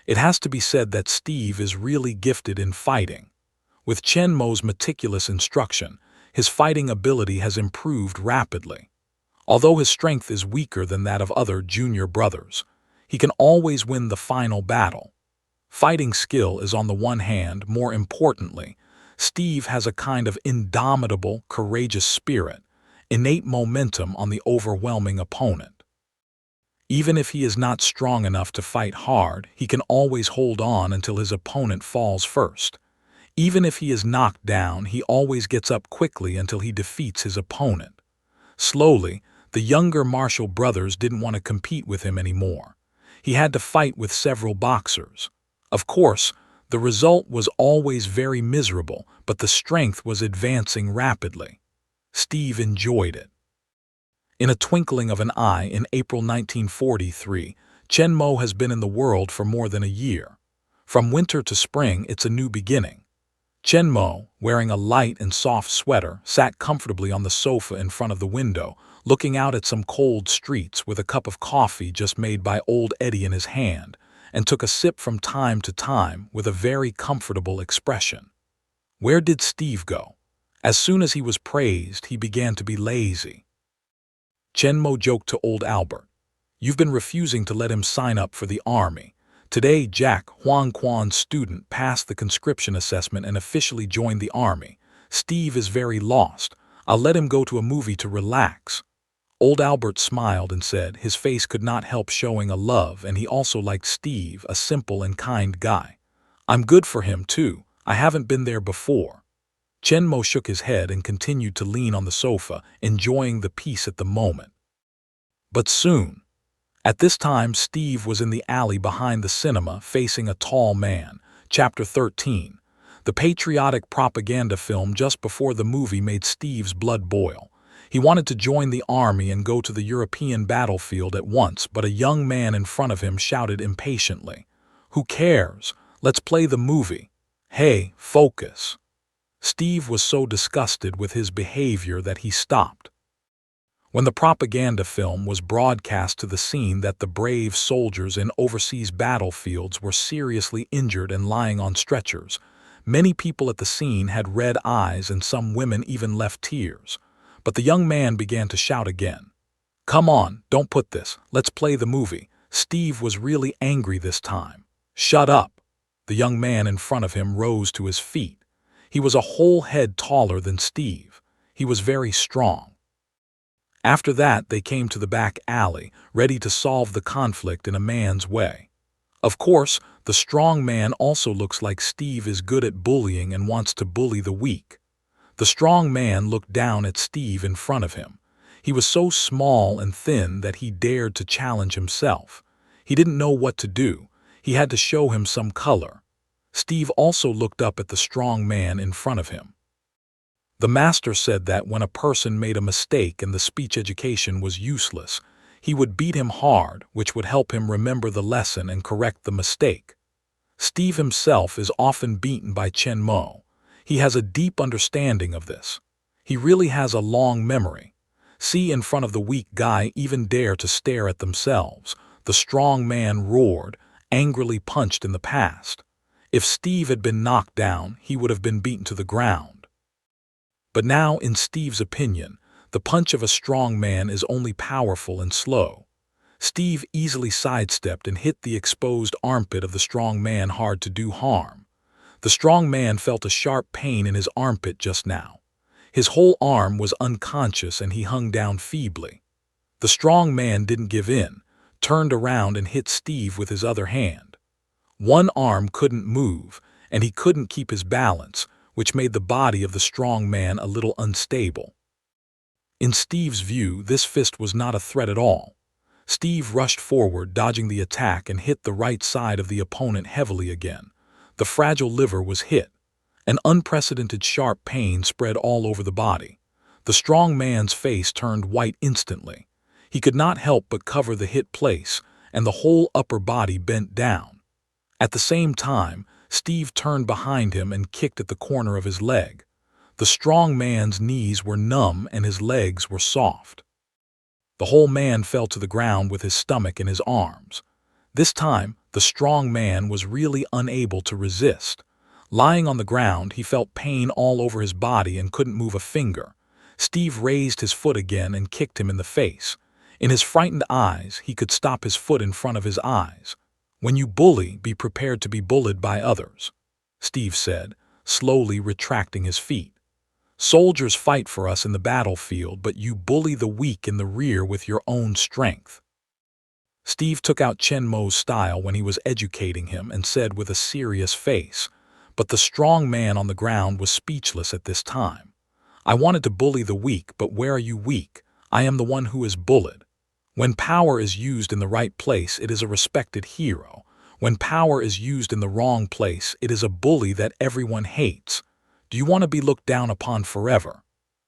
Speaker 1: It has to be said that Steve is really gifted in fighting. With Chen Mo's meticulous instruction, his fighting ability has improved rapidly. Although his strength is weaker than that of other junior brothers, he can always win the final battle. Fighting skill is on the one hand, more importantly, Steve has a kind of indomitable, courageous spirit, innate momentum on the overwhelming opponent. Even if he is not strong enough to fight hard, he can always hold on until his opponent falls first. Even if he is knocked down, he always gets up quickly until he defeats his opponent. Slowly, the younger martial brothers didn't want to compete with him anymore. He had to fight with several boxers. Of course, the result was always very miserable, but the strength was advancing rapidly. Steve enjoyed it. In a twinkling of an eye, in April 1943, Chen Mo has been in the world for more than a year. From winter to spring, it's a new beginning. Chen Mo, wearing a light and soft sweater, sat comfortably on the sofa in front of the window, looking out at some cold streets with a cup of coffee just made by old Eddie in his hand, and took a sip from time to time with a very comfortable expression. Where did Steve go? As soon as he was praised, he began to be lazy. Chen Mo joked to old Albert. You've been refusing to let him sign up for the army. Today, Jack, Huang Quan's student, passed the conscription assessment and officially joined the army. Steve is very lost. I'll let him go to a movie to relax. Old Albert smiled and said his face could not help showing a love, and he also liked Steve, a simple and kind guy. I'm good for him, too. I haven't been there before. Chen Mo shook his head and continued to lean on the sofa, enjoying the peace at the moment. But soon, at this time, Steve was in the alley behind the cinema facing a tall man. Chapter 13. The patriotic propaganda film just before the movie made Steve's blood boil. He wanted to join the army and go to the European battlefield at once, but a young man in front of him shouted impatiently, "Who cares? Let's play the movie. Hey, focus." Steve was so disgusted with his behavior that he stopped. When the propaganda film was broadcast to the scene that the brave soldiers in overseas battlefields were seriously injured and lying on stretchers, many people at the scene had red eyes and some women even left tears. But the young man began to shout again. "Come on, don't put this. Let's play the movie." Steve was really angry this time. "Shut up." The young man in front of him rose to his feet. He was a whole head taller than Steve. He was very strong. After that, they came to the back alley, ready to solve the conflict in a man's way. Of course, the strong man also looks like Steve is good at bullying and wants to bully the weak. The strong man looked down at Steve in front of him. He was so small and thin that he dared to challenge himself. He didn't know what to do. He had to show him some color. Steve also looked up at the strong man in front of him. The master said that when a person made a mistake and the speech education was useless, he would beat him hard, which would help him remember the lesson and correct the mistake. Steve himself is often beaten by Chen Mo. He has a deep understanding of this. He really has a long memory. See, in front of the weak guy even dare to stare at themselves. The strong man roared, angrily punched in the past. If Steve had been knocked down, he would have been beaten to the ground. But now, in Steve's opinion, the punch of a strong man is only powerful and slow. Steve easily sidestepped and hit the exposed armpit of the strong man hard to do harm. The strong man felt a sharp pain in his armpit just now. His whole arm was unconscious and he hung down feebly. The strong man didn't give in, turned around and hit Steve with his other hand. One arm couldn't move, and he couldn't keep his balance, which made the body of the strong man a little unstable. In Steve's view, this fist was not a threat at all. Steve rushed forward, dodging the attack, and hit the right side of the opponent heavily again. The fragile liver was hit. An unprecedented sharp pain spread all over the body. The strong man's face turned white instantly. He could not help but cover the hit place, and the whole upper body bent down. At the same time, Steve turned behind him and kicked at the corner of his leg. The strong man's knees were numb and his legs were soft. The whole man fell to the ground with his stomach in his arms. This time, the strong man was really unable to resist. Lying on the ground, he felt pain all over his body and couldn't move a finger. Steve raised his foot again and kicked him in the face. In his frightened eyes, he could stop his foot in front of his eyes. "When you bully, be prepared to be bullied by others," Steve said, slowly retracting his feet. "Soldiers fight for us in the battlefield, but you bully the weak in the rear with your own strength." Steve took out Chen Mo's style when he was educating him and said with a serious face, but the strong man on the ground was speechless at this time. "I wanted to bully the weak, but where are you weak? I am the one who is bullied. When power is used in the right place, it is a respected hero. When power is used in the wrong place, it is a bully that everyone hates. Do you want to be looked down upon forever?"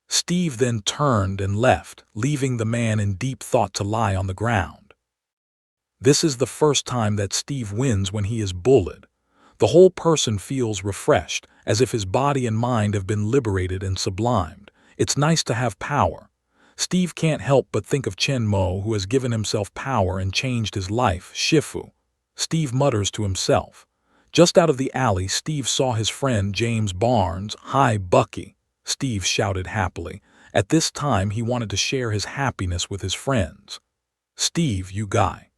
Speaker 1: Steve then turned and left, leaving the man in deep thought to lie on the ground. This is the first time that Steve wins when he is bullied. The whole person feels refreshed, as if his body and mind have been liberated and sublimed. It's nice to have power. Steve can't help but think of Chen Mo, who has given himself power and changed his life, Shifu. Steve mutters to himself. Just out of the alley, Steve saw his friend James Barnes. "Hi, Bucky," Steve shouted happily. At this time, he wanted to share his happiness with his friends. "Steve, you guy.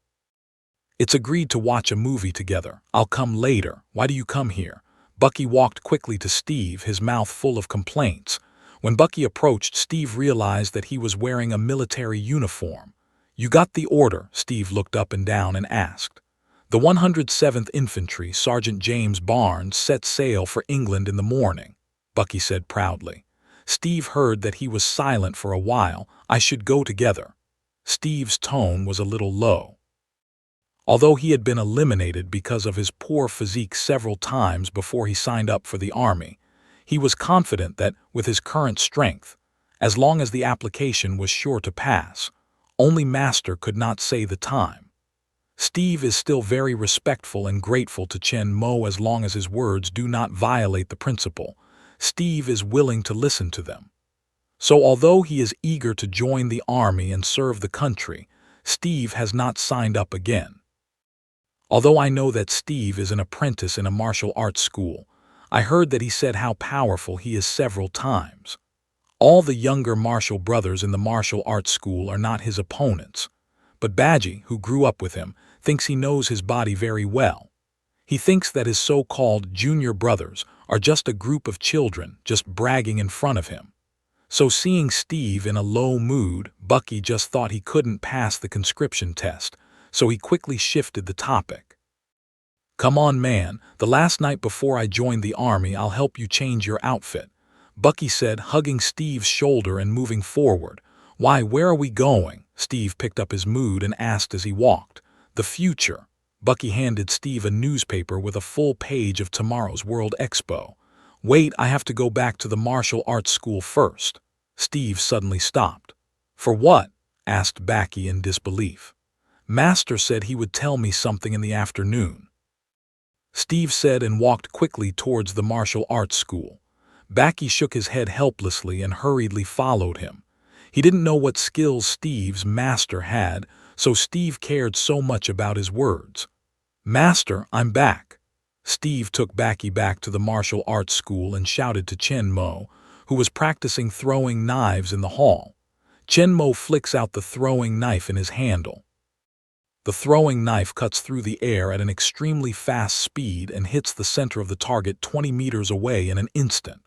Speaker 1: It's agreed to watch a movie together. I'll come later. Why do you come here?" Bucky walked quickly to Steve, his mouth full of complaints. When Bucky approached, Steve realized that he was wearing a military uniform. "You got the order?" Steve looked up and down and asked. "The 107th Infantry, Sergeant James Barnes, set sail for England in the morning," Bucky said proudly. Steve heard that he was silent for a while. "I should go together." Steve's tone was a little low. Although he had been eliminated because of his poor physique several times before he signed up for the army, he was confident that, with his current strength, as long as the application was sure to pass, only Master could not say the time. Steve is still very respectful and grateful to Chen Mo as long as his words do not violate the principle. Steve is willing to listen to them. So although he is eager to join the army and serve the country, Steve has not signed up again. Although I know that Steve is an apprentice in a martial arts school, I heard that he said how powerful he is several times. All the younger martial brothers in the martial arts school are not his opponents, but Badgie, who grew up with him, thinks he knows his body very well. He thinks that his so-called junior brothers are just a group of children just bragging in front of him. So seeing Steve in a low mood, Bucky just thought he couldn't pass the conscription test, so he quickly shifted the topic. "Come on, man, the last night before I joined the army I'll help you change your outfit," Bucky said, hugging Steve's shoulder and moving forward. "Why, where are we going?" Steve picked up his mood and asked as he walked. "The future." Bucky handed Steve a newspaper with a full page of tomorrow's World Expo. "Wait, I have to go back to the martial arts school first." Steve suddenly stopped. "For what?" asked Bucky in disbelief. "Master said he would tell me something in the afternoon," Steve said and walked quickly towards the martial arts school. Bucky shook his head helplessly and hurriedly followed him. He didn't know what skills Steve's master had, so Steve cared so much about his words. "Master, I'm back." Steve took Bucky back to the martial arts school and shouted to Chen Mo, who was practicing throwing knives in the hall. Chen Mo flicks out the throwing knife in his handle. The throwing knife cuts through the air at an extremely fast speed and hits the center of the target 20 meters away in an instant.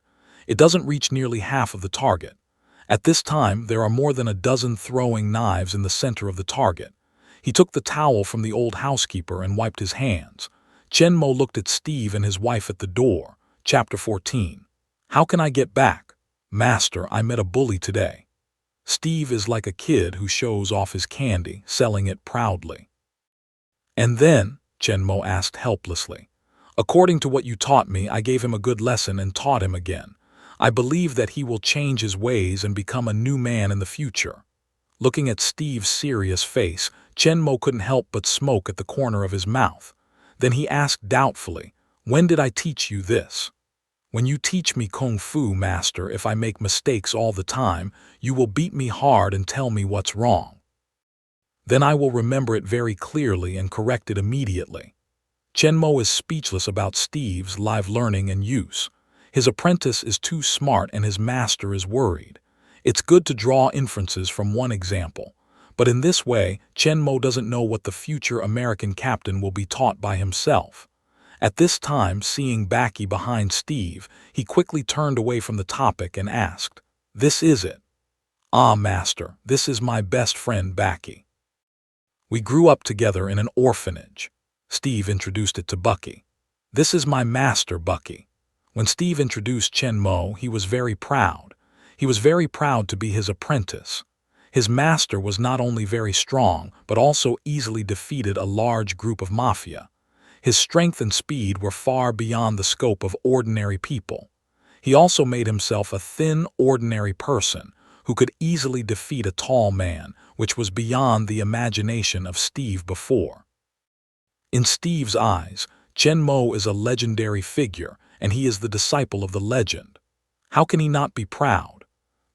Speaker 1: It doesn't reach nearly half of the target. At this time, there are more than a dozen throwing knives in the center of the target. He took the towel from the old housekeeper and wiped his hands. Chen Mo looked at Steve and his wife at the door. Chapter 14. "How can I get back?" "Master, I met a bully today." Steve is like a kid who shows off his candy, selling it proudly. "And then?" Chen Mo asked helplessly. "According to what you taught me, I gave him a good lesson and taught him again. I believe that he will change his ways and become a new man in the future." Looking at Steve's serious face, Chen Mo couldn't help but smoke at the corner of his mouth. Then he asked doubtfully, "When did I teach you this?" "When you teach me Kung Fu, Master. If I make mistakes all the time, you will beat me hard and tell me what's wrong. Then I will remember it very clearly and correct it immediately." Chen Mo is speechless about Steve's live learning and use. His apprentice is too smart and his master is worried. It's good to draw inferences from one example, but in this way, Chen Mo doesn't know what the future American captain will be taught by himself. At this time, seeing Bucky behind Steve, he quickly turned away from the topic and asked, "This is it?" "Ah, Master, this is my best friend Bucky. We grew up together in an orphanage." Steve introduced it to Bucky. "This is my master, Bucky." When Steve introduced Chen Mo, he was very proud. He was very proud to be his apprentice. His master was not only very strong, but also easily defeated a large group of mafia. His strength and speed were far beyond the scope of ordinary people. He also made himself a thin, ordinary person who could easily defeat a tall man, which was beyond the imagination of Steve before. In Steve's eyes, Chen Mo is a legendary figure, and he is the disciple of the legend. How can he not be proud?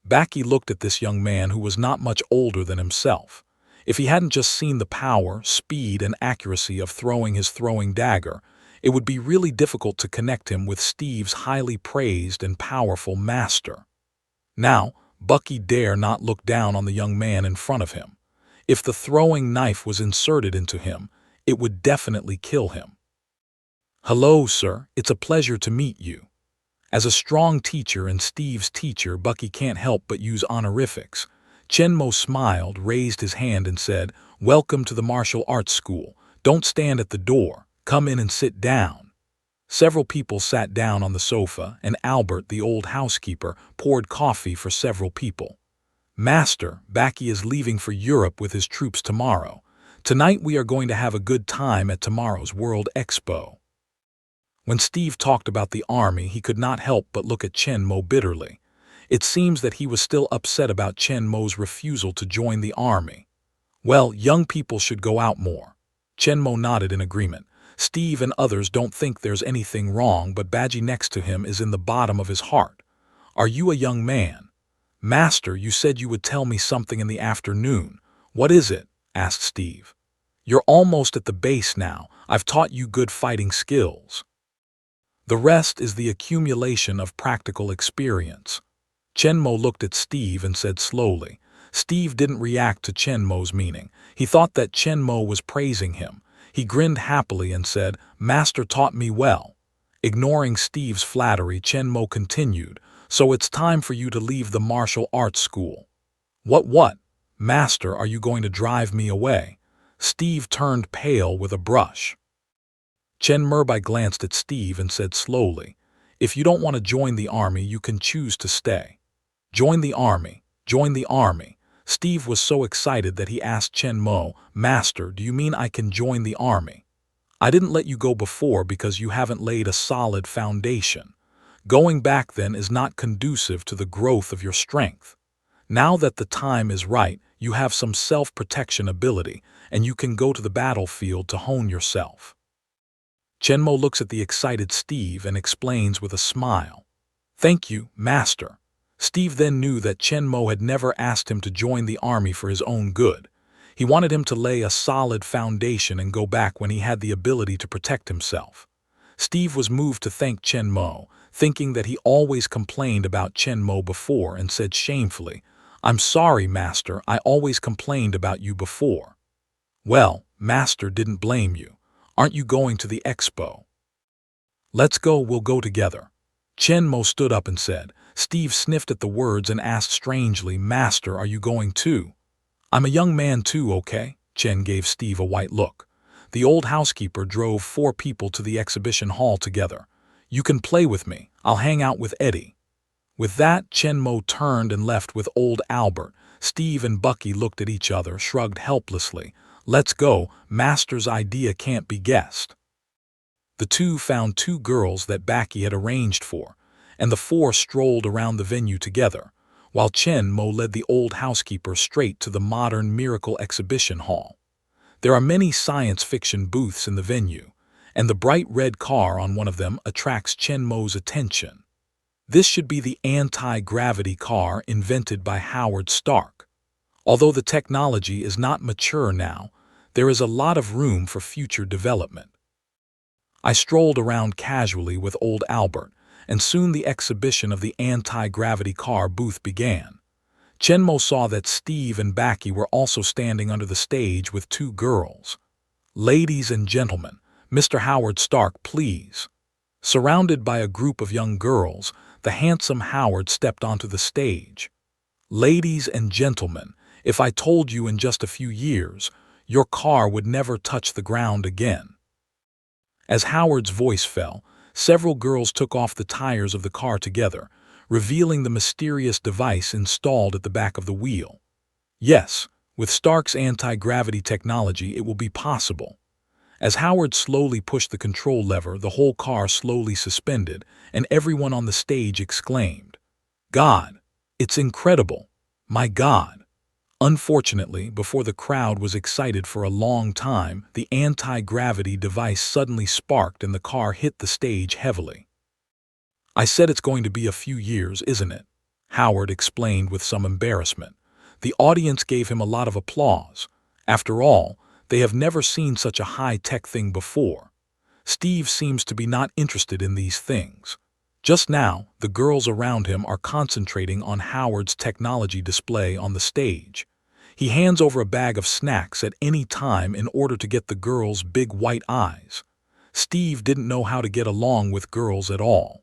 Speaker 1: Bucky looked at this young man who was not much older than himself. If he hadn't just seen the power, speed, and accuracy of throwing his throwing dagger, it would be really difficult to connect him with Steve's highly praised and powerful master. Now, Bucky dare not look down on the young man in front of him. If the throwing knife was inserted into him, it would definitely kill him. "Hello, sir. It's a pleasure to meet you." As a strong teacher and Steve's teacher, Bucky can't help but use honorifics. Chen Mo smiled, raised his hand and said, "Welcome to the martial arts school. Don't stand at the door. Come in and sit down." Several people sat down on the sofa, and Albert, the old housekeeper, poured coffee for several people. "Master, Bucky is leaving for Europe with his troops tomorrow. Tonight we are going to have a good time at tomorrow's World Expo." When Steve talked about the army, he could not help but look at Chen Mo bitterly. It seems that he was still upset about Chen Mo's refusal to join the army. "Well, young people should go out more." Chen Mo nodded in agreement. Steve and others don't think there's anything wrong, but Badgie next to him is in the bottom of his heart. "Are you a young man?" Master, you said you would tell me something in the afternoon. What is it? Asked Steve. You're almost at the base now. I've taught you good fighting skills. The rest is the accumulation of practical experience. Chenmo looked at Steve and said slowly. Steve didn't react to Chenmo's meaning. He thought that Chenmo was praising him. He grinned happily and said, Master taught me well. Ignoring Steve's flattery, Chenmo continued, So it's time for you to leave the martial arts school. What? Master, are you going to drive me away? Steve turned pale with a brush. Chen Merbai glanced at Steve and said slowly, If you don't want to join the army, you can choose to stay. Join the army. Join the army. Steve was so excited that he asked Chen Mo, Master, do you mean I can join the army? I didn't let you go before because you haven't laid a solid foundation. Going back then is not conducive to the growth of your strength. Now that the time is right, you have some self-protection ability, and you can go to the battlefield to hone yourself. Chenmo looks at the excited Steve and explains with a smile. Thank you, Master. Steve then knew that Chenmo had never asked him to join the army for his own good. He wanted him to lay a solid foundation and go back when he had the ability to protect himself. Steve was moved to thank Chenmo, thinking that he always complained about Chenmo before, and said shamefully, I'm sorry, Master, I always complained about you before. Well, Master didn't blame you. Aren't you going to the expo? Let's go, we'll go together. Chenmo stood up and said. Steve sniffed at the words and asked strangely, Master, are you going too? I'm a young man too, okay? Chen gave Steve a white look. The old housekeeper drove 4 people to the exhibition hall together. You can play with me. I'll hang out with Eddie. With that, Chenmo turned and left with old Albert. Steve and Bucky looked at each other, shrugged helplessly. Let's go, Master's idea can't be guessed. The two found 2 girls that Bucky had arranged for, and the 4 strolled around the venue together, while Chenmo led the old housekeeper straight to the modern Miracle Exhibition Hall. There are many science fiction booths in the venue, and the bright red car on one of them attracts Chenmo's attention. This should be the anti-gravity car invented by Howard Stark. Although the technology is not mature now, there is a lot of room for future development. I strolled around casually with old Albert, and soon the exhibition of the anti-gravity car booth began. Chenmo saw that Steve and Bucky were also standing under the stage with 2 girls. Ladies and gentlemen, Mr. Howard Stark, please. Surrounded by a group of young girls, the handsome Howard stepped onto the stage. Ladies and gentlemen, if I told you in just a few years, your car would never touch the ground again. As Howard's voice fell, several girls took off the tires of the car together, revealing the mysterious device installed at the back of the wheel. Yes, with Stark's anti-gravity technology, it will be possible. As Howard slowly pushed the control lever, the whole car slowly suspended, and everyone on the stage exclaimed, God, it's incredible! My God! Unfortunately, before the crowd was excited for a long time, the anti-gravity device suddenly sparked and the car hit the stage heavily. I said it's going to be a few years, isn't it? Howard explained with some embarrassment. The audience gave him a lot of applause. After all, they have never seen such a high-tech thing before. Steve seems to be not interested in these things. Just now, the girls around him are concentrating on Howard's technology display on the stage. He hands over a bag of snacks at any time in order to get the girls' big white eyes. Steve didn't know how to get along with girls at all.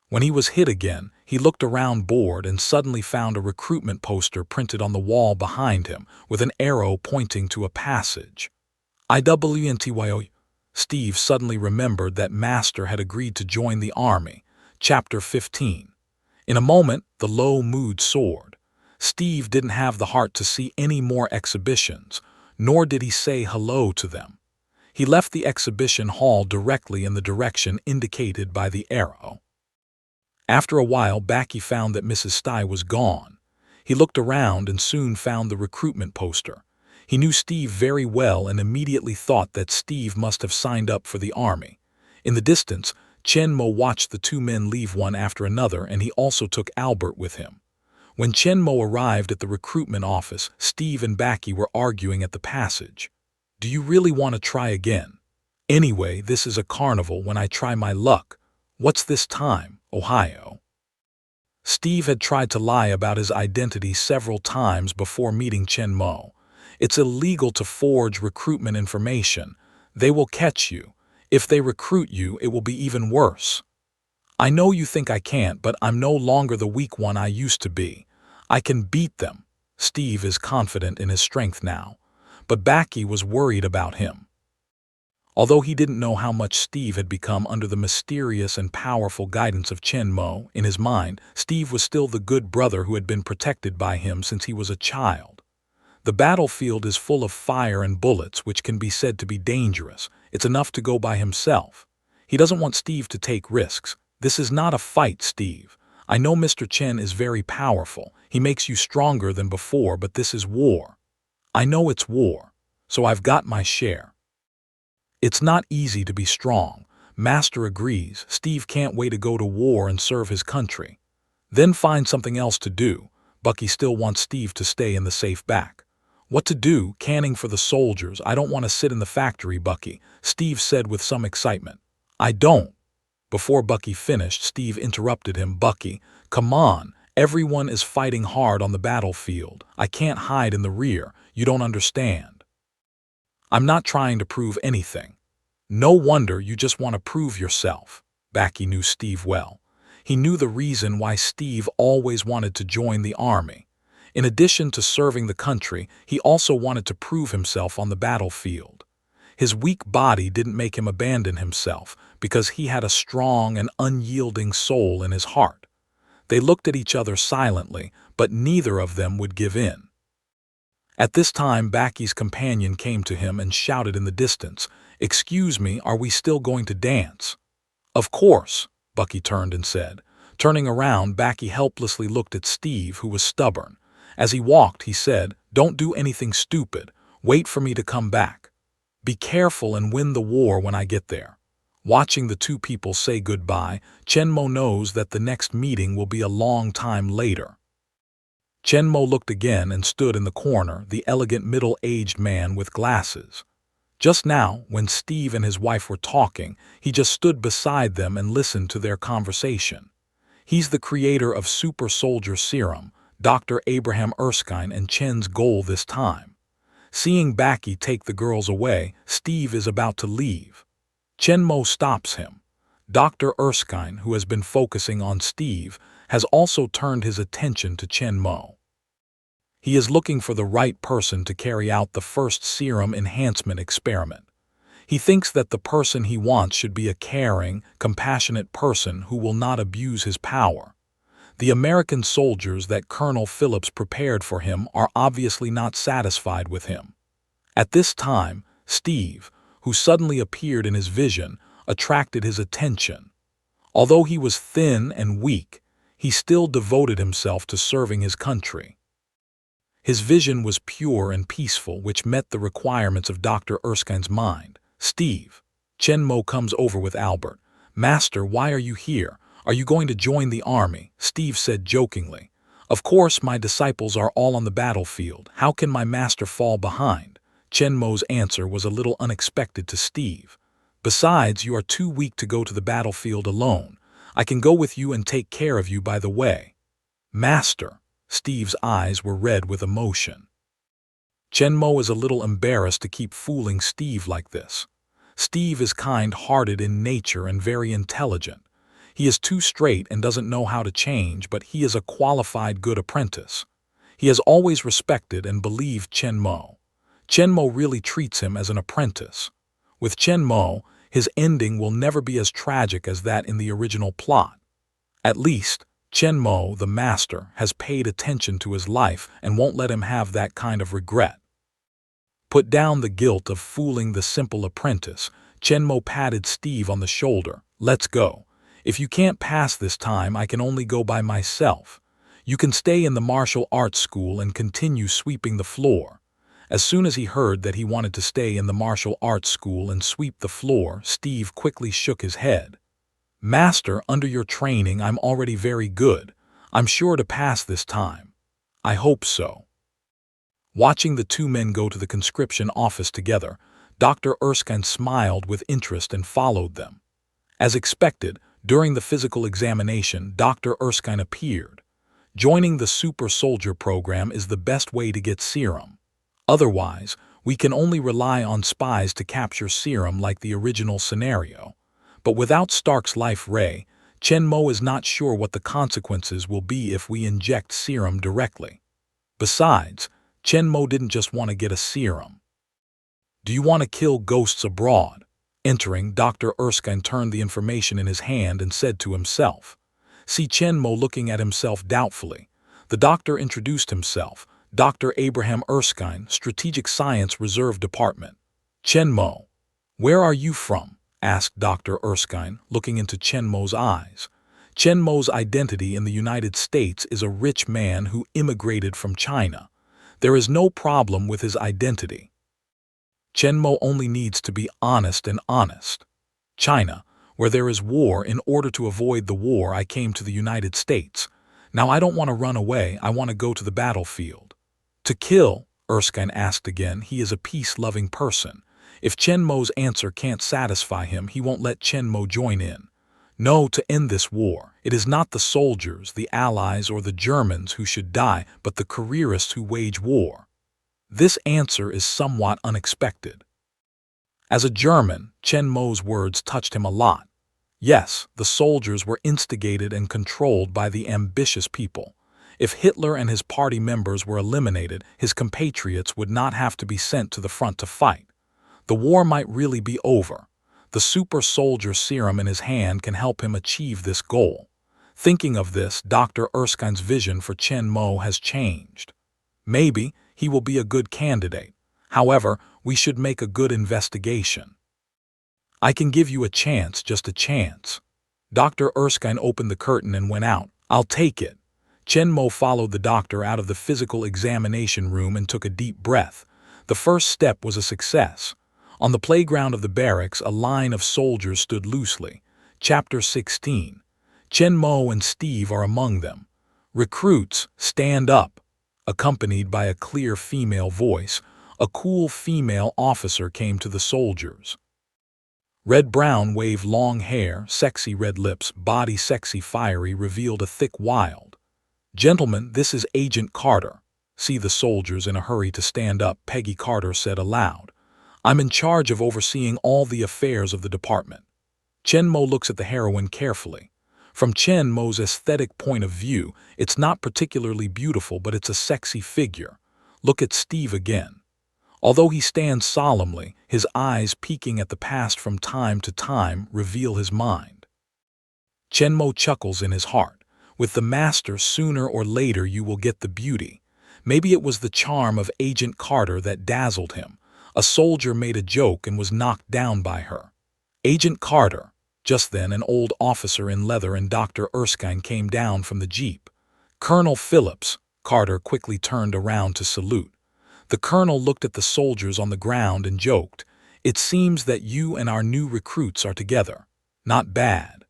Speaker 1: When he was hit again, he looked around bored and suddenly found a recruitment poster printed on the wall behind him with an arrow pointing to a passage. IWNTYO. Steve suddenly remembered that Master had agreed to join the army. Chapter 15. In a moment, the low mood soared. Steve didn't have the heart to see any more exhibitions, nor did he say hello to them. He left the exhibition hall directly in the direction indicated by the arrow. After a while, Bucky found that Mrs. Stye was gone. He looked around and soon found the recruitment poster. He knew Steve very well and immediately thought that Steve must have signed up for the army. In the distance, Chenmo watched the 2 men leave one after another, and he also took Albert with him. When Chen Mo arrived at the recruitment office, Steve and Backy were arguing at the passage. "Do you really want to try again? Anyway, this is a carnival when I try my luck. What's this time, Ohio?" Steve had tried to lie about his identity several times before meeting Chen Mo. "It's illegal to forge recruitment information. They will catch you. If they recruit you, it will be even worse. I know you think I can't, but I'm no longer the weak one I used to be. I can beat them." Steve is confident in his strength now, but Backy was worried about him. Although he didn't know how much Steve had become under the mysterious and powerful guidance of Chen Mo, in his mind, Steve was still the good brother who had been protected by him since he was a child. The battlefield is full of fire and bullets, which can be said to be dangerous. It's enough to go by himself. He doesn't want Steve to take risks. "This is not a fight, Steve. I know Mr. Chen is very powerful. He makes you stronger than before, but this is war. I know it's war, so I've got my share. It's not easy to be strong." Master agrees. Steve can't wait to go to war and serve his country. Then find something else to do. Bucky still wants Steve to stay in the safe back. "What to do? Canning for the soldiers. I don't want to sit in the factory, Bucky," Steve said with some excitement. "I don't." Before Bucky finished, Steve interrupted him. "Bucky, come on. Everyone is fighting hard on the battlefield. I can't hide in the rear. You don't understand. I'm not trying to prove anything." "No wonder you just want to prove yourself." Backy knew Steve well. He knew the reason why Steve always wanted to join the army. In addition to serving the country, he also wanted to prove himself on the battlefield. His weak body didn't make him abandon himself, because he had a strong and unyielding soul in his heart. They looked at each other silently, but neither of them would give in. At this time, Backy's companion came to him and shouted in the distance, "Excuse me, are we still going to dance?" "Of course," Bucky turned and said. Turning around, Backy helplessly looked at Steve, who was stubborn. As he walked, he said, "Don't do anything stupid. Wait for me to come back. Be careful and win the war when I get there." Watching the two people say goodbye, Chen Mo knows that the next meeting will be a long time later. Chen Mo looked again and stood in the corner, the elegant middle-aged man with glasses. Just now, when Steve and his wife were talking, he just stood beside them and listened to their conversation. He's the creator of Super Soldier Serum, Dr. Abraham Erskine, and Chen's goal this time. Seeing Backy take the girls away, Steve is about to leave. Chen Mo stops him. Dr. Erskine, who has been focusing on Steve, has also turned his attention to Chen Mo. He is looking for the right person to carry out the first serum enhancement experiment. He thinks that the person he wants should be a caring, compassionate person who will not abuse his power. The American soldiers that Colonel Phillips prepared for him are obviously not satisfied with him. At this time, Steve, who suddenly appeared in his vision, attracted his attention. Although he was thin and weak, he still devoted himself to serving his country. His vision was pure and peaceful, which met the requirements of Dr. Erskine's mind. "Steve." Chen Mo comes over with Albert. "Master, why are you here? Are you going to join the army?" Steve said jokingly. "Of course, my disciples are all on the battlefield. How can my master fall behind?" Chen Mo's answer was a little unexpected to Steve. "Besides, you are too weak to go to the battlefield alone. I can go with you and take care of you by the way." "Master." Steve's eyes were red with emotion. Chen Mo is a little embarrassed to keep fooling Steve like this. Steve is kind-hearted in nature and very intelligent. He is too straight and doesn't know how to change, but he is a qualified good apprentice. He has always respected and believed Chen Mo. Chen Mo really treats him as an apprentice. With Chen Mo, his ending will never be as tragic as that in the original plot. At least, Chen Mo, the master, has paid attention to his life and won't let him have that kind of regret. Put down the guilt of fooling the simple apprentice, Chen Mo patted Steve on the shoulder. "Let's go. If you can't pass this time, I can only go by myself. You can stay in the martial arts school and continue sweeping the floor." As soon as he heard that he wanted to stay in the martial arts school and sweep the floor, Steve quickly shook his head. "Master, under your training, I'm already very good. I'm sure to pass this time." I hope so. Watching the two men go to the conscription office together, Dr. Erskine smiled with interest and followed them. As expected, during the physical examination, Dr. Erskine appeared. Joining the super soldier program is the best way to get serum. Otherwise, we can only rely on spies to capture serum like the original scenario. But without Stark's life ray, Chen Mo is not sure what the consequences will be if we inject serum directly. Besides, Chen Mo didn't just want to get a serum. Do you want to kill ghosts abroad? Entering, Dr. Erskine turned the information in his hand and said to himself. See Chen Mo looking at himself doubtfully. The doctor introduced himself, Dr. Abraham Erskine, Strategic Science Reserve Department. Chen Mo. Where are you from? Asked Dr. Erskine, looking into Chen Mo's eyes. Chen Mo's identity in the United States is a rich man who immigrated from China. There is no problem with his identity. Chen Mo only needs to be honest and honest. China, where there is war. In order to avoid the war, I came to the United States. Now I don't want to run away, I want to go to the battlefield. To kill? Erskine asked again. He is a peace-loving person. If Chen Mo's answer can't satisfy him, he won't let Chen Mo join in. No, to end this war. It is not the soldiers, the Allies, or the Germans who should die, but the careerists who wage war. This answer is somewhat unexpected. As a German, Chen Mo's words touched him a lot. Yes, the soldiers were instigated and controlled by the ambitious people. If Hitler and his party members were eliminated, his compatriots would not have to be sent to the front to fight. The war might really be over. The super soldier serum in his hand can help him achieve this goal. Thinking of this, Dr. Erskine's vision for Chen Mo has changed. Maybe he will be a good candidate. However, we should make a good investigation. I can give you a chance, just a chance. Dr. Erskine opened the curtain and went out. I'll take it. Chen Mo followed the doctor out of the physical examination room and took a deep breath. The first step was a success. On the playground of the barracks, a line of soldiers stood loosely. Chapter 16. Chen Mo and Steve are among them. Recruits, stand up. Accompanied by a clear female voice, a cool female officer came to the soldiers. Red Brown waved long hair, sexy red lips, body sexy fiery, revealed a thick wild. Gentlemen, this is Agent Carter. See the soldiers in a hurry to stand up, Peggy Carter said aloud. I'm in charge of overseeing all the affairs of the department. Chen Mo looks at the heroine carefully. From Chen Mo's aesthetic point of view, it's not particularly beautiful, but it's a sexy figure. Look at Steve again. Although he stands solemnly, his eyes peeking at the past from time to time reveal his mind. Chen Mo chuckles in his heart. With the master, sooner or later you will get the beauty. Maybe it was the charm of Agent Carter that dazzled him. A soldier made a joke and was knocked down by her. Agent Carter. Just then, an old officer in leather and Dr. Erskine came down from the jeep. Colonel Phillips. Carter quickly turned around to salute. The colonel looked at the soldiers on the ground and joked, "It seems that you and our new recruits are together. Not bad."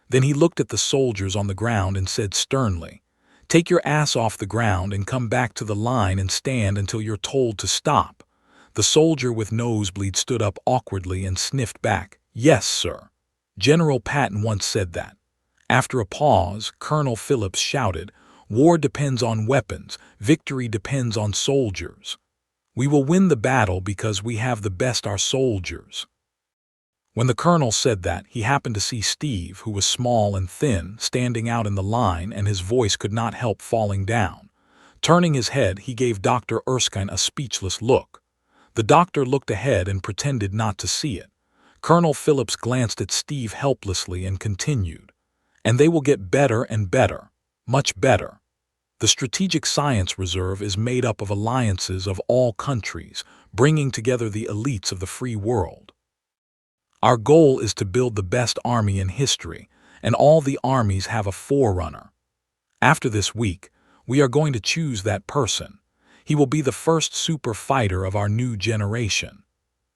Speaker 1: Then he looked at the soldiers on the ground and said sternly, "Take your ass off the ground and come back to the line and stand until you're told to stop." The soldier with nosebleed stood up awkwardly and sniffed back, "Yes, sir. General Patton once said that." After a pause, Colonel Phillips shouted, "War depends on weapons, victory depends on soldiers. We will win the battle because we have the best our soldiers." When the colonel said that, he happened to see Steve, who was small and thin, standing out in the line, and his voice could not help falling down. Turning his head, he gave Dr. Erskine a speechless look. The doctor looked ahead and pretended not to see it. Colonel Phillips glanced at Steve helplessly and continued, "And they will get better and better, much better. The Strategic Science Reserve is made up of alliances of all countries, bringing together the elites of the free world. Our goal is to build the best army in history, and all the armies have a forerunner. After this week, we are going to choose that person. He will be the first super fighter of our new generation.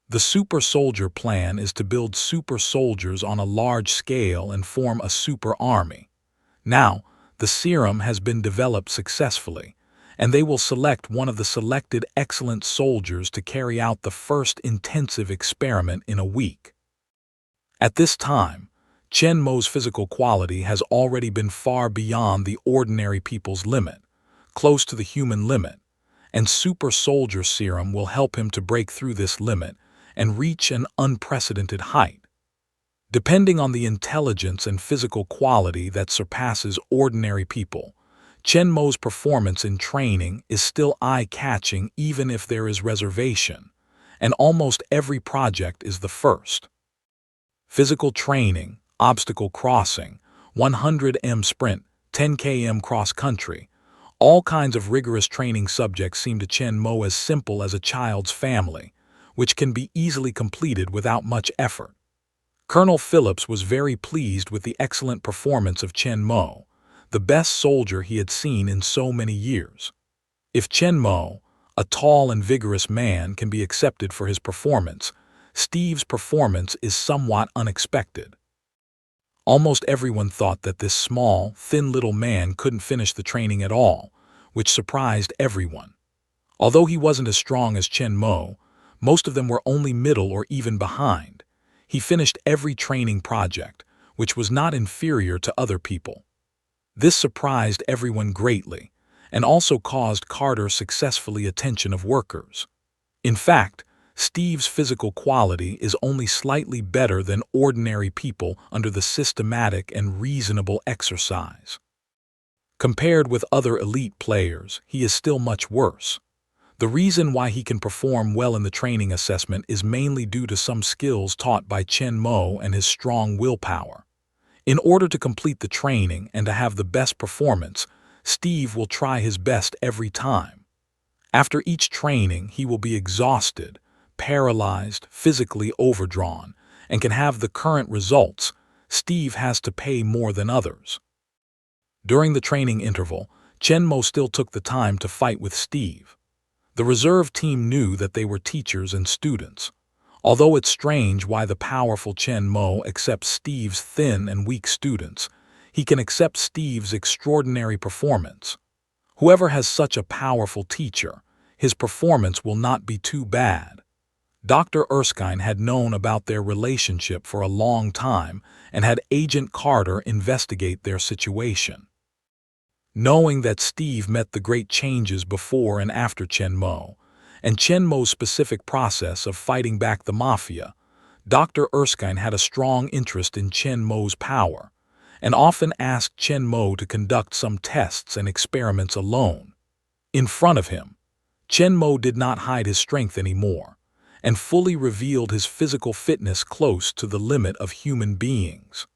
Speaker 1: The super soldier plan is to build super soldiers on a large scale and form a super army. Now, the serum has been developed successfully. and they will select one of the selected excellent soldiers to carry out the first intensive experiment in a week. At this time, Chen Mo's physical quality has already been far beyond the ordinary people's limit, close to the human limit, and super soldier serum will help him to break through this limit and reach an unprecedented height. Depending on the intelligence and physical quality that surpasses ordinary people, Chen Mo's performance in training is still eye-catching even if there is reservation, and almost every project is the first. Physical training, obstacle crossing, 100m sprint, 10km cross-country, all kinds of rigorous training subjects seem to Chen Mo as simple as a child's family, which can be easily completed without much effort. Colonel Phillips was very pleased with the excellent performance of Chen Mo, the best soldier he had seen in so many years. If Chen Mo, a tall and vigorous man, can be accepted for his performance, Steve's performance is somewhat unexpected. Almost everyone thought that this small, thin little man couldn't finish the training at all, which surprised everyone. Although he wasn't as strong as Chen Mo, most of them were only middle or even behind. He finished every training project, which was not inferior to other people. This surprised everyone greatly, and also caused Carter's successfully attention of workers. In fact, Steve's physical quality is only slightly better than ordinary people under the systematic and reasonable exercise. Compared with other elite players, he is still much worse. The reason why he can perform well in the training assessment is mainly due to some skills taught by Chen Mo and his strong willpower. In order to complete the training and to have the best performance, Steve will try his best every time. After each training, he will be exhausted, paralyzed, physically overdrawn, and can have the current results. Steve has to pay more than others. During the training interval, Chen Mo still took the time to fight with Steve. The reserve team knew that they were teachers and students. Although it's strange why the powerful Chen Mo accepts Steve's thin and weak students, he can accept Steve's extraordinary performance. Whoever has such a powerful teacher, his performance will not be too bad. Dr. Erskine had known about their relationship for a long time and had Agent Carter investigate their situation. Knowing that Steve met the great changes before and after Chen Mo, and Chen Mo's specific process of fighting back the mafia, Dr. Erskine had a strong interest in Chen Mo's power, and often asked Chen Mo to conduct some tests and experiments alone. In front of him, Chen Mo did not hide his strength anymore, and fully revealed his physical fitness close to the limit of human beings.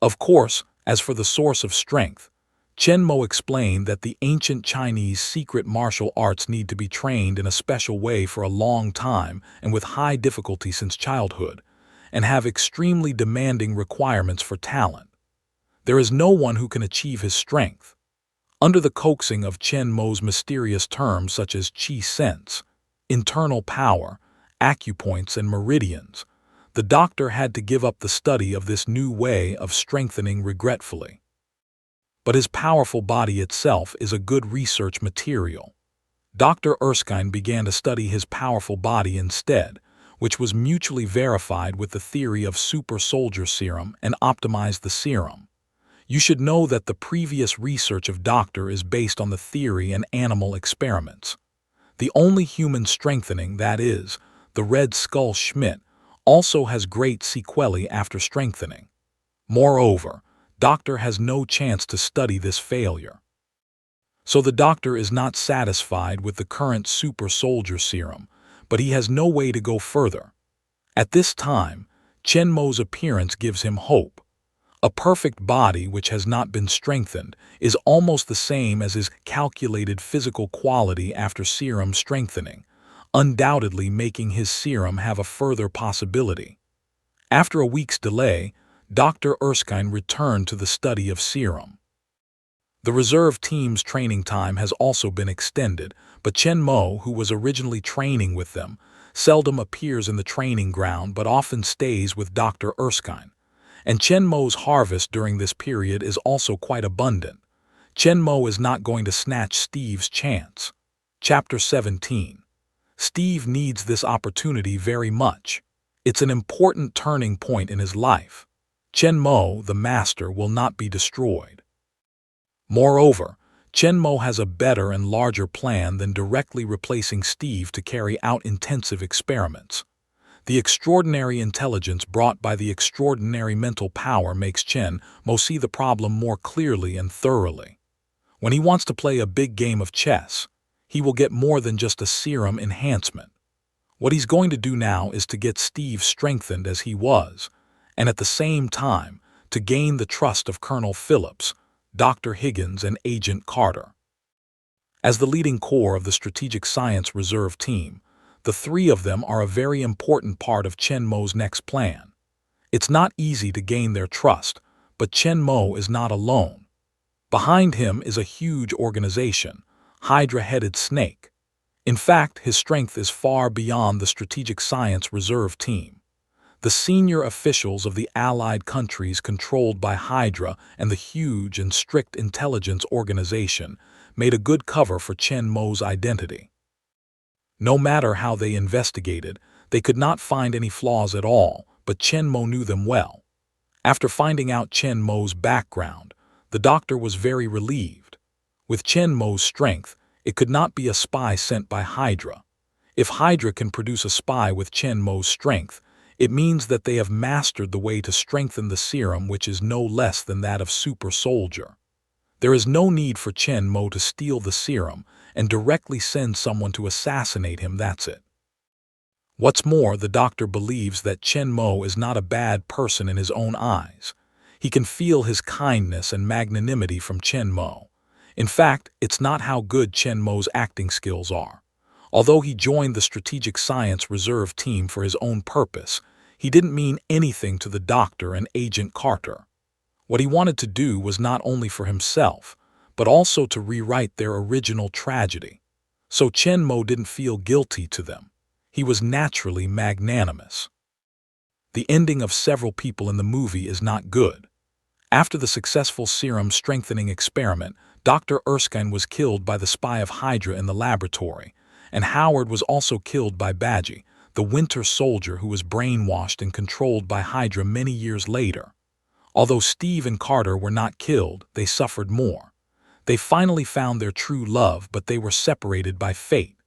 Speaker 1: Of course, as for the source of strength, Chen Mo explained that the ancient Chinese secret martial arts need to be trained in a special way for a long time and with high difficulty since childhood, and have extremely demanding requirements for talent. There is no one who can achieve his strength. Under the coaxing of Chen Mo's mysterious terms such as qi sense, internal power, acupoints, and meridians, the doctor had to give up the study of this new way of strengthening regretfully. But his powerful body itself is a good research material. Dr. Erskine began to study his powerful body instead, which was mutually verified with the theory of super soldier serum, and optimized the serum. You should know that the previous research of Doctor is based on the theory and animal experiments. The only human strengthening, that is, the Red Skull Schmidt, also has great sequelae after strengthening. Moreover, Doctor has no chance to study this failure. So the doctor is not satisfied with the current super soldier serum, but he has no way to go further. At this time, Chen Mo's appearance gives him hope. A perfect body which has not been strengthened is almost the same as his calculated physical quality after serum strengthening, undoubtedly making his serum have a further possibility. After a week's delay, Dr. Erskine returned to the study of serum. The reserve team's training time has also been extended, but Chen Mo, who was originally training with them, seldom appears in the training ground but often stays with Dr. Erskine. And Chen Mo's harvest during this period is also quite abundant. Chen Mo is not going to snatch Steve's chance. Chapter 17. Steve needs this opportunity very much. It's an important turning point in his life. Chen Mo, the master, will not be destroyed. Moreover, Chen Mo has a better and larger plan than directly replacing Steve to carry out intensive experiments. The extraordinary intelligence brought by the extraordinary mental power makes Chen Mo see the problem more clearly and thoroughly. When he wants to play a big game of chess, he will get more than just a serum enhancement. What he's going to do now is to get Steve strengthened as he was, and at the same time, to gain the trust of Colonel Phillips, Dr. Higgins, and Agent Carter. As the leading core of the Strategic Science Reserve team, the three of them are a very important part of Chen Mo's next plan. It's not easy to gain their trust, but Chen Mo is not alone. Behind him is a huge organization, Hydra-headed Snake. In fact, his strength is far beyond the Strategic Science Reserve team. The senior officials of the allied countries controlled by Hydra and the huge and strict intelligence organization made a good cover for Chen Mo's identity. No matter how they investigated, they could not find any flaws at all, but Chen Mo knew them well. After finding out Chen Mo's background, the doctor was very relieved. With Chen Mo's strength, it could not be a spy sent by Hydra. If Hydra can produce a spy with Chen Mo's strength, it means that they have mastered the way to strengthen the serum, which is no less than that of super soldier. There is no need for Chen Mo to steal the serum and directly send someone to assassinate him, that's it. What's more, the doctor believes that Chen Mo is not a bad person in his own eyes. He can feel his kindness and magnanimity from Chen Mo. In fact, it's not how good Chen Mo's acting skills are. Although he joined the Strategic Science Reserve team for his own purpose, he didn't mean anything to the doctor and Agent Carter. What he wanted to do was not only for himself, but also to rewrite their original tragedy. So Chen Mo didn't feel guilty to them. He was naturally magnanimous. The ending of several people in the movie is not good. After the successful serum strengthening experiment, Dr. Erskine was killed by the spy of Hydra in the laboratory, and Howard was also killed by Badgie, the Winter Soldier who was brainwashed and controlled by Hydra many years later. Although Steve and Carter were not killed, they suffered more. They finally found their true love, but they were separated by fate.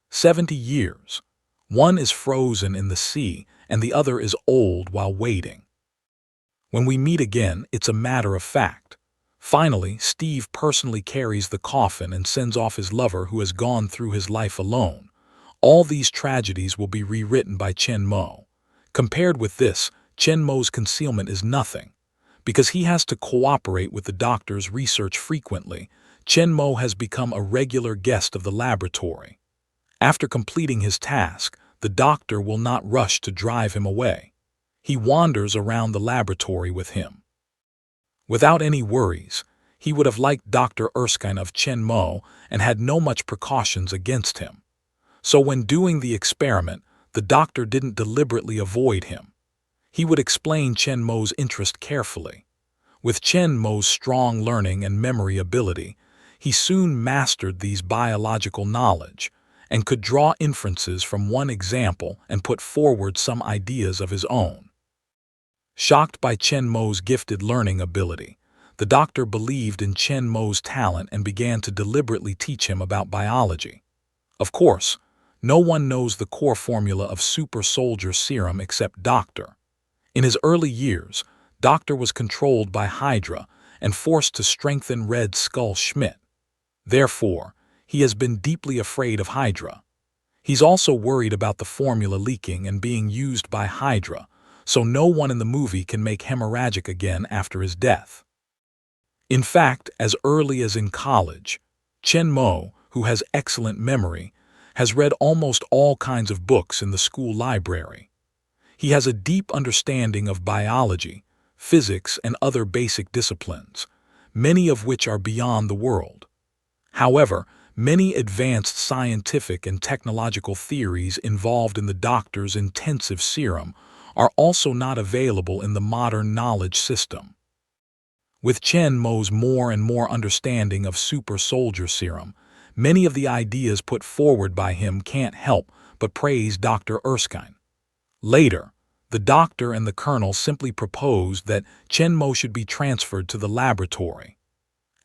Speaker 1: 70 years. One is frozen in the sea, and the other is old while waiting. When we meet again, it's a matter of fact. Finally, Steve personally carries the coffin and sends off his lover who has gone through his life alone. All these tragedies will be rewritten by Chen Mo. Compared with this, Chen Mo's concealment is nothing. Because he has to cooperate with the doctor's research frequently, Chen Mo has become a regular guest of the laboratory. After completing his task, the doctor will not rush to drive him away. He wanders around the laboratory with him. Without any worries, he would have liked Dr. Erskine of Chen Mo and had no much precautions against him. So when doing the experiment, the doctor didn't deliberately avoid him. He would explain Chen Mo's interest carefully. With Chen Mo's strong learning and memory ability, he soon mastered these biological knowledge and could draw inferences from one example and put forward some ideas of his own. Shocked by Chen Mo's gifted learning ability, the doctor believed in Chen Mo's talent and began to deliberately teach him about biology. Of course, no one knows the core formula of super soldier serum except Doctor. In his early years, Doctor was controlled by Hydra and forced to strengthen Red Skull Schmidt. Therefore, he has been deeply afraid of Hydra. He's also worried about the formula leaking and being used by Hydra, so no one in the movie can make hemorrhagic again after his death. In fact, as early as in college, Chen Mo, who has excellent memory, has read almost all kinds of books in the school library. He has a deep understanding of biology, physics, and other basic disciplines, many of which are beyond the world. However, many advanced scientific and technological theories involved in the doctor's intensive serum are also not available in the modern knowledge system. With Chen Mo's more and more understanding of super soldier serum, many of the ideas put forward by him can't help but praise Dr. Erskine. Later, the doctor and the colonel simply proposed that Chen Mo should be transferred to the laboratory.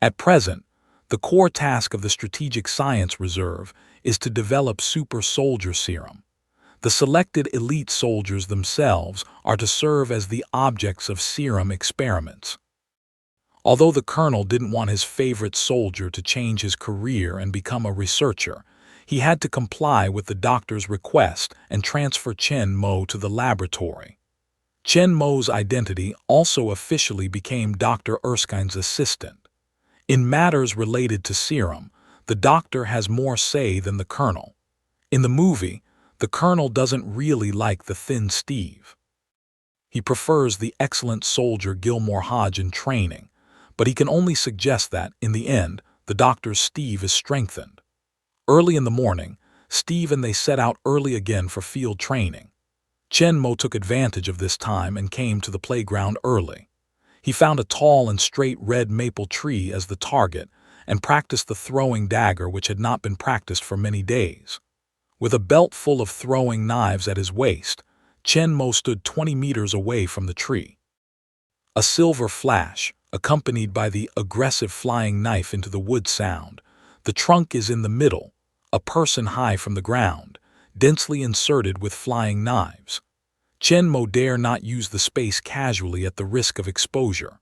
Speaker 1: At present, the core task of the Strategic Science Reserve is to develop super soldier serum. The selected elite soldiers themselves are to serve as the objects of serum experiments. Although the colonel didn't want his favorite soldier to change his career and become a researcher, he had to comply with the doctor's request and transfer Chen Mo to the laboratory. Chen Mo's identity also officially became Dr. Erskine's assistant. In matters related to serum, the doctor has more say than the colonel. In the movie, the colonel doesn't really like the thin Steve. He prefers the excellent soldier Gilmore Hodge in training, but he can only suggest that, in the end, the doctor's Steve is strengthened. Early in the morning, Steve and they set out early again for field training. Chen Mo took advantage of this time and came to the playground early. He found a tall and straight red maple tree as the target and practiced the throwing dagger which had not been practiced for many days. With a belt full of throwing knives at his waist, Chen Mo stood 20 meters away from the tree. A silver flash, accompanied by the aggressive flying knife into the wood sound. The trunk is in the middle, a person high from the ground, densely inserted with flying knives. Chen Mo dare not use the space casually at the risk of exposure.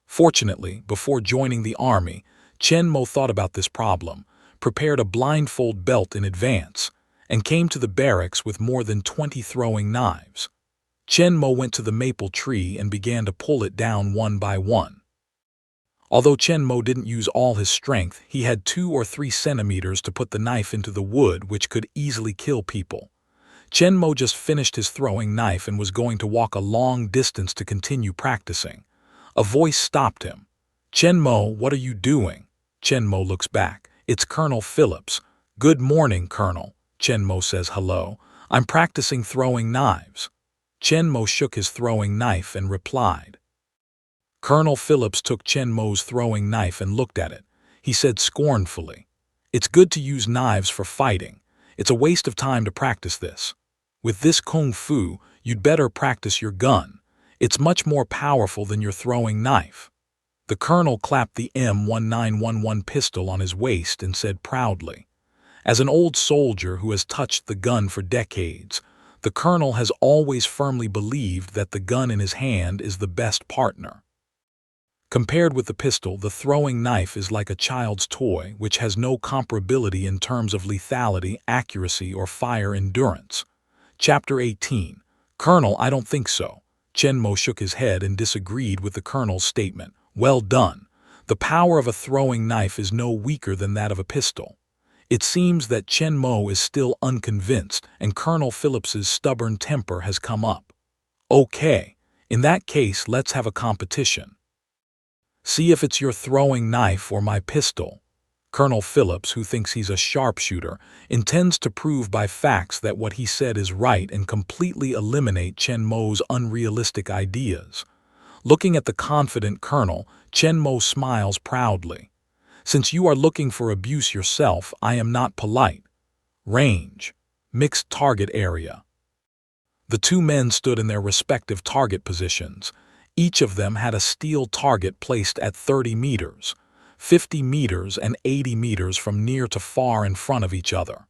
Speaker 1: Fortunately, before joining the army, Chen Mo thought about this problem, prepared a blindfold belt in advance, and came to the barracks with more than 20 throwing knives. Chen Mo went to the maple tree and began to pull it down one by one. Although Chen Mo didn't use all his strength, he had 2 or 3 centimeters to put the knife into the wood, which could easily kill people. Chen Mo just finished his throwing knife and was going to walk a long distance to continue practicing. A voice stopped him. "Chen Mo, what are you doing?" Chen Mo looks back. It's Colonel Phillips. "Good morning, Colonel." Chen Mo says hello. "I'm practicing throwing knives." Chen Mo shook his throwing knife and replied. Colonel Phillips took Chen Mo's throwing knife and looked at it. He said scornfully, "It's good to use knives for fighting. It's a waste of time to practice this. With this kung fu, you'd better practice your gun. It's much more powerful than your throwing knife." The colonel clapped the M1911 pistol on his waist and said proudly, "As an old soldier who has touched the gun for decades, the colonel has always firmly believed that the gun in his hand is the best partner." Compared with the pistol, the throwing knife is like a child's toy which has no comparability in terms of lethality, accuracy, or fire endurance. Chapter 18. Colonel, I don't think so. Chen Mo shook his head and disagreed with the colonel's statement. Well done. The power of a throwing knife is no weaker than that of a pistol. It seems that Chen Mo is still unconvinced and Colonel Phillips's stubborn temper has come up. Okay, in that case, let's have a competition. See if it's your throwing knife or my pistol. Colonel Phillips, who thinks he's a sharpshooter, intends to prove by facts that what he said is right and completely eliminate Chen Mo's unrealistic ideas. Looking at the confident colonel, Chen Mo smiles proudly. "Since you are looking for abuse yourself, I am not polite." Range. Mixed target area. The two men stood in their respective target positions. Each of them had a steel target placed at 30 meters, 50 meters and 80 meters from near to far in front of each other.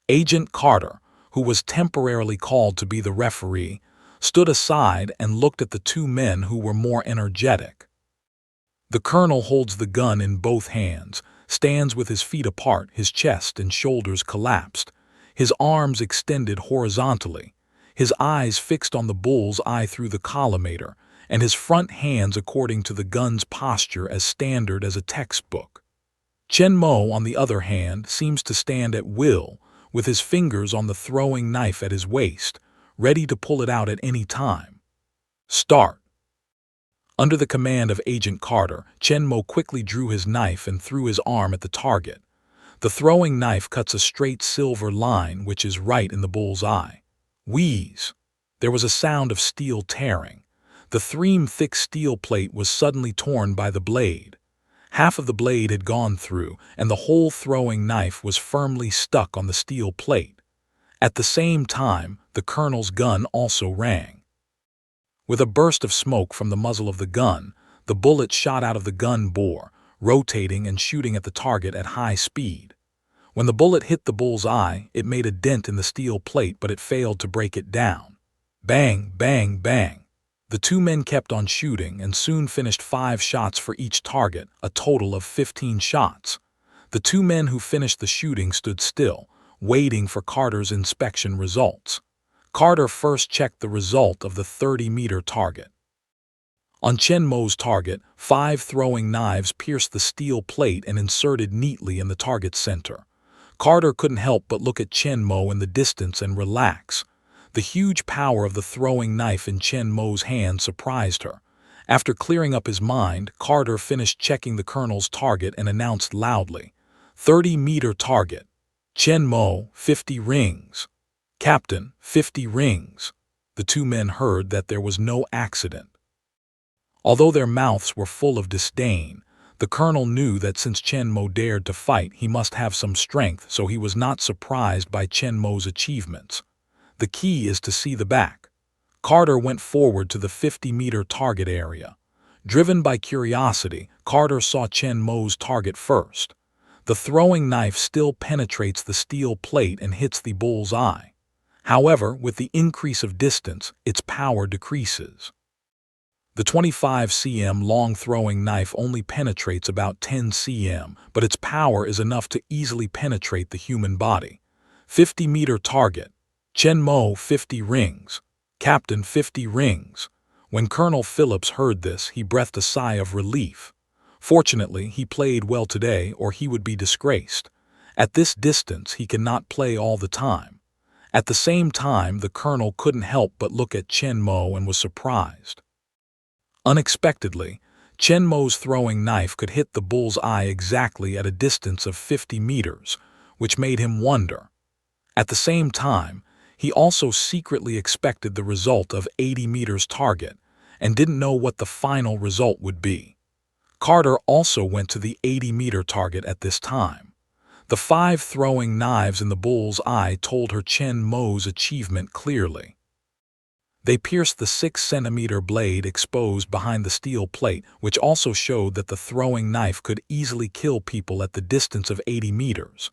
Speaker 1: Agent Carter, who was temporarily called to be the referee, stood aside and looked at the two men who were more energetic. The colonel holds the gun in both hands, stands with his feet apart, his chest and shoulders collapsed, his arms extended horizontally, his eyes fixed on the bull's eye through the collimator, and his front hands according to the gun's posture as standard as a textbook. Chen Mo, on the other hand, seems to stand at will, with his fingers on the throwing knife at his waist, ready to pull it out at any time. Start. Under the command of Agent Carter, Chen Mo quickly drew his knife and threw his arm at the target. The throwing knife cuts a straight silver line which is right in the bull's eye. Wheeze! There was a sound of steel tearing. The thick steel plate was suddenly torn by the blade. Half of the blade had gone through, and the whole throwing knife was firmly stuck on the steel plate. At the same time, the colonel's gun also rang. With a burst of smoke from the muzzle of the gun, the bullet shot out of the gun bore, rotating and shooting at the target at high speed. When the bullet hit the bull's eye, it made a dent in the steel plate, but it failed to break it down. Bang, bang, bang. The two men kept on shooting and soon finished 5 shots for each target, a total of 15 shots. The two men who finished the shooting stood still, waiting for Carter's inspection results. Carter first checked the result of the 30-meter target. On Chen Mo's target, 5 throwing knives pierced the steel plate and inserted neatly in the target's center. Carter couldn't help but look at Chen Mo in the distance and relax. The huge power of the throwing knife in Chen Mo's hand surprised her. After clearing up his mind, Carter finished checking the colonel's target and announced loudly, 30-meter target. Chen Mo, 50 rings. Captain, 50 rings. The two men heard that there was no accident. Although their mouths were full of disdain, the colonel knew that since Chen Mo dared to fight, he must have some strength, so he was not surprised by Chen Mo's achievements. The key is to see the back. Carter went forward to the 50-meter target area. Driven by curiosity, Carter saw Chen Mo's target first. The throwing knife still penetrates the steel plate and hits the bull's eye. However, with the increase of distance, its power decreases. The 25 cm long throwing knife only penetrates about 10 cm, but its power is enough to easily penetrate the human body. 50-meter target. Chen Mo, 50 rings. Captain, 50 rings. When Colonel Phillips heard this, he breathed a sigh of relief. Fortunately, he played well today, or he would be disgraced. At this distance, he cannot play all the time. At the same time, the colonel couldn't help but look at Chen Mo and was surprised. Unexpectedly, Chen Mo's throwing knife could hit the bull's eye exactly at a distance of 50 meters, which made him wonder. At the same time, he also secretly expected the result of 80 meters target and didn't know what the final result would be. Carter also went to the 80-meter target at this time. The 5 throwing knives in the bull's eye told her Chen Mo's achievement clearly. They pierced the 6-centimeter blade exposed behind the steel plate, which also showed that the throwing knife could easily kill people at the distance of 80 meters.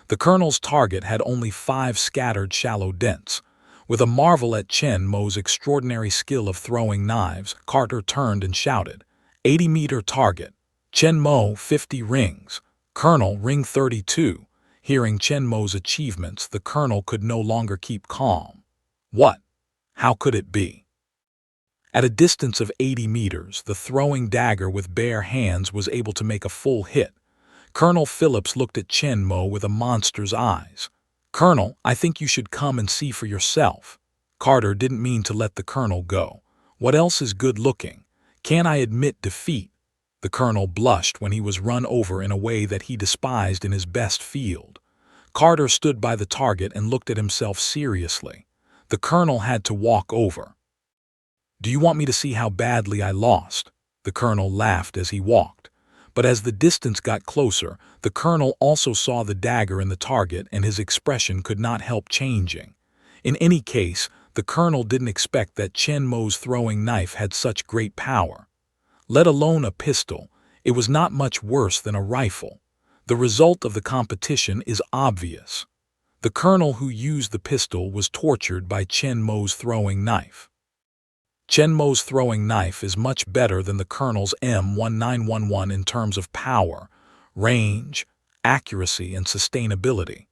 Speaker 1: The colonel's target had only 5 scattered shallow dents. With a marvel at Chen Mo's extraordinary skill of throwing knives, Carter turned and shouted, 80-meter target. Chen Mo, 50 rings. Colonel, ring 32. Hearing Chen Mo's achievements, the colonel could no longer keep calm. What? How could it be? At a distance of 80 meters, the throwing dagger with bare hands was able to make a full hit. Colonel Phillips looked at Chen Mo with a monster's eyes. Colonel, I think you should come and see for yourself. Carter didn't mean to let the colonel go. What else is good looking? Can't I admit defeat? The colonel blushed when he was run over in a way that he despised in his best field. Carter stood by the target and looked at himself seriously. The colonel had to walk over. Do you want me to see how badly I lost? The colonel laughed as he walked. But as the distance got closer, the colonel also saw the dagger in the target and his expression could not help changing. In any case, the colonel didn't expect that Chen Mo's throwing knife had such great power. Let alone a pistol, it was not much worse than a rifle. The result of the competition is obvious. The colonel who used the pistol was tortured by Chen Mo's throwing knife. Chen Mo's throwing knife is much better than the colonel's M1911 in terms of power, range, accuracy, and sustainability.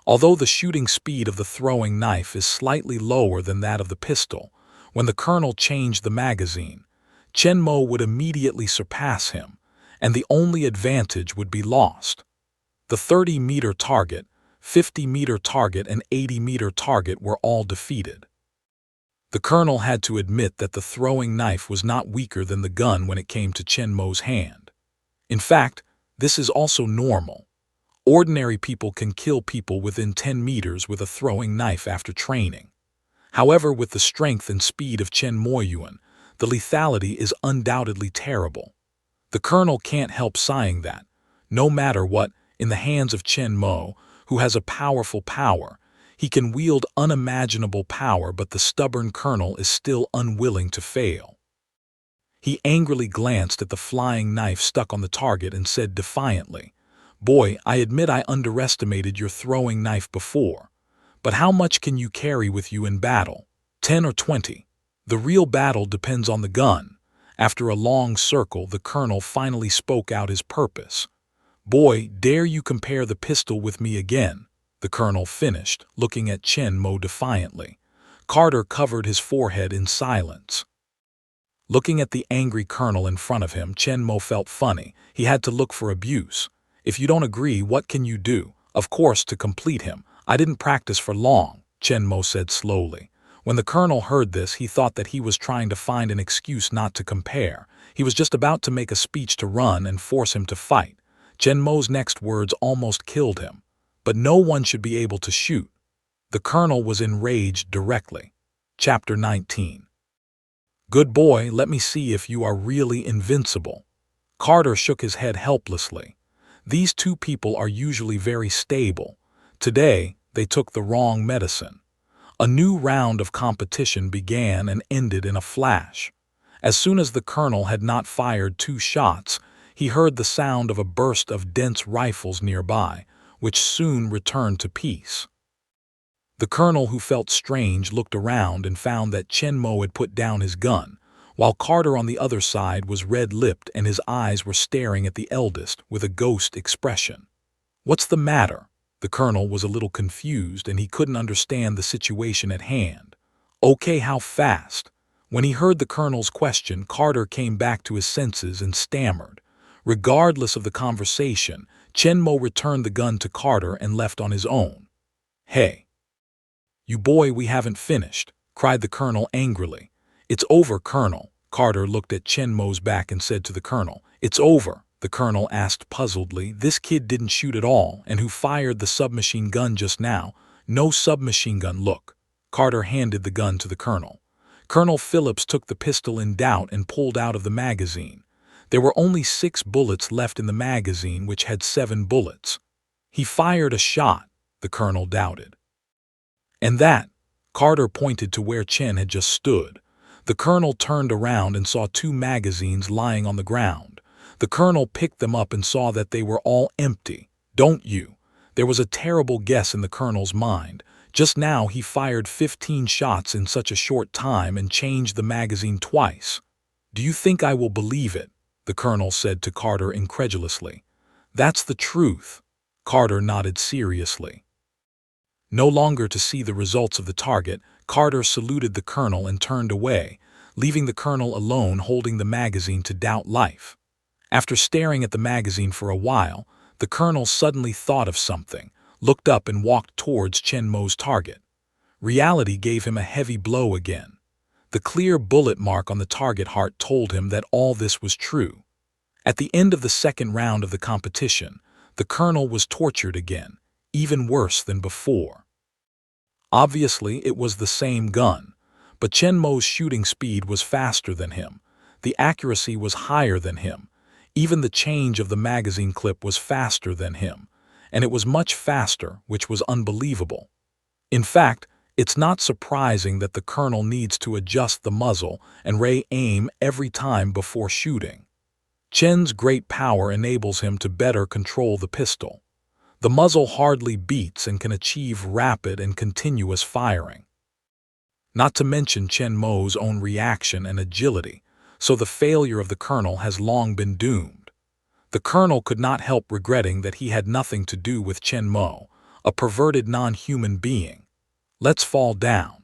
Speaker 1: Although the shooting speed of the throwing knife is slightly lower than that of the pistol, when the colonel changed the magazine, Chen Mo would immediately surpass him, and the only advantage would be lost. The 30-meter target, 50-meter target, and 80-meter target were all defeated. The colonel had to admit that the throwing knife was not weaker than the gun when it came to Chen Mo's hand. In fact, this is also normal. Ordinary people can kill people within 10 meters with a throwing knife after training. However, with the strength and speed of Chen Moyuan, The lethality is undoubtedly terrible. The colonel can't help sighing that, no matter what, in the hands of Chen Mo, who has a powerful power, he can wield unimaginable power, but the stubborn colonel is still unwilling to fail. He angrily glanced at the flying knife stuck on the target and said defiantly, "Boy, I admit I underestimated your throwing knife before. But how much can you carry with you in battle? 10 or 20? The real battle depends on the gun." After a long circle, the colonel finally spoke out his purpose. "Boy, dare you compare the pistol with me again?" the colonel finished, looking at Chen Mo defiantly. Carter covered his forehead in silence. Looking at the angry colonel in front of him, Chen Mo felt funny. He had to look for abuse. "If you don't agree, what can you do?" "Of course, to complete him. I didn't practice for long," Chen Mo said slowly. When the colonel heard this, he thought that he was trying to find an excuse not to compare. He was just about to make a speech to Run and force him to fight. Chen Mo's next words almost killed him. "But no one should be able to shoot." The colonel was enraged directly. Chapter 19. "Good boy, let me see if you are really invincible." Carter shook his head helplessly. These two people are usually very stable. Today, they took the wrong medicine. A new round of competition began and ended in a flash. As soon as the colonel had not fired 2 shots, he heard the sound of a burst of dense rifles nearby, which soon returned to peace. The colonel, who felt strange, looked around and found that Chen Mo had put down his gun, while Carter on the other side was red-lipped and his eyes were staring at the eldest with a ghost expression. "What's the matter?" The colonel was a little confused and he couldn't understand the situation at hand. "Okay, how fast?" When he heard the colonel's question, Carter came back to his senses and stammered. Regardless of the conversation, Chen Mo returned the gun to Carter and left on his own. "Hey, you boy, we haven't finished," cried the colonel angrily. "It's over, Colonel." Carter looked at Chen Mo's back and said to the colonel, "It's over." The colonel asked puzzledly, "This kid didn't shoot at all, and who fired the submachine gun just now?" "No submachine gun, look." Carter handed the gun to the colonel. Colonel Phillips took the pistol in doubt and pulled out of the magazine. There were only 6 bullets left in the magazine, which had 7 bullets. "He fired a shot," the colonel doubted. "And that?" Carter pointed to where Chen had just stood. The colonel turned around and saw 2 magazines lying on the ground. The colonel picked them up and saw that they were all empty. "Don't you?" There was a terrible guess in the colonel's mind. Just now he fired 15 shots in such a short time and changed the magazine twice. "Do you think I will believe it?" the colonel said to Carter incredulously. "That's the truth." Carter nodded seriously. No longer to see the results of the target, Carter saluted the colonel and turned away, leaving the colonel alone holding the magazine to doubt life. After staring at the magazine for a while, the colonel suddenly thought of something, looked up and walked towards Chen Mo's target. Reality gave him a heavy blow again. The clear bullet mark on the target heart told him that all this was true. At the end of the second round of the competition, the colonel was tortured again, even worse than before. Obviously, it was the same gun, but Chen Mo's shooting speed was faster than him. The accuracy was higher than him. Even the change of the magazine clip was faster than him, and it was much faster, which was unbelievable. In fact, it's not surprising that the colonel needs to adjust the muzzle and re-aim every time before shooting. Chen's great power enables him to better control the pistol. The muzzle hardly beats and can achieve rapid and continuous firing. Not to mention Chen Mo's own reaction and agility, so the failure of the colonel has long been doomed. The colonel could not help regretting that he had nothing to do with Chen Mo, a perverted non-human being. Let's fall down.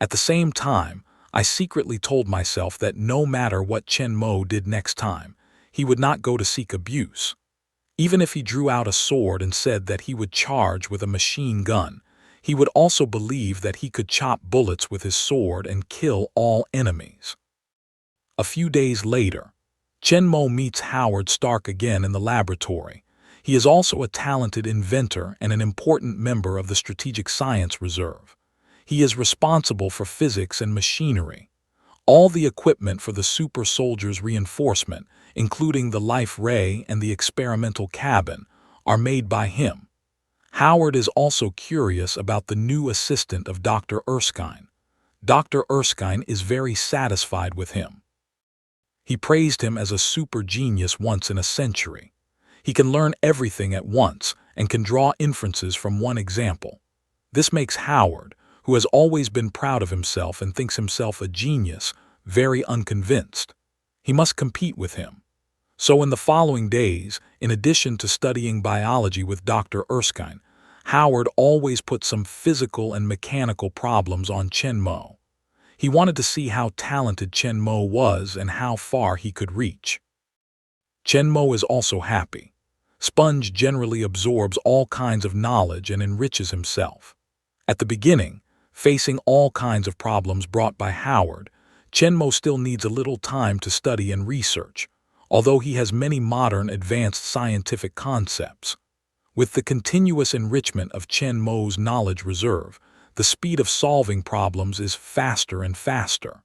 Speaker 1: At the same time, I secretly told myself that no matter what Chen Mo did next time, he would not go to seek abuse. Even if he drew out a sword and said that he would charge with a machine gun, he would also believe that he could chop bullets with his sword and kill all enemies. A few days later, Chen Mo meets Howard Stark again in the laboratory. He is also a talented inventor and an important member of the Strategic Science Reserve. He is responsible for physics and machinery. All the equipment for the super soldier's reinforcement, including the life ray and the experimental cabin, are made by him. Howard is also curious about the new assistant of Dr. Erskine. Dr. Erskine is very satisfied with him. He praised him as a super genius once in a century. He can learn everything at once and can draw inferences from one example. This makes Howard, who has always been proud of himself and thinks himself a genius, very unconvinced. He must compete with him. So in the following days, in addition to studying biology with Dr. Erskine, Howard always put some physical and mechanical problems on Chen Mo. He wanted to see how talented Chen Mo was and how far he could reach. Chen Mo is also happy. Sponge generally absorbs all kinds of knowledge and enriches himself. At the beginning, facing all kinds of problems brought by Howard, Chen Mo still needs a little time to study and research, although he has many modern advanced scientific concepts. With the continuous enrichment of Chen Mo's knowledge reserve, the speed of solving problems is faster and faster.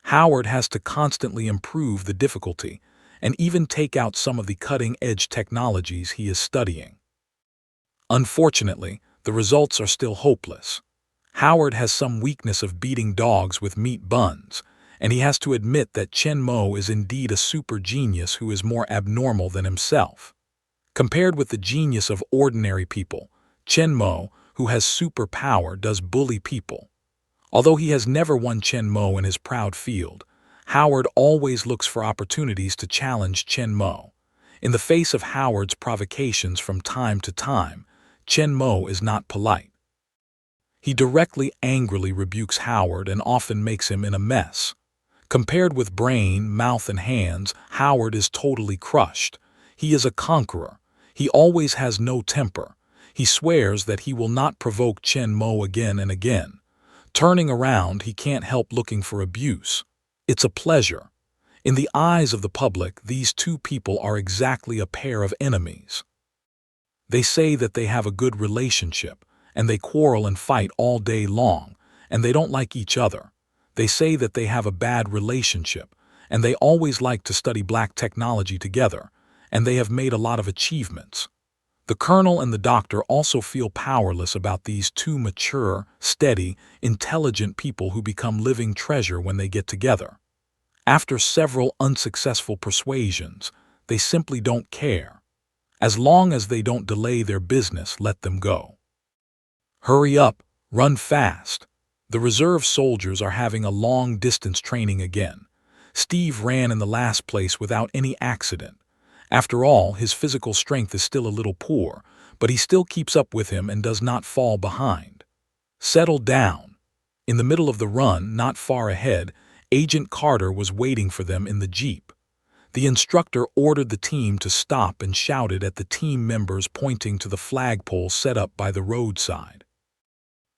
Speaker 1: Howard has to constantly improve the difficulty and even take out some of the cutting-edge technologies he is studying. Unfortunately, the results are still hopeless. Howard has some weakness of beating dogs with meat buns, and he has to admit that Chen Mo is indeed a super genius who is more abnormal than himself. Compared with the genius of ordinary people, Chen Mo, who has super power, does bully people. Although he has never won Chen Mo in his proud field, Howard always looks for opportunities to challenge Chen Mo. In the face of Howard's provocations from time to time, Chen Mo is not polite. He directly angrily rebukes Howard and often makes him in a mess. Compared with brain, mouth, and hands, Howard is totally crushed. He is a conqueror. He always has no temper. He swears that he will not provoke Chen Mo again and again. Turning around, he can't help looking for abuse. It's a pleasure. In the eyes of the public, these two people are exactly a pair of enemies. They say that they have a good relationship, and they quarrel and fight all day long, and they don't like each other. They say that they have a bad relationship, and they always like to study black technology together, and they have made a lot of achievements. The colonel and the doctor also feel powerless about these two mature, steady, intelligent people who become living treasure when they get together. After several unsuccessful persuasions, they simply don't care. As long as they don't delay their business, let them go. Hurry up, run fast. The reserve soldiers are having a long-distance training again. Steve ran in the last place without any accident. After all, his physical strength is still a little poor, but he still keeps up with him and does not fall behind. Settle down. In the middle of the run, not far ahead, Agent Carter was waiting for them in the Jeep. The instructor ordered the team to stop and shouted at the team members, pointing to the flagpole set up by the roadside.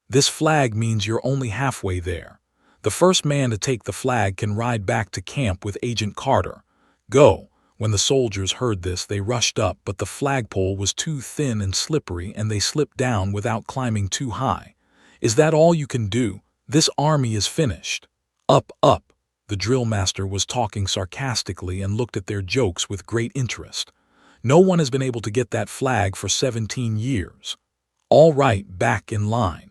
Speaker 1: This flag means you're only halfway there. The first man to take the flag can ride back to camp with Agent Carter. Go. When the soldiers heard this, they rushed up, but the flagpole was too thin and slippery and they slipped down without climbing too high. Is that all you can do? This army is finished. Up, up. The drill master was talking sarcastically and looked at their jokes with great interest. No one has been able to get that flag for 17 years. All right, back in line.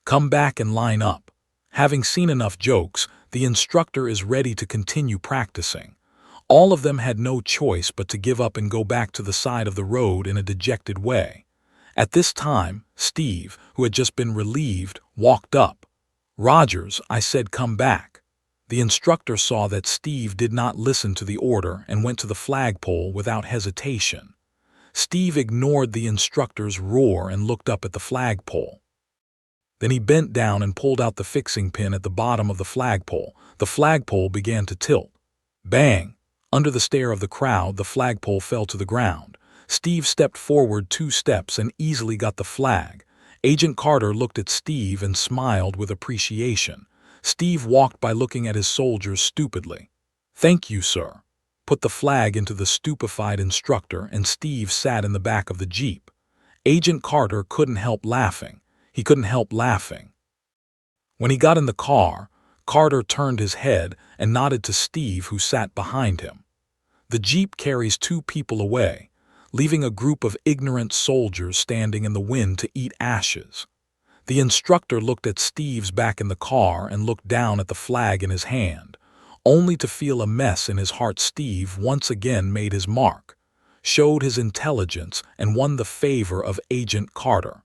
Speaker 1: Come back and line up. Having seen enough jokes, the instructor is ready to continue practicing. All of them had no choice but to give up and go back to the side of the road in a dejected way. At this time, Steve, who had just been relieved, walked up. Rogers, I said, come back. The instructor saw that Steve did not listen to the order and went to the flagpole without hesitation. Steve ignored the instructor's roar and looked up at the flagpole. Then he bent down and pulled out the fixing pin at the bottom of the flagpole. The flagpole began to tilt. Bang! Under the stare of the crowd, the flagpole fell to the ground. Steve stepped forward 2 steps and easily got the flag. Agent Carter looked at Steve and smiled with appreciation. Steve walked by looking at his soldiers stupidly. Thank you, sir. Put the flag into the stupefied instructor, and Steve sat in the back of the Jeep. Agent Carter couldn't help laughing. He couldn't help laughing. When he got in the car, Carter turned his head and nodded to Steve, who sat behind him. The jeep carries 2 people away, leaving a group of ignorant soldiers standing in the wind to eat ashes. The instructor looked at Steve's back in the car and looked down at the flag in his hand, only to feel a mess in his heart. Steve once again made his mark, showed his intelligence, and won the favor of Agent Carter.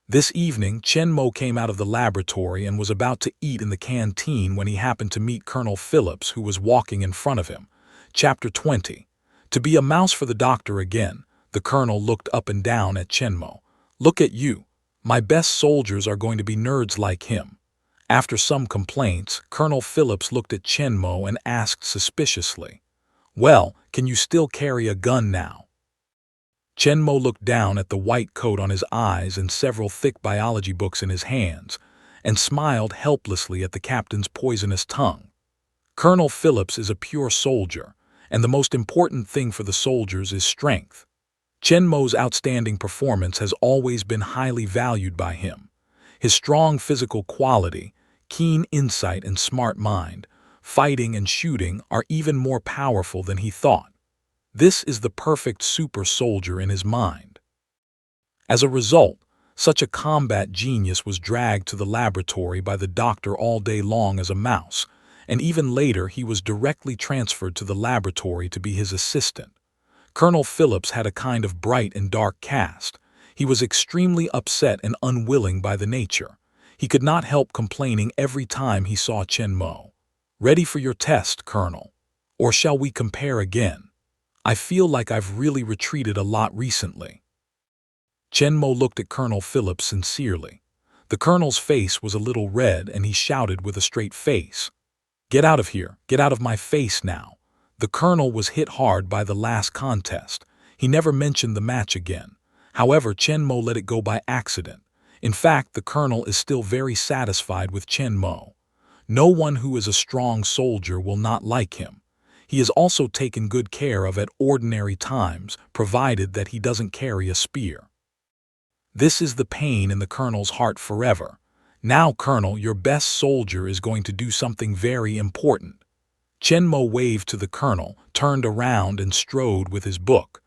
Speaker 1: This evening, Chenmo came out of the laboratory and was about to eat in the canteen when he happened to meet Colonel Phillips, who was walking in front of him. Chapter 20. To be a mouse for the doctor again. The colonel looked up and down at Chenmo. Look at you. My best soldiers are going to be nerds like him. After some complaints, Colonel Phillips looked at Chenmo and asked suspiciously, "Well, can you still carry a gun now?" Chenmo looked down at the white coat on his eyes and several thick biology books in his hands, and smiled helplessly at the captain's poisonous tongue. Colonel Phillips is a pure soldier, and the most important thing for the soldiers is strength. Chenmo's outstanding performance has always been highly valued by him. His strong physical quality, keen insight, and smart mind, fighting and shooting, are even more powerful than he thought. This is the perfect super soldier in his mind. As a result, such a combat genius was dragged to the laboratory by the doctor all day long as a mouse, and even later he was directly transferred to the laboratory to be his assistant. Colonel Phillips had a kind of bright and dark cast. He was extremely upset and unwilling by the nature. He could not help complaining every time he saw Chenmo. "Ready for your test, Colonel? Or shall we compare again? I feel like I've really retreated a lot recently." Chenmo looked at Colonel Phillips sincerely. The colonel's face was a little red and he shouted with a straight face, "Get out of here, get out of my face now." The colonel was hit hard by the last contest. He never mentioned the match again. However, Chenmo let it go by accident. In fact, the colonel is still very satisfied with Chenmo. No one who is a strong soldier will not like him. He is also taken good care of at ordinary times, provided that he doesn't carry a spear. This is the pain in the colonel's heart forever. Now, Colonel, your best soldier is going to do something very important. Chenmo waved to the colonel, turned around, and strode with his book.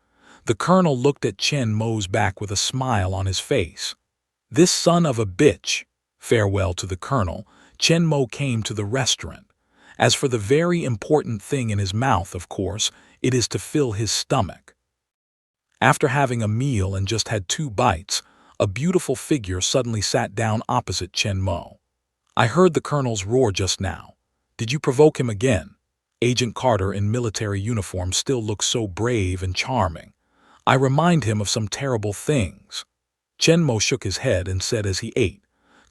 Speaker 1: The colonel looked at Chenmo's back with a smile on his face. "This son of a bitch." Farewell to the colonel, Chenmo came to the restaurant. As for the very important thing in his mouth, of course, it is to fill his stomach. After having a meal and just had 2 bites, a beautiful figure suddenly sat down opposite Chenmo. "I heard the colonel's roar just now. Did you provoke him again?" Agent Carter in military uniform still looks so brave and charming. "I remind him of some terrible things." Chenmo shook his head and said as he ate,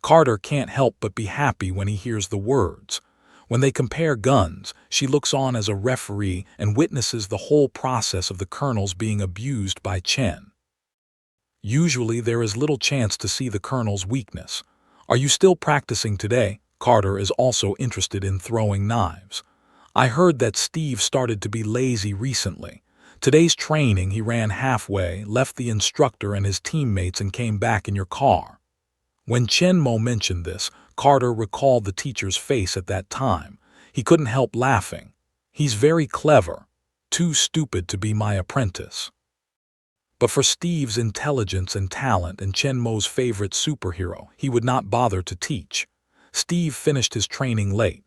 Speaker 1: "Carter can't help but be happy when he hears the words. When they compare guns, she looks on as a referee and witnesses the whole process of the colonel's being abused by Chen. Usually there is little chance to see the colonel's weakness. Are you still practicing today?" Carter is also interested in throwing knives. "I heard that Steve started to be lazy recently. Today's training he ran halfway, left the instructor and his teammates and came back in your car." When Chenmo mentioned this, Carter recalled the teacher's face at that time. He couldn't help laughing. "He's very clever. Too stupid to be my apprentice." But for Steve's intelligence and talent and Chenmo's favorite superhero, he would not bother to teach. Steve finished his training late.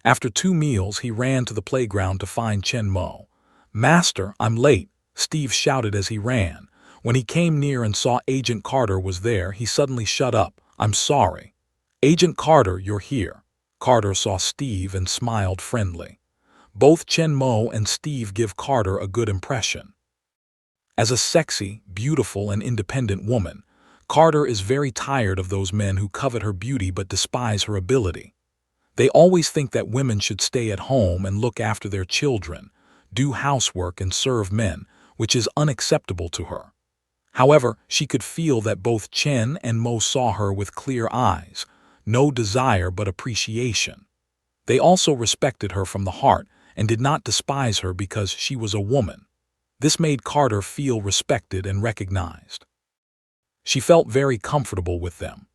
Speaker 1: After 2 meals, he ran to the playground to find Chenmo. "Master, I'm late," Steve shouted as he ran. When he came near and saw Agent Carter was there, he suddenly shut up. "I'm sorry." "Agent Carter, you're here." Carter saw Steve and smiled friendly. Both Chenmo and Steve give Carter a good impression. As a sexy, beautiful, and independent woman, Carter is very tired of those men who covet her beauty but despise her ability. They always think that women should stay at home and look after their children, do housework and serve men, which is unacceptable to her. However, she could feel that both Chen and Mo saw her with clear eyes, no desire but appreciation. They also respected her from the heart and did not despise her because she was a woman. This made Carter feel respected and recognized. She felt very comfortable with them.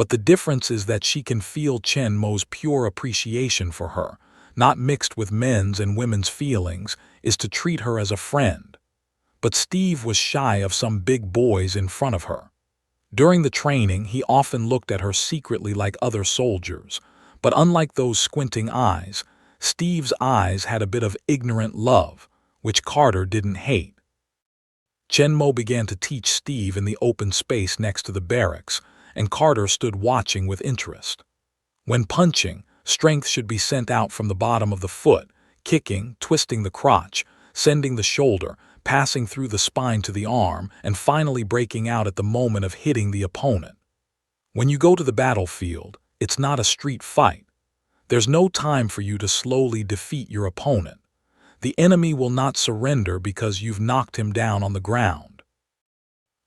Speaker 1: But the difference is that she can feel Chen Mo's pure appreciation for her, not mixed with men's and women's feelings, is to treat her as a friend. But Steve was shy of some big boys in front of her. During the training, he often looked at her secretly like other soldiers, but unlike those squinting eyes, Steve's eyes had a bit of ignorant love, which Carter didn't hate. Chen Mo began to teach Steve in the open space next to the barracks, and Carter stood watching with interest. When punching, strength should be sent out from the bottom of the foot, kicking, twisting the crotch, sending the shoulder, passing through the spine to the arm, and finally breaking out at the moment of hitting the opponent. When you go to the battlefield, it's not a street fight. There's no time for you to slowly defeat your opponent. The enemy will not surrender because you've knocked him down on the ground.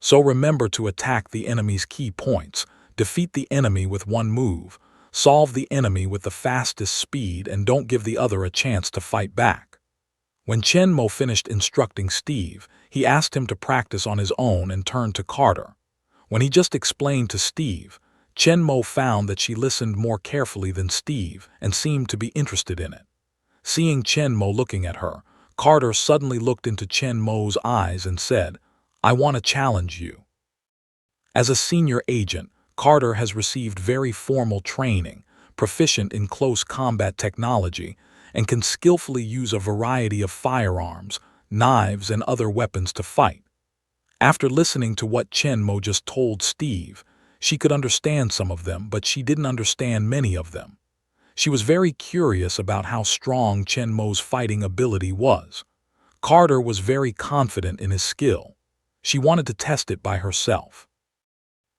Speaker 1: So remember to attack the enemy's key points, defeat the enemy with one move, solve the enemy with the fastest speed, and don't give the other a chance to fight back. When Chen Mo finished instructing Steve, he asked him to practice on his own and turned to Carter. When he just explained to Steve, Chen Mo found that she listened more carefully than Steve and seemed to be interested in it. Seeing Chen Mo looking at her, Carter suddenly looked into Chen Mo's eyes and said, "I want to challenge you." As a senior agent, Carter has received very formal training, proficient in close combat technology, and can skillfully use a variety of firearms, knives, and other weapons to fight. After listening to what Chen Mo just told Steve, she could understand some of them, but she didn't understand many of them. She was very curious about how strong Chen Mo's fighting ability was. Carter was very confident in his skill. She wanted to test it by herself.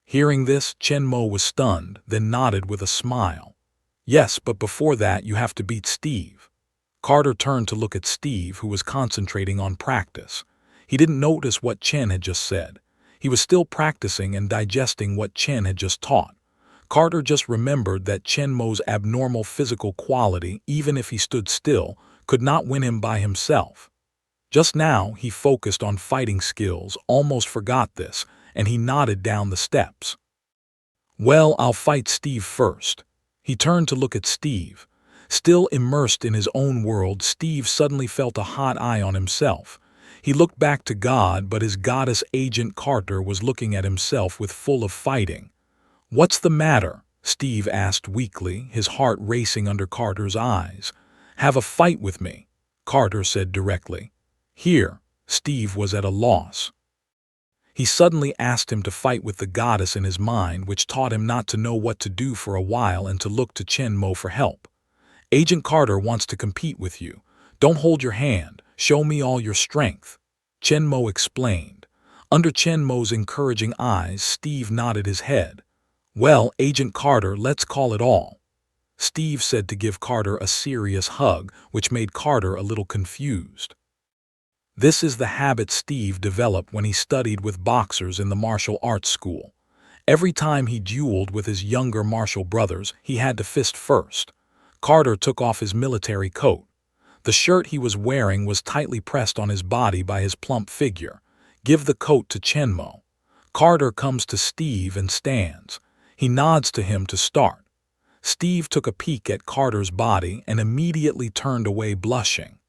Speaker 1: Hearing this, Chen Mo was stunned, then nodded with a smile. "Yes, but before that you have to beat Steve." Carter turned to look at Steve, who was concentrating on practice. He didn't notice what Chen had just said. He was still practicing and digesting what Chen had just taught. Carter just remembered that Chen Mo's abnormal physical quality, even if he stood still, could not win him by himself. Just now, he focused on fighting skills, almost forgot this, and he nodded down the steps. "Well, I'll fight Steve first." He turned to look at Steve. Still immersed in his own world, Steve suddenly felt a hot eye on himself. He looked back to God, but his goddess agent Carter was looking at himself with full of fighting. "What's the matter?" Steve asked weakly, his heart racing under Carter's eyes. "Have a fight with me," Carter said directly. "Here." Steve was at a loss. He suddenly asked him to fight with the goddess in his mind, which taught him not to know what to do for a while and to look to Chen Mo for help. "Agent Carter wants to compete with you. Don't hold your hand. Show me all your strength," Chen Mo explained. Under Chen Mo's encouraging eyes, Steve nodded his head. "Well, Agent Carter, let's call it all." Steve said to give Carter a serious hug, which made Carter a little confused. This is the habit Steve developed when he studied with boxers in the martial arts school. Every time he dueled with his younger martial brothers, he had to fist first. Carter took off his military coat. The shirt he was wearing was tightly pressed on his body by his plump figure. Give the coat to Chen Mo. Carter comes to Steve and stands. He nods to him to start. Steve took a peek at Carter's body and immediately turned away blushing.